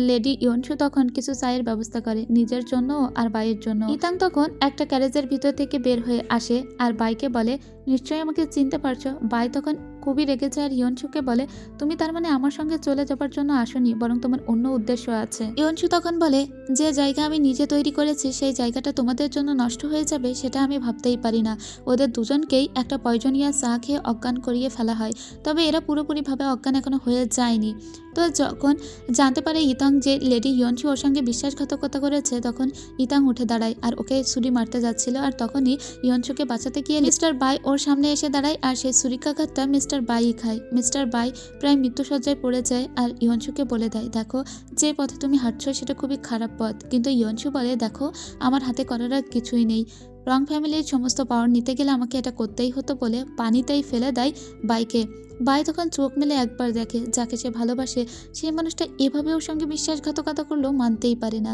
লেডি ইয়নসু তখন কিছু চায়ের ব্যবস্থা করে নিজের জন্য আর বাইয়ের জন্য। ইতাং তখন একটা ক্যারেজের ভিতর থেকে বের হয়ে আসে আর বাইকে বলে নিশ্চয়ই আমাকে চিনতে পারছো। বাই তখন খুবই রেগে যায় আর ইয়নসুকে বলে, তুমি তার মানে আমার সঙ্গে চলে যাবার জন্য আসোনি, বরং তোমার অন্য উদ্দেশ্য আছে। ইয়নসু তখন বলে, যে জায়গা আমি নিজে তৈরি করেছি সেই জায়গাটা তোমাদের জন্য নষ্ট হয়ে যাবে সেটা আমি ভাবতেই পারি না। ওদের দুজনকেই একটা পয়জনিয়া চা খেয়ে অজ্ঞান করিয়ে ফেলা হয়, তবে এরা পুরোপুরিভাবে অজ্ঞান এখনো হয়ে যায়নি। তো যখন জানতে পারে ইতাং যে লেডি ইয়নসু ওর সঙ্গে বিশ্বাসঘাতকতা করেছে, তখন ইতাং উঠে দাঁড়ায় আর ওকে ছুরি মারতে যাচ্ছিল। আর তখনই ইয়নসুকে বাঁচাতে গিয়ে মিস্টার বাই ওর সামনে এসে দাঁড়ায় আর সেই ছুরিকাঘাতটা মিস্টার বাই খায়। মিস্টার বাই প্রায় মৃত্যুসজ্জায় পড়ে যায় আর ইয়নসুকে বলে দেয়, দেখো যে পথে তুমি হাঁটছো সেটা খুবই খারাপ পথ। কিন্তু ইয়নসু বলে, দেখো আমার হাতে করার আর কিছুই নেই, রং ফ্যামিলির সমস্ত পাওয়ার নিতে গেলে আমাকে এটা করতেই হতো বলে পানিতেই ফেলে দেয় বাইকে। বাই তখন চোখ মেলে একবার দেখে, যাকে সে ভালোবাসে সেই মানুষটা এভাবে ওর সঙ্গে বিশ্বাসঘাতকতা করলেও মানতেই পারে না।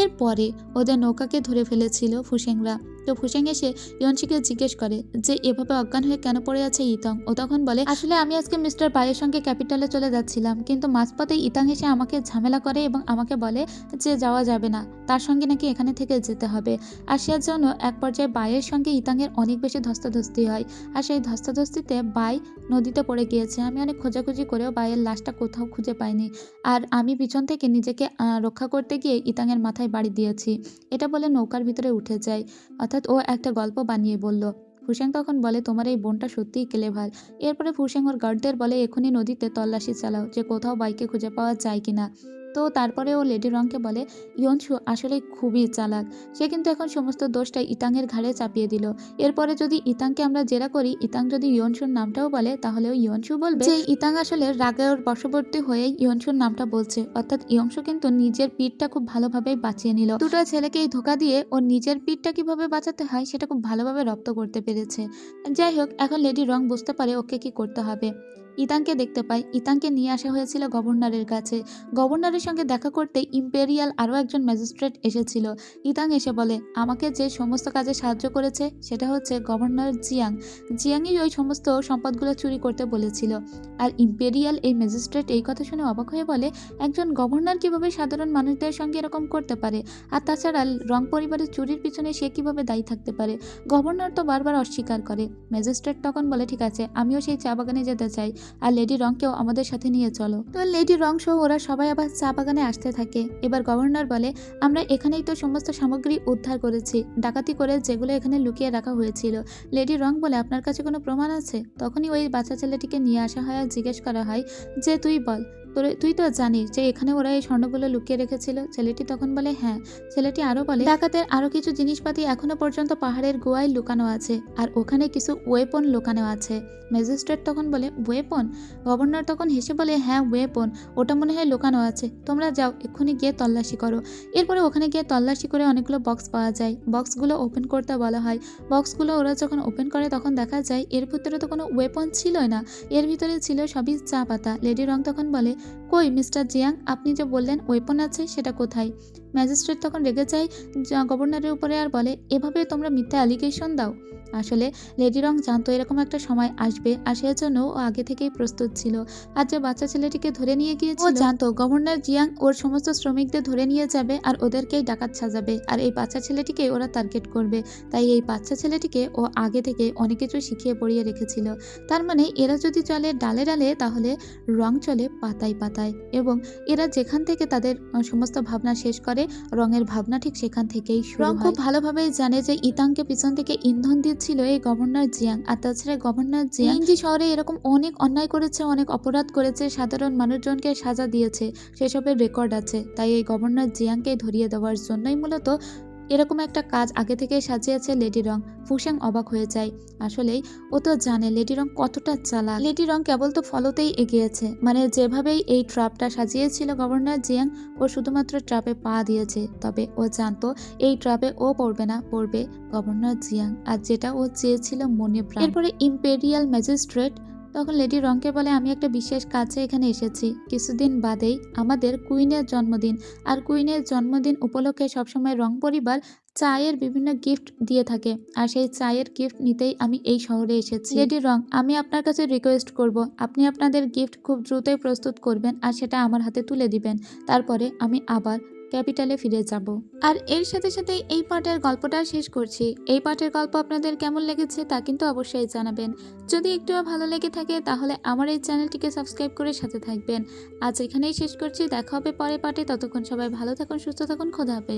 এরপরে ওদের নৌকাকে ধরে ফেলেছিল ফুসেংরা। তো ফুসেং এসে ইয়নসিকে জিজ্ঞেস করে যে এভাবে অজ্ঞান হয়ে কেন পড়ে আছে ইতং। ও তখন বলে, আসলে আমি আজকে মিস্টার বাইয়ের সঙ্গে ক্যাপিটালে চলে যাচ্ছিলাম, কিন্তু মাঝপথে ইতাং এসে আমাকে ঝামেলা করে এবং আমাকে বলে যে যাওয়া যাবে না, তার সঙ্গে নাকি এখানে থেকে যেতে হবে। আর সে জন্য এক পর্যায়ে বাইয়ের সঙ্গে ইতাংয়ের অনেক বেশি ধস্তাধস্তি হয়। আর সেই ধস্তাধস্তিতে বাই নদীতে পড়ে গিয়েছে। আমি অনেক খোঁজাখুঁজি করেও বাইয়ের লাশটা কোথাও খুঁজে পাইনি। আর আমি পিছন থেকে নিজেকে রক্ষা করতে গিয়ে ইতাংয়ের মাথায় বাড়ি দিয়েছি। এটা বলে নৌকার ভিতরে উঠে যায়। অর্থাৎ ও একটা গল্প বানিয়ে বলল। ফুসেং তখন বলে, তোমার এই বোনটা সত্যিই ক্লেভার। এরপরে ফুসেং ওর গার্ডদের বলে, এখনই নদীতে তল্লাশি চালাও যে কোথাও বাইকে খুঁজে পাওয়া যায় কিনা। তো তারপরে ও লেডি রংকে বলে, ইয়নসু আসলে খুবই চালাক, সে কিন্তু এখন সমস্ত দোষটা ইতাংয়ের ঘাড়ে চাপিয়ে দিল। এরপরে যদি ইতাংকে আমরা জেরা করি, ইতাং যদি ইয়নসুর নামটাও বলে, তাহলেও ইয়নসু বলবে যে ইতাং আসলে রাগের বশবর্তী হয়ে ইয়নসুর নামটা বলছে। অর্থাৎ ইয়নসু কিন্তু নিজের পিঠটা খুব ভালোভাবে বাঁচিয়ে নিল। দুটো ছেলেকেই ধোকা দিয়ে ওর নিজের পিঠটা কিভাবে বাঁচাতে হয় সেটা খুব ভালোভাবে রপ্ত করতে পেরেছে। যাই হোক, এখন লেডি রং বুঝতে পারে ওকে কি করতে হবে। ইতাংকে দেখতে পায়। ইতাংকে নিয়ে আসা হয়েছিল গভর্নরের কাছে। গভর্নরের সঙ্গে দেখা করতে ইম্পেরিয়াল আরও একজন ম্যাজিস্ট্রেট এসেছিল। ইতাং এসে বলে, আমাকে যে সমস্ত কাজে সাহায্য করেছে সেটা হচ্ছে গভর্নর জিয়াং। জিয়াংই ওই সমস্ত সম্পদগুলো চুরি করতে বলেছিল। আর ইম্পেরিয়াল এই ম্যাজিস্ট্রেট এই কথা শুনে অবাক হয়ে বলে, একজন গভর্নর কিভাবে সাধারণ মানুষদের সঙ্গে এরকম করতে পারে? আর তাছাড়া রং পরিবারের চুরির পিছনে সে কিভাবে দায়ী থাকতে পারে? গভর্নর তো বারবার অস্বীকার করে। ম্যাজিস্ট্রেট তখন বলে, ঠিক আছে, আমিও সেই চা বাগানে যেতে চাই, আর লেডি রংকেও আমাদের সাথে নিয়ে চলো। তো লেডি রং সহ ওরা সবাই আবার চা বাগানে আসতে থাকে। এবার গভর্নর বলে, আমরা এখানেই তো সমস্ত সামগ্রী উদ্ধার করেছি, ডাকাতি করে যেগুলো এখানে লুকিয়ে রাখা হয়েছিল। লেডি রং বলে, আপনার কাছে কোনো প্রমাণ আছে? তখনই ওই বাচ্চা ছেলেটিকে নিয়ে আসা হয় আর জিজ্ঞেস করা হয় যে তুই বল, তুই তো জানিস যে এখানে ওরা এই স্বর্ণগুলো লুকিয়ে রেখেছিল। ছেলেটি তখন বলে, হ্যাঁ। ছেলেটি আরো বলে, ডাকাতের আরো কিছু জিনিসপাতি এখনো পর্যন্ত পাহাড়ের গোয়ায় লুকানো আছে, আর ওখানে কিছু ওয়েপন লুকানো আছে। ম্যাজিস্ট্রেট তখন বলে, ওয়েপন? গভর্নর তখন হেসে বলে, হ্যাঁ ওয়েপন, ওটা মনে হয় লুকানো আছে, তোমরা যাও এক্ষুনি গিয়ে তল্লাশি করো। এরপরে ওখানে গিয়ে তল্লাশি করে অনেকগুলো বক্স পাওয়া যায়। বক্সগুলো ওপেন করতে বলা হয়। বক্সগুলো ওরা যখন ওপেন করে তখন দেখা যায় এর ভিতরে তো কোনো ওয়েপন ছিলই না, এর ভিতরে ছিল সবই চা পাতা। লেডি রং তখন বলে, কই মিস্টার জিয়াং, আপনি যে বললেন ওয়েপন আছে, সেটা কোথায়? ম্যাজিস্ট্রেট তখন রেগে যায় গভর্নরের উপরে আর বলে, এভাবে তোমরা মিথ্যা অ্যালিগেশন দাও? আসলে লেডি রং জানতো এরকম একটা সময় আসবে, আর সেজন্য ও আগে থেকেই প্রস্তুত ছিল। আর যে বাচ্চা ছেলেটিকে ধরে নিয়ে গিয়েছিল, ও জানতো গভর্নর জিয়াং ওর সমস্ত শ্রমিকদের ধরে নিয়ে যাবে আর ওদেরকেই ডাকাত সাজাবে, আর এই বাচ্চা ছেলেটিকে ওরা টার্গেট করবে। তাই এই বাচ্চা ছেলেটিকে ও আগে থেকে অনেক কিছু শিখিয়ে পড়িয়ে রেখেছিল। তার মানে এরা যদি চলে ডালে ডালে, তাহলে রং চলে পাতায় পাতায়, এবং এরা যেখান থেকে তাদের সমস্ত ভাবনা শেষ করে, রঙের ভাবনা ঠিক সেখান থেকেই শুরু হয়। রং খুব ভালোভাবেই জানে যে ইতাংকে পিছন থেকে ইন্ধন দিচ্ছিল এই গভর্নর জিয়াং। আর তাছাড়া গভর্নর জিয়াং নিঞ্জি শহরে এরকম অনেক অন্যায় করেছে, অনেক অপরাধ করেছে, সাধারণ মানুষজনকে সাজা দিয়েছে, সেসবের রেকর্ড আছে। তাই এই গভর্নর জিয়াংকে ধরিয়ে দেওয়ার জন্যই মূলত এরকম একটা কাজ আগে থেকে সাজিয়েছে লেডি রং। ফুসেং অবাক হয়ে যায়। আসলেই ও তো জানে লেডি রং কতটা চালাক। লেডি রং কেবল তো ফলোতেই এগিয়েছে, মানে যেভাবেই এই ট্র্যাপটা সাজিয়েছিল গভর্নর জিয়াং, ও শুধুমাত্র ট্র্যাপে পা দিয়েছে। তবে ও জানতো এই ট্র্যাপে ও পড়বে না, পড়বে গভর্নর জিয়াং, আর যেটা ও চেয়েছিল মনে প্রাণ। এরপরে ইম্পেরিয়াল ম্যাজিস্ট্রেট তখন লেডি রংকে বলে, আমি একটা বিশেষ কাজে এখানে এসেছি। কিছুদিন বাদেই আমাদের কুইনের জন্মদিন, আর কুইনের জন্মদিন উপলক্ষে সবসময় রং পরিবার চায়ের বিভিন্ন গিফট দিয়ে থাকে, আর সেই চায়ের গিফট নিতেই আমি এই শহরে এসেছি। লেডি রং, আমি আপনার কাছে রিকোয়েস্ট করব, আপনি আপনাদের গিফট খুব দ্রুতই প্রস্তুত করবেন আর সেটা আমার হাতে তুলে দিবেন। তারপরে আমি আবার ক্যাপিটালে ফিরে যাব। আর এর সাথে সাথে এই পার্টের গল্পটা শেষ করছি। এই পার্টের গল্প আপনাদের কেমন লেগেছে তা কিন্তু অবশ্যই জানাবেন। যদি একটুও ভালো লেগে থাকে তাহলে আমার এই চ্যানেলটিকে সাবস্ক্রাইব করে সাথে থাকবেন। আজ এখানেই শেষ করছি, দেখা হবে পরের পার্টে। ততক্ষণ সবাই ভালো থাকুন, সুস্থ থাকুন, খোদা হাফেজ।